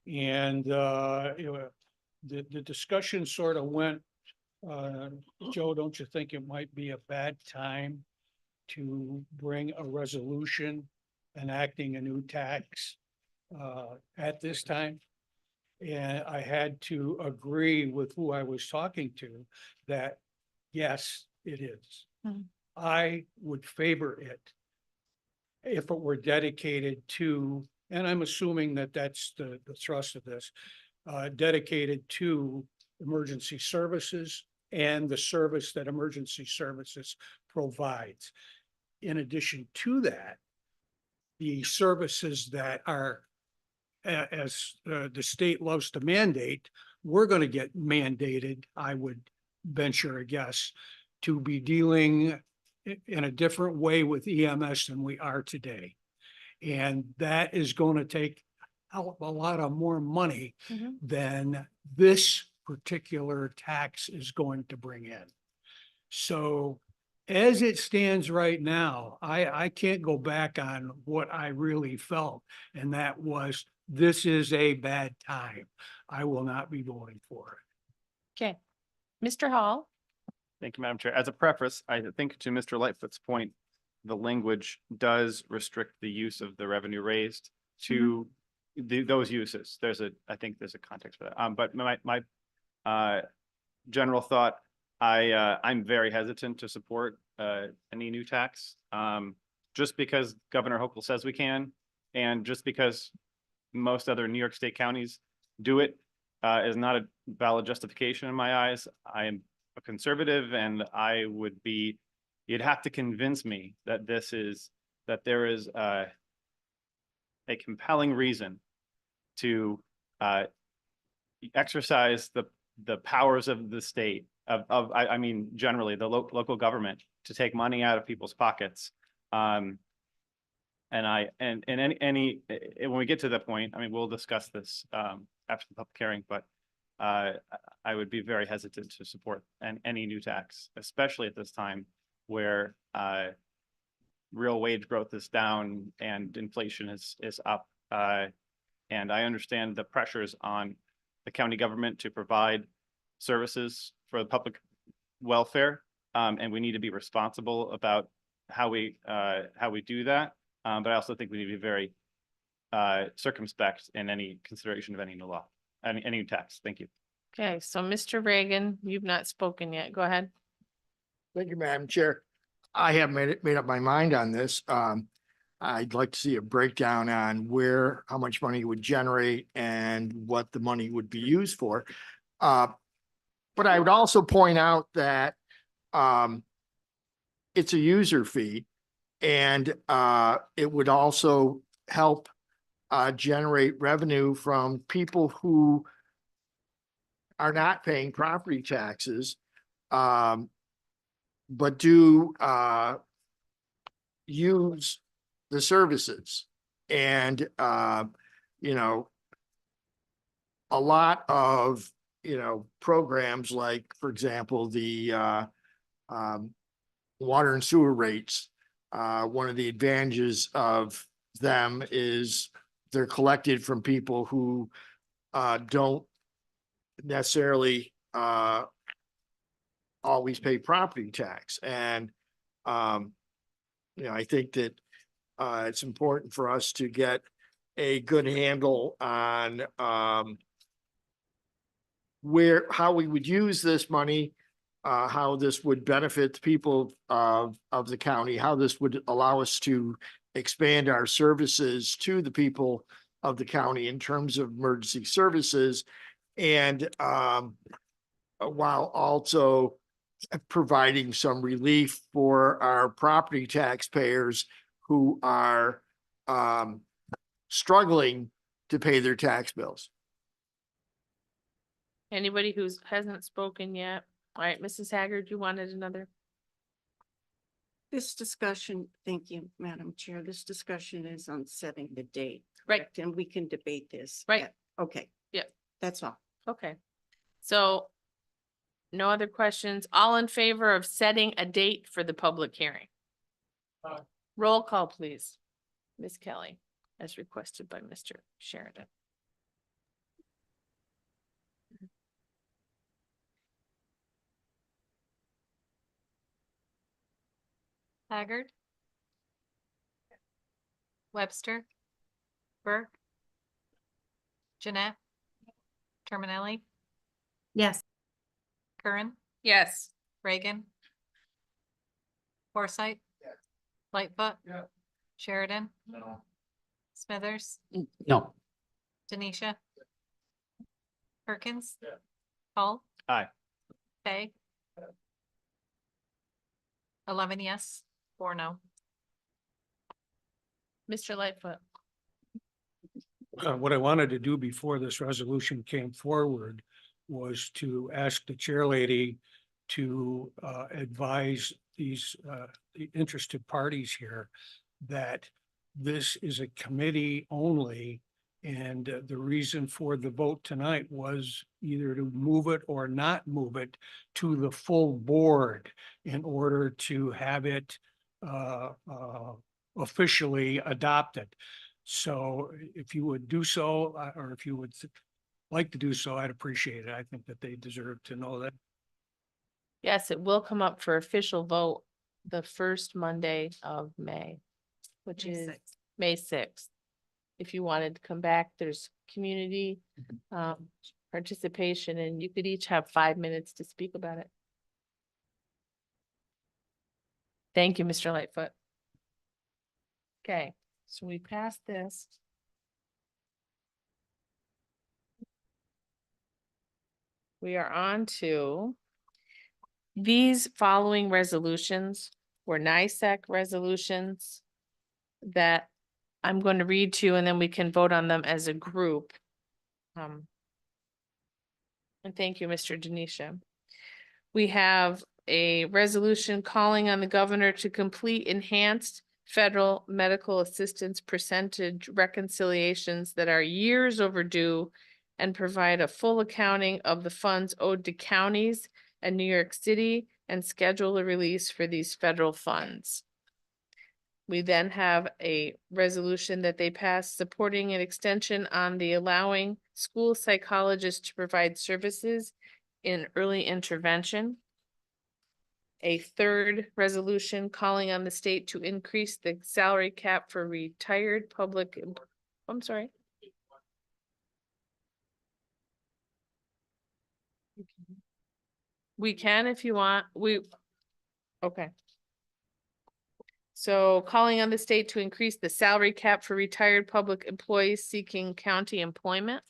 And the discussion sort of went, Joe, don't you think it might be a bad time to bring a resolution enacting a new tax at this time? And I had to agree with who I was talking to that, yes, it is. Mhm. I would favor it if it were dedicated to, and I'm assuming that that's the thrust of this, dedicated to emergency services and the service that emergency services provides. In addition to that, the services that are, as the state loves to mandate, we're going to get mandated, I would venture a guess, to be dealing in a different way with EMS than we are today. And that is going to take a lot of more money than this particular tax is going to bring in. So as it stands right now, I can't go back on what I really felt. And that was, this is a bad time. I will not be voting for it. Okay. Mr. Hall? Thank you, Madam Chair. As a preface, I think to Mr. Lightfoot's point, the language does restrict the use of the revenue raised to those uses. I think there's a context for that. But my general thought, I'm very hesitant to support any new tax. Just because Governor Hochul says we can, and just because most other New York State counties do it, is not a valid justification in my eyes. I am a conservative, and you'd have to convince me that there is a compelling reason to exercise the powers of the state I mean, generally the local government to take money out of people's pockets. And when we get to that point, I mean, we'll discuss this after the public hearing, but I would be very hesitant to support any new tax, especially at this time where real wage growth is down and inflation is up. And I understand the pressures on the county government to provide services for the public welfare. And we need to be responsible about how we do that. But I also think we need to be very circumspect in any consideration of any new law, any tax. Thank you. Okay, so Mr. Reagan, you've not spoken yet. Go ahead. Thank you, Madam Chair. I have made up my mind on this. I'd like to see a breakdown on how much money it would generate and what the money would be used for. But I would also point out that it's a user fee, and it would also help generate revenue from people who are not paying property taxes, but do use the services. And, you know, a lot of, programs like, for example, the water and sewer rates, one of the advantages of them is they're collected from people who don't necessarily always pay property tax. And, I think that it's important for us to get a good handle on how we would use this money, how this would benefit the people of the county, how this would allow us to expand our services to the people of the county in terms of emergency services. And while also providing some relief for our property taxpayers who are struggling to pay their tax bills. Anybody hasn't spoken yet? All right, Mrs. Haggard, you wanted another? This discussion, thank you, Madam Chair. This discussion is on setting the date. Right. correct? And we can debate this. Right. Okay. Yep. That's all. Okay. So no other questions. All in favor of setting a date for the public hearing? Roll call, please. Ms. Kelly, as requested by Mr. Sheridan. Haggard. Webster. Burke. Jeanette. Terminelli. Yes. Curran. Yes. Reagan. Forsythe. Lightfoot. Yeah. Sheridan. No. Smithers. No. Denisha. Perkins. Yeah. Paul. Aye. Fay. 11 yes, 4 no. Mr. Lightfoot. What I wanted to do before this resolution came forward was to ask the chair lady to advise these the interested parties here that this is a committee only, And the reason for the vote tonight was either to move it or not move it to the full board in order to have it officially adopted. So if you would do so, or if you would like to do so, I'd appreciate it. I think that they deserve to know that. Yes, it will come up for official vote the first Monday of May, which May is 6th. May 6th. If you wanted to come back, there's community participation, and you could each have 5 minutes to speak about it. Thank you, Mr. Lightfoot. Okay, so we passed this. We are on to these following resolutions were NISAC resolutions that I'm going to read to you, and then we can vote on them as a group. And thank you, Mr. Denisha. We have a resolution calling on the governor to complete enhanced federal medical assistance percentage reconciliations that are years overdue and provide a full accounting of the funds owed to counties and New York City and schedule a release for these federal funds. We then have a resolution that they passed supporting an extension on the allowing school psychologists to provide services in early intervention. A third resolution calling on the state to increase the salary cap for retired public, I'm sorry. We can if you want, okay. So calling on the state to increase the salary cap for retired public employees seeking county employment.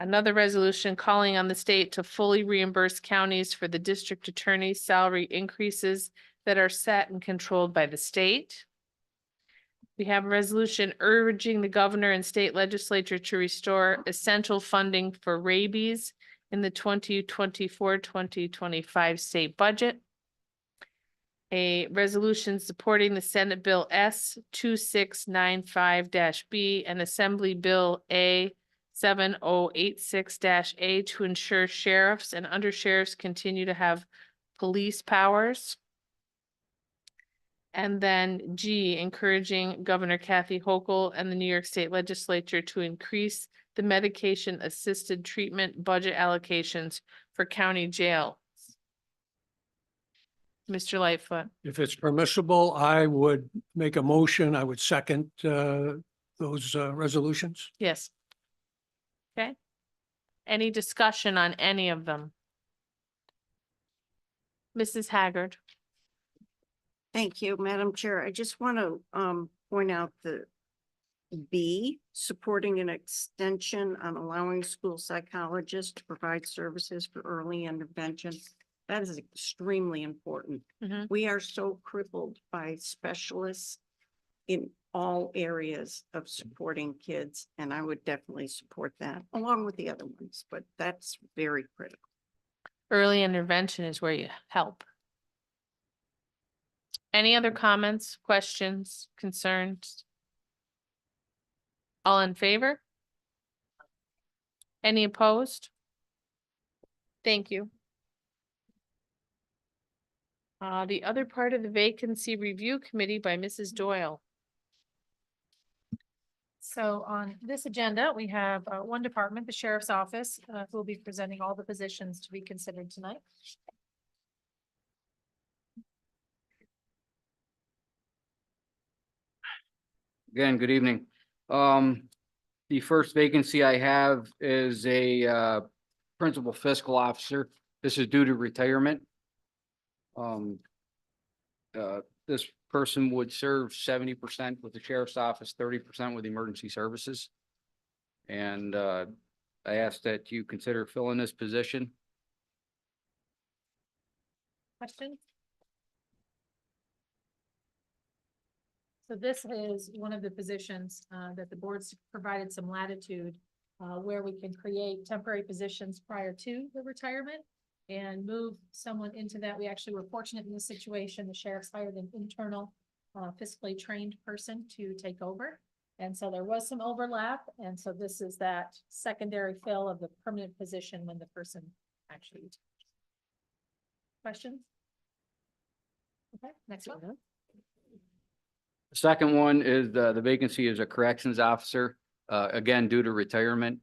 Another resolution calling on the state to fully reimburse counties for the district attorney's salary increases that are set and controlled by the state. We have a resolution urging the governor and state legislature to restore essential funding for rabies in the 2024-2025 state budget. A resolution supporting the Senate Bill S 2695-B and Assembly Bill A 7086-A to ensure sheriffs and undersheriffs continue to have police powers. And then G, encouraging Governor Kathy Hochul and the New York State Legislature to increase the medication-assisted treatment budget allocations for county jails. Mr. Lightfoot. If it's permissible, I would make a motion. I would second those resolutions. Yes. Okay. Any discussion on any of them? Mrs. Haggard. Thank you, Madam Chair. I just want to point out the B, supporting an extension on allowing school psychologists to provide services for early intervention. That is extremely important. Mhm. We are so crippled by specialists in all areas of supporting kids, and I would definitely support that along with the other ones, but that's very critical. Early intervention is where you help. Any other comments, questions, concerns? All in favor? Any opposed? Thank you. The other part of the vacancy review committee by Mrs. Doyle. So on this agenda, we have one department, the sheriff's office, who will be presenting all the positions to be considered tonight. Again, good evening. The first vacancy I have is a principal fiscal officer. This is due to retirement. This person would serve 70% with the sheriff's office, 30% with emergency services. And I ask that you consider filling this position. Questions? So this is one of the positions that the board's provided some latitude where we can create temporary positions prior to the retirement and move someone into that. We actually were fortunate in this situation. The sheriff's hired an internal fiscally trained person to take over. And so there was some overlap, and so this is that secondary fill of the permanent position when the person actually retires. Questions? Okay, next one. The second one is the vacancy is a corrections officer, again, due to retirement.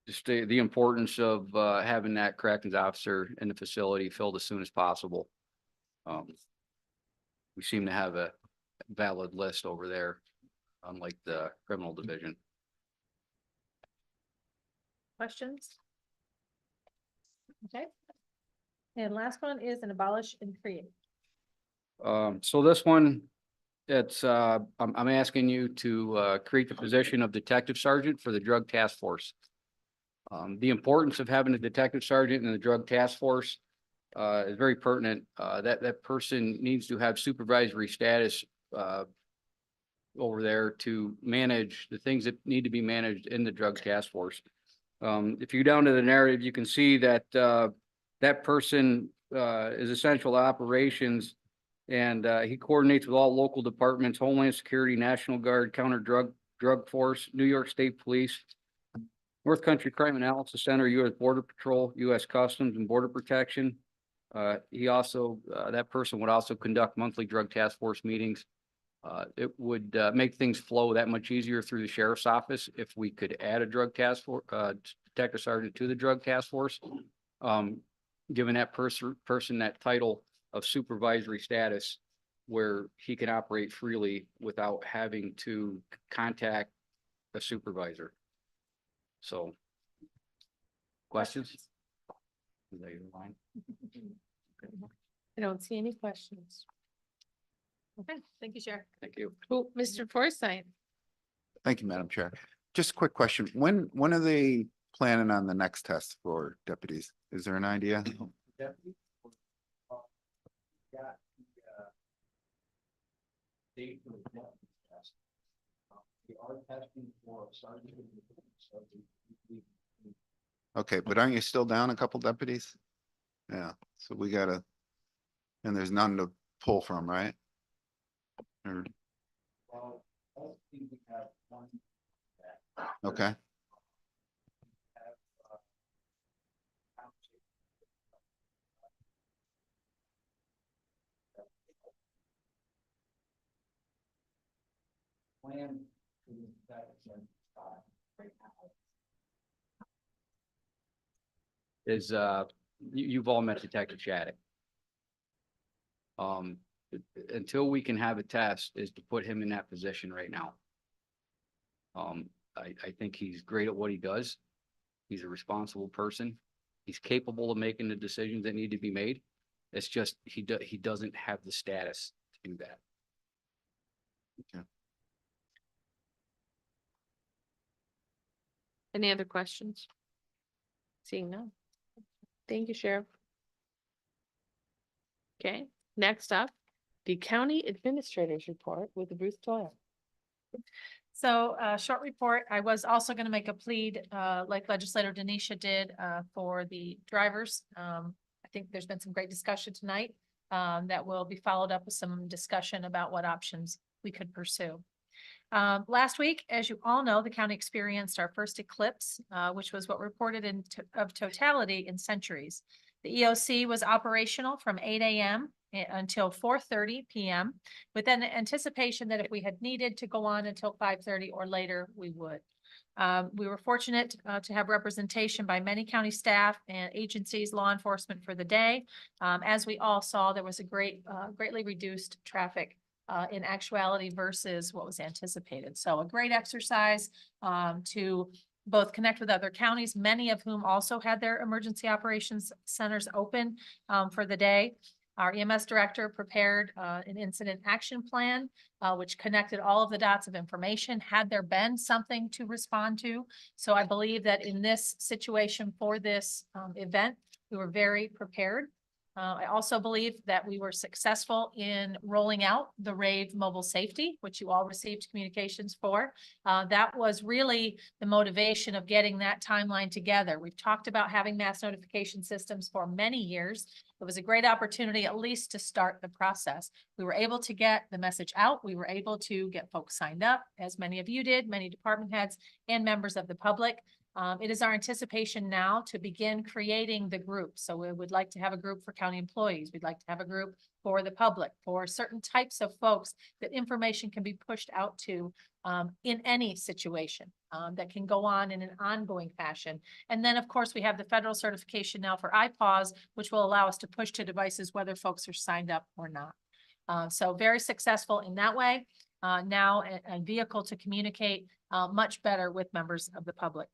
Just the importance of having that corrections officer in the facility filled as soon as possible. We seem to have a valid list over there, unlike the criminal division. Questions? Okay. And last one is an abolish and create. So this one, it's, I'm asking you to, create the position of detective sergeant for the drug task force. The importance of having a detective sergeant in the drug task force, is very pertinent. That person needs to have supervisory status, over there to manage the things that need to be managed in the drug task force. If you go down to the narrative, you can see that, that person, is essential to operations. And he coordinates with all local departments, Homeland Security, National Guard, Counter Drug Force, New York State Police, North Country Crime Analysis Center, U.S. Border Patrol, U.S. Customs and Border Protection. He also, that person would also conduct monthly drug task force meetings. It would make things flow that much easier through the sheriff's office if we could add a drug task force, detective sergeant to the drug task force. Giving that person that title of supervisory status where he can operate freely without having to contact a supervisor. So. Questions? Is that your line? I don't see any questions. Okay, thank you, Sheriff. Thank you. Oh, Mr. Forsythe. Thank you, Madam Chair. Just a quick question. When are they planning on the next test for deputies? Is there an idea? Okay, but aren't you still down a couple deputies? Yeah, so we gotta, and there's none to pull from, right? Or- Okay. Is, you've all met Detective Shattuck. Until we can have a test is to put him in that position right now. I think he's great at what he does. He's a responsible person. He's capable of making the decisions that need to be made. It's just, he doesn't have the status to do that. Okay. Any other questions? Seeing none. Thank you, Sheriff. Okay, next up, the County Administrator's Report with Ruth Doyle. So, short report, I was also gonna make a plead, like Legislator Denisha did, for the drivers. I think there's been some great discussion tonight, that will be followed up with some discussion about what options we could pursue. Last week, as you all know, the county experienced our first eclipse, which was what reported of totality in centuries. The EOC was operational from 8 a.m. until 4:30 p.m. with an anticipation that if we had needed to go on until 5:30 or later, we would. We were fortunate to have representation by many county staff and agencies, law enforcement for the day. As we all saw, there was a greatly reduced traffic in actuality versus what was anticipated. So a great exercise to both connect with other counties, many of whom also had their emergency operations centers open for the day. Our EMS director prepared an incident action plan, which connected all of the dots of information. Had there been something to respond to? So I believe that in this situation for this event, we were very prepared. I also believe that we were successful in rolling out the RAVE mobile safety, which you all received communications for. That was really the motivation of getting that timeline together. We've talked about having mass notification systems for many years. It was a great opportunity, at least to start the process. We were able to get the message out. We were able to get folks signed up, as many of you did, many department heads and members of the public. It is our anticipation now to begin creating the group. So we would like to have a group for county employees. We'd like to have a group for the public, for certain types of folks that information can be pushed out to in any situation that can go on in an ongoing fashion. And then, of course, we have the federal certification now for iPause, which will allow us to push to devices whether folks are signed up or not. So very successful in that way. Now a vehicle to communicate much better with members of the public.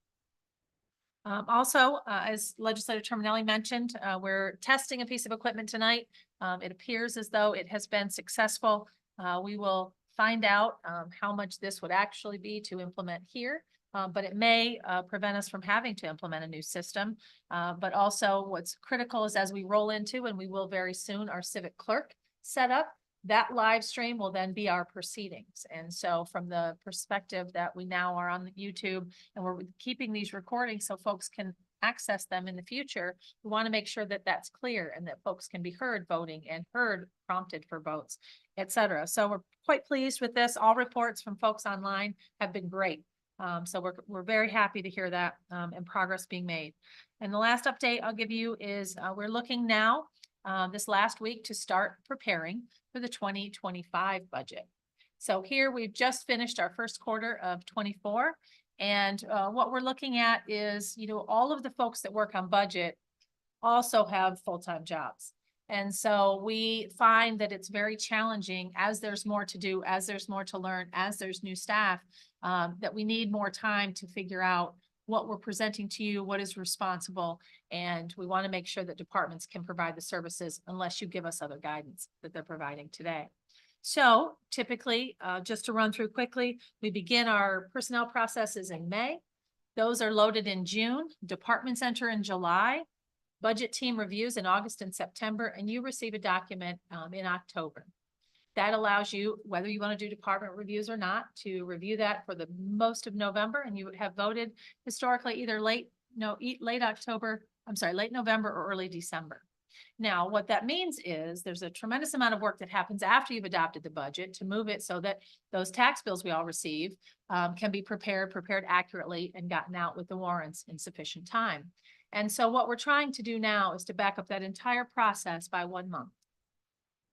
Also, as Legislator Terminelli mentioned, we're testing a piece of equipment tonight. It appears as though it has been successful. We will find out how much this would actually be to implement here, but it may prevent us from having to implement a new system. But also what's critical is as we roll into, and we will very soon, our civic clerk set up, that live stream will then be our proceedings. And so from the perspective that we now are on YouTube and we're keeping these recordings so folks can access them in the future, we want to make sure that that's clear and that folks can be heard voting and heard prompted for votes, etc. So we're quite pleased with this. All reports from folks online have been great. So we're very happy to hear that and progress being made. And the last update I'll give you is we're looking now this last week to start preparing for the 2025 budget. So here we've just finished our first quarter of 24. And what we're looking at is, all of the folks that work on budget also have full-time jobs. And so we find that it's very challenging as there's more to do, as there's more to learn, as there's new staff, that we need more time to figure out what we're presenting to you, what is responsible, and we want to make sure that departments can provide the services unless you give us other guidance that they're providing today. So typically, just to run through quickly, we begin our personnel processes in May. Those are loaded in June, departments enter in July, budget team reviews in August and September, and you receive a document in October. That allows you, whether you want to do department reviews or not, to review that for the most of November, and you have voted historically either late November or early December. Now, what that means is there's a tremendous amount of work that happens after you've adopted the budget to move it so that those tax bills we all receive can be prepared accurately and gotten out with the warrants in sufficient time. And so what we're trying to do now is to back up that entire process by 1 month.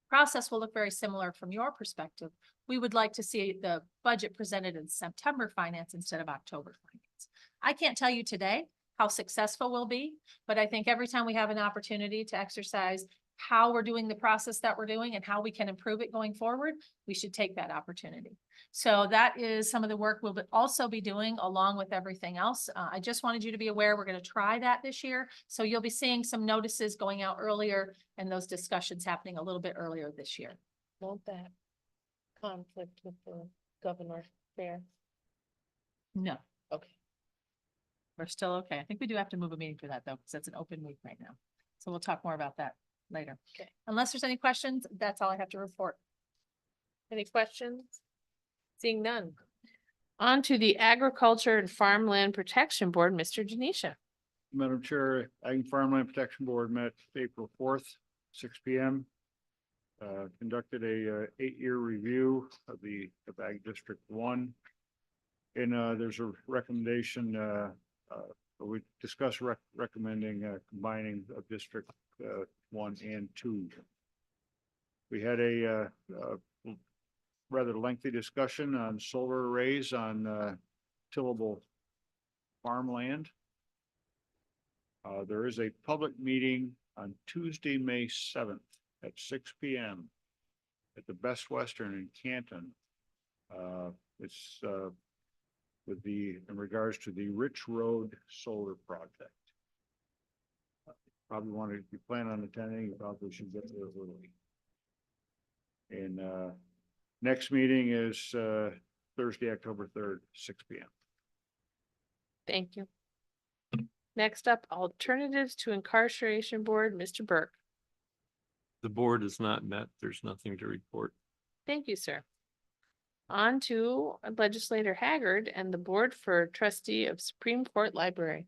Process will look very similar from your perspective. We would like to see the budget presented in September finance instead of October finance. I can't tell you today how successful we'll be, but I think every time we have an opportunity to exercise how we're doing the process that we're doing and how we can improve it going forward, we should take that opportunity. So that is some of the work we'll also be doing along with everything else. I just wanted you to be aware we're going to try that this year. So you'll be seeing some notices going out earlier and those discussions happening a little bit earlier this year. Won't that conflict with the governor there? No. Okay. We're still okay. I think we do have to move a meeting for that though, because that's an open week right now. So we'll talk more about that later. Okay. Unless there's any questions, that's all I have to report. Any questions? Seeing none. On to the Agriculture and Farmland Protection Board, Mr. Janisha. Madam Chair, Ag and Farmland Protection Board met April 4th, 6 p.m. Conducted a 8-year review of Ag District 1. And there's a recommendation, we discussed recommending combining of District 1 and 2. We had a rather lengthy discussion on solar arrays on tillable farmland. There is a public meeting on Tuesday, May 7th at 6 p.m. at the Best Western in Canton. It's in regards to the Rich Road Solar Project. Probably want to, if you plan on attending, you probably should get there early. And next meeting is Thursday, October 3rd, 6 p.m. Thank you. Next up, Alternatives to Incarceration Board, Mr. Burke. The board is not met. There's nothing to report. Thank you, sir. On to Legislator Haggard and the Board for Trustee of Supreme Court Library.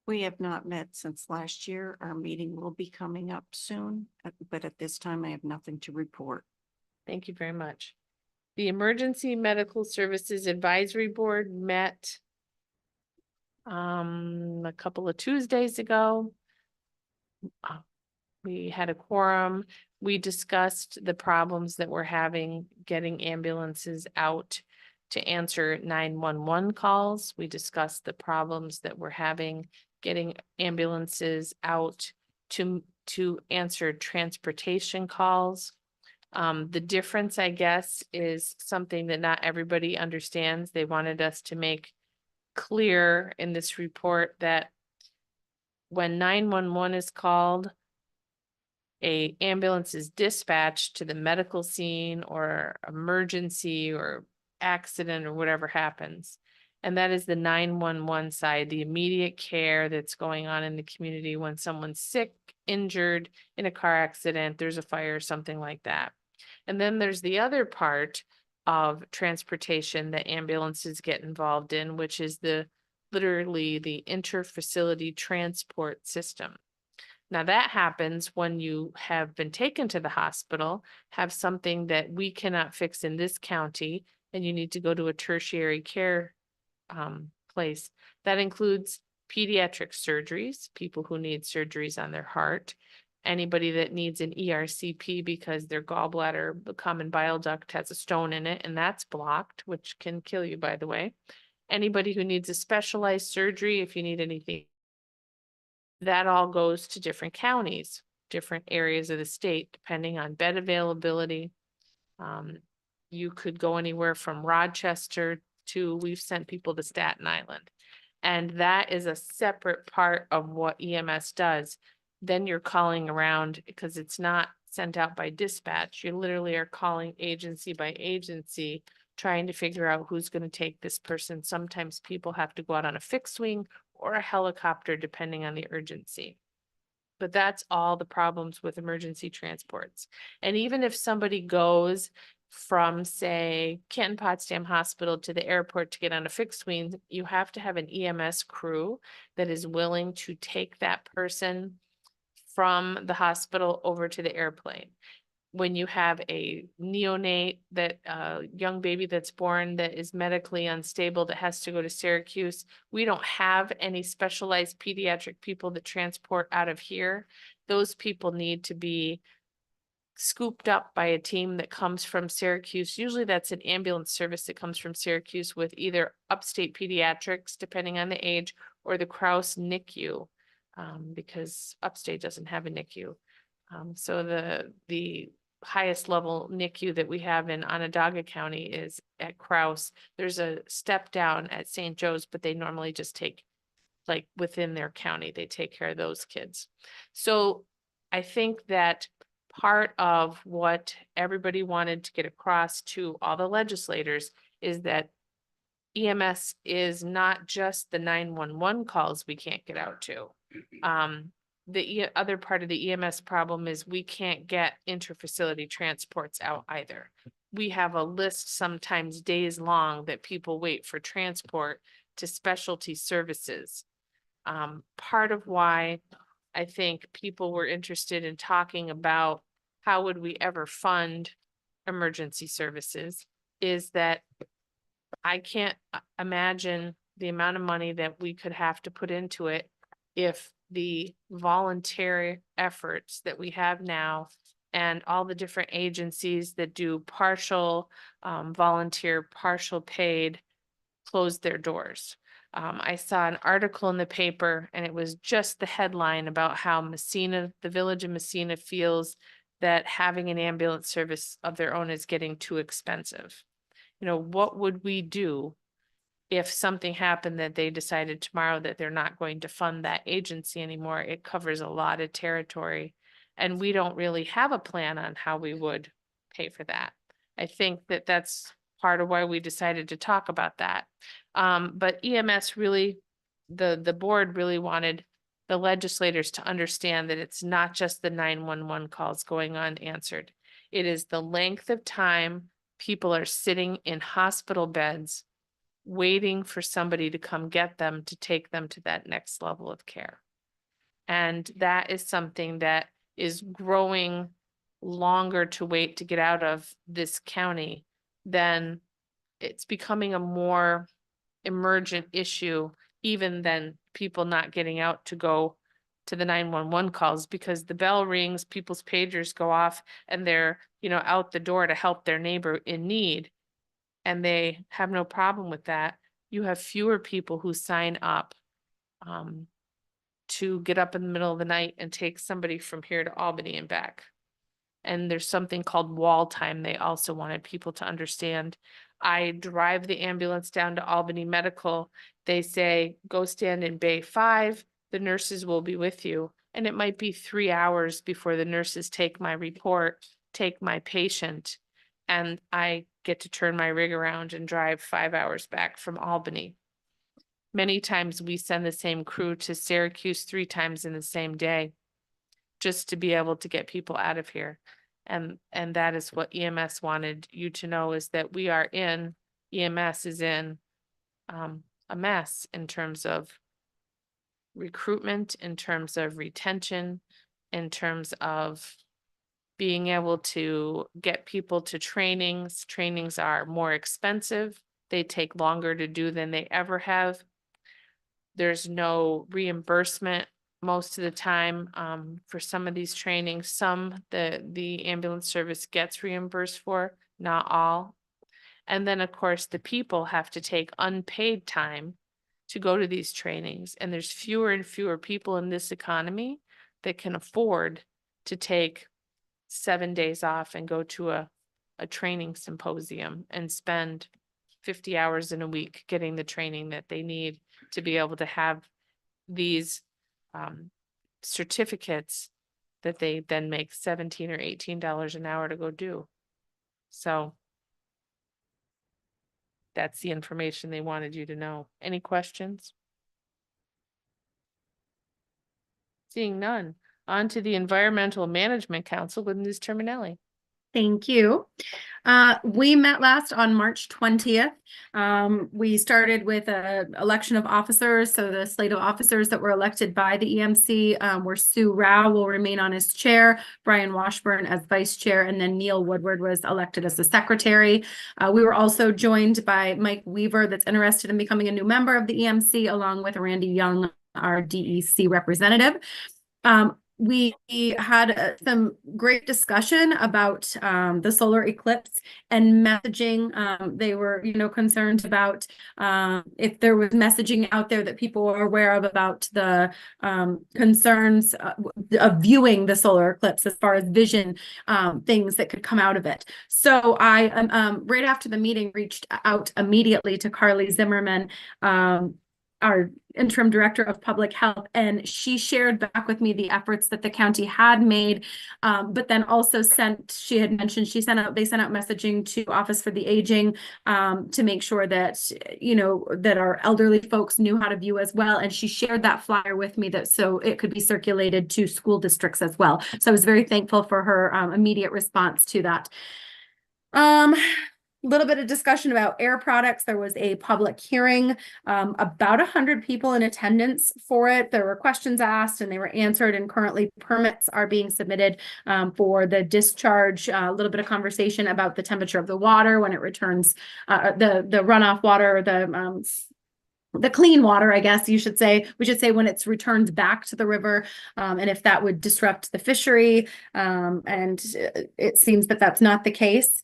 We have not met since last year. Our meeting will be coming up soon, but at this time I have nothing to report. Thank you very much. The Emergency Medical Services Advisory Board met a couple of Tuesdays ago. We had a quorum. We discussed the problems that we're having getting ambulances out to answer 911 calls. We discussed the problems that we're having getting ambulances out to answer transportation calls. The difference, I guess, is something that not everybody understands. They wanted us to make clear in this report that when 911 is called, a ambulance is dispatched to the medical scene or emergency or accident or whatever happens. And that is the 911 side, the immediate care that's going on in the community when someone's sick, injured in a car accident, there's a fire, something like that. And then there's the other part of transportation that ambulances get involved in, which is literally the inter-facility transport system. Now that happens when you have been taken to the hospital, have something that we cannot fix in this county, and you need to go to a tertiary care place. That includes pediatric surgeries, people who need surgeries on their heart, anybody that needs an ERCP because their gallbladder, the common bile duct, has a stone in it and that's blocked, which can kill you, by the way. Anybody who needs a specialized surgery, if you need anything, that all goes to different counties, different areas of the state, depending on bed availability. You could go anywhere from Rochester to, we've sent people to Staten Island. And that is a separate part of what EMS does. Then you're calling around because it's not sent out by dispatch. You literally are calling agency by agency, trying to figure out who's going to take this person. Sometimes people have to go out on a fixed wing or a helicopter, depending on the urgency. But that's all the problems with emergency transports. And even if somebody goes from, say, Canton Potsdam Hospital to the airport to get on a fixed wing, you have to have an EMS crew that is willing to take that person from the hospital over to the airplane. When you have a neonate, that young baby that's born that is medically unstable that has to go to Syracuse, we don't have any specialized pediatric people that transport out of here. Those people need to be scooped up by a team that comes from Syracuse. Usually that's an ambulance service that comes from Syracuse with either upstate pediatrics, depending on the age, or the Krause NICU, because upstate doesn't have a NICU. So the highest level NICU that we have in Onondaga County is at Krause. There's a step down at St. Joe's, but they normally just take, like, within their county, they take care of those kids. So I think that part of what everybody wanted to get across to all the legislators is that EMS is not just the 911 calls we can't get out to. The other part of the EMS problem is we can't get interfacility transports out either. We have a list sometimes days long that people wait for transport to specialty services. Part of why I think people were interested in talking about how would we ever fund emergency services is that I can't imagine the amount of money that we could have to put into it if the voluntary efforts that we have now and all the different agencies that do partial volunteer, partial paid, closed their doors. I saw an article in the paper and it was just the headline about how Messina, the village of Messina, feels that having an ambulance service of their own is getting too expensive. You know, what would we do if something happened that they decided tomorrow that they're not going to fund that agency anymore? It covers a lot of territory and we don't really have a plan on how we would pay for that. I think that that's part of why we decided to talk about that. But EMS really, the board really wanted the legislators to understand that it's not just the 911 calls going unanswered. It is the length of time people are sitting in hospital beds waiting for somebody to come get them to take them to that next level of care. And that is something that is growing longer to wait to get out of this county, then it's becoming a more emergent issue, even than people not getting out to go to the 911 calls, because the bell rings, people's pagers go off, and they're, out the door to help their neighbor in need. And they have no problem with that. You have fewer people who sign up to get up in the middle of the night and take somebody from here to Albany and back. And there's something called wall time. They also wanted people to understand. I drive the ambulance down to Albany Medical. They say, go stand in Bay 5. The nurses will be with you. And it might be 3 hours before the nurses take my report, take my patient, and I get to turn my rig around and drive 5 hours back from Albany. Many times we send the same crew to Syracuse 3 times in the same day, just to be able to get people out of here. And that is what EMS wanted you to know, is that EMS is in a mess in terms of recruitment, in terms of retention, in terms of being able to get people to trainings. Trainings are more expensive. They take longer to do than they ever have. There's no reimbursement most of the time for some of these trainings. Some the ambulance service gets reimbursed for, not all. And then, of course, the people have to take unpaid time to go to these trainings. And there's fewer and fewer people in this economy that can afford to take 7 days off and go to a training symposium and spend 50 hours in a week getting the training that they need to be able to have these certificates that they then make $17 or $18 an hour to go do. So that's the information they wanted you to know. Any questions? Seeing none, on to the Environmental Management Council with Ms. Terminelli. Thank you. We met last on March 20th. We started with an election of officers. So the slate of officers that were elected by the EMC were Sue Rao will remain on as chair, Brian Washburn as vice chair, and then Neil Woodward was elected as the secretary. We were also joined by Mike Weaver, that's interested in becoming a new member of the EMC, along with Randy Young, our DEC representative. We had some great discussion about the solar eclipse and messaging. They were, concerned about if there was messaging out there that people were aware of about the concerns of viewing the solar eclipse as far as vision things that could come out of it. So I, right after the meeting, reached out immediately to Carly Zimmerman, our interim director of public health, and she shared back with me the efforts that the county had made, but then also she had mentioned they sent out messaging to Office for the Aging to make sure that, that our elderly folks knew how to view as well. And she shared that flyer with me so it could be circulated to school districts as well. So I was very thankful for her immediate response to that. Little bit of discussion about air products. There was a public hearing, about 100 people in attendance for it. There were questions asked and they were answered, and currently permits are being submitted for the discharge. A little bit of conversation about the temperature of the water when it returns, the runoff water, the clean water, I guess we should say when it's returned back to the river, and if that would disrupt the fishery. And it seems that that's not the case.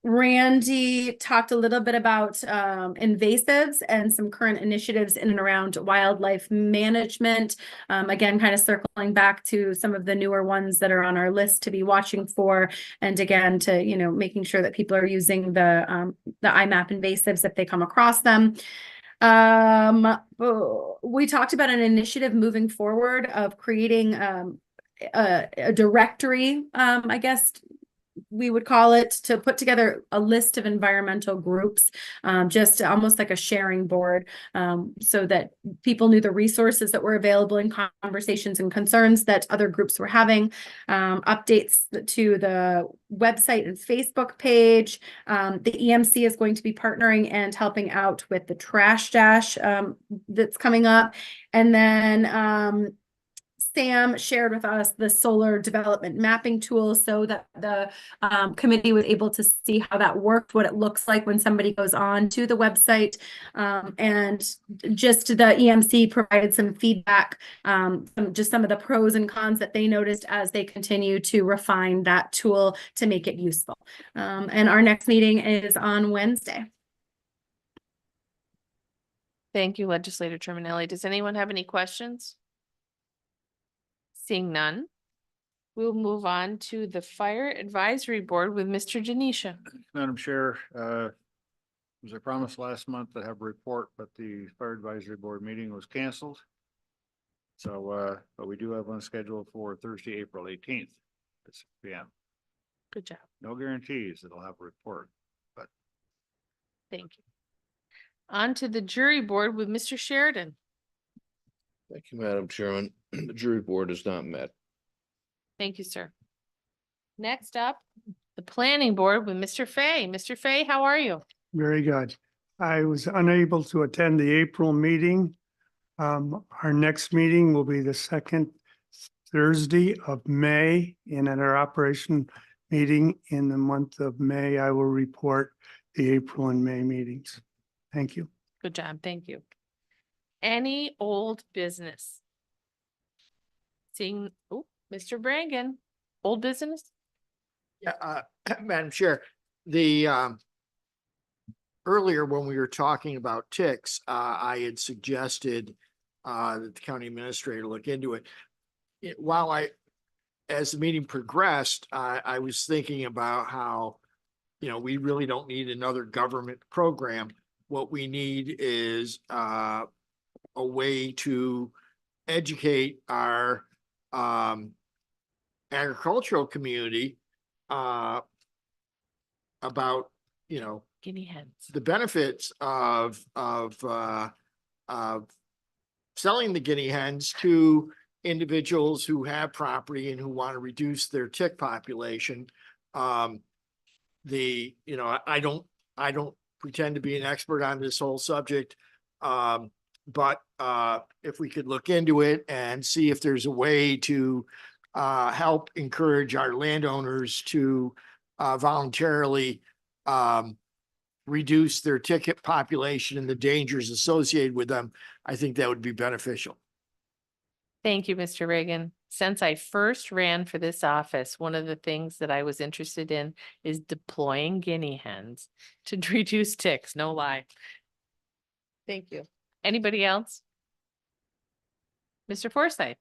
Randy talked a little bit about invasives and some current initiatives in and around wildlife management. Again, kind of circling back to some of the newer ones that are on our list to be watching for. And again, to, making sure that people are using the IMAP invasives if they come across them. We talked about an initiative moving forward of creating a directory, I guess, we would call it, to put together a list of environmental groups, just almost like a sharing board, so that people knew the resources that were available in conversations and concerns that other groups were having, updates to the website and Facebook page. The EMC is going to be partnering and helping out with the trash dash that's coming up. And then Sam shared with us the solar development mapping tool so that the committee was able to see how that worked, what it looks like when somebody goes on to the website. And just the EMC provided some feedback, just some of the pros and cons that they noticed as they continue to refine that tool to make it useful. And our next meeting is on Wednesday. Thank you, Legislator Terminelli. Does anyone have any questions? Seeing none, we'll move on to the Fire Advisory Board with Mr. Janisha. Madam Chair, as I promised last month, I have a report, but the Fire Advisory Board meeting was canceled. So, but we do have one scheduled for Thursday, April 18th at 6 p.m. Good job. No guarantees it'll have a report, but Thank you. On to the Jury Board with Mr. Sheridan. Thank you, Madam Chairman. The jury board is not met. Thank you, sir. Next up, the Planning Board with Mr. Fay. Mr. Fay, how are you? Very good. I was unable to attend the April meeting. Our next meeting will be the second Thursday of May, and at our operation meeting in the month of May, I will report the April and May meetings. Thank you. Good job. Thank you. Any old business? Seeing, oh, Mr. Brangan, old business? Yeah, Madam Chair, the earlier when we were talking about ticks, I had suggested that the county administrator look into it. While as the meeting progressed, I was thinking about how, we really don't need another government program. What we need is a way to educate our agricultural community about, Guinea hens, the benefits of selling the guinea hens to individuals who have property and who want to reduce their tick population. I don't pretend to be an expert on this whole subject. But if we could look into it and see if there's a way to help encourage our landowners to voluntarily reduce their ticket population and the dangers associated with them, I think that would be beneficial. Thank you, Mr. Reagan. Since I first ran for this office, one of the things that I was interested in is deploying guinea hens to reduce ticks, no lie. Thank you. Anybody else? Mr. Forsythe?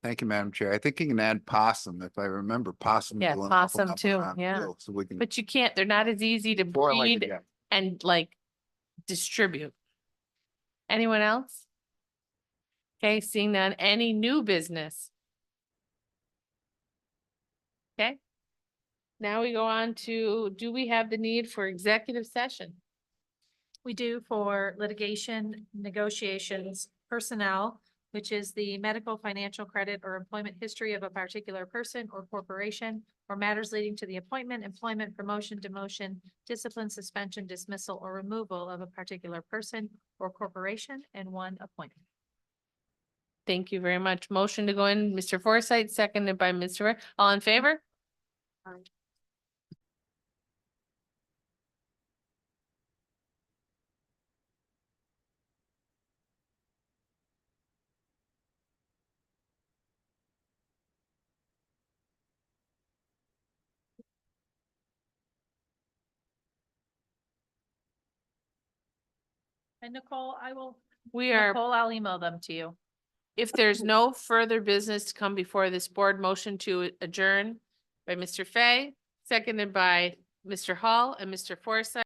Thank you, Madam Chair. I think you can add possum, if I remember possum. Yeah, doing possum up too, around the yeah. field, so we can. But you can't, they're not as easy to Four-legged, breed yeah. and distribute. Anyone else? Okay, seeing none, any new business? Okay. Now we go on to, do we have the need for executive session? We do for litigation, negotiations, personnel, which is the medical, financial credit, or employment history of a particular person or corporation, or matters leading to the appointment, employment, promotion, demotion, discipline, suspension, dismissal, or removal of a particular person or corporation, and one appointment. Thank you very much. Motion to go in, Mr. Forsythe, seconded by Mr. Ray. All in favor? And Nicole, Nicole, I'll email them to you. If there's no further business to come before this board, motion to adjourn by Mr. Fay, seconded by Mr. Hall and Mr. Forsythe.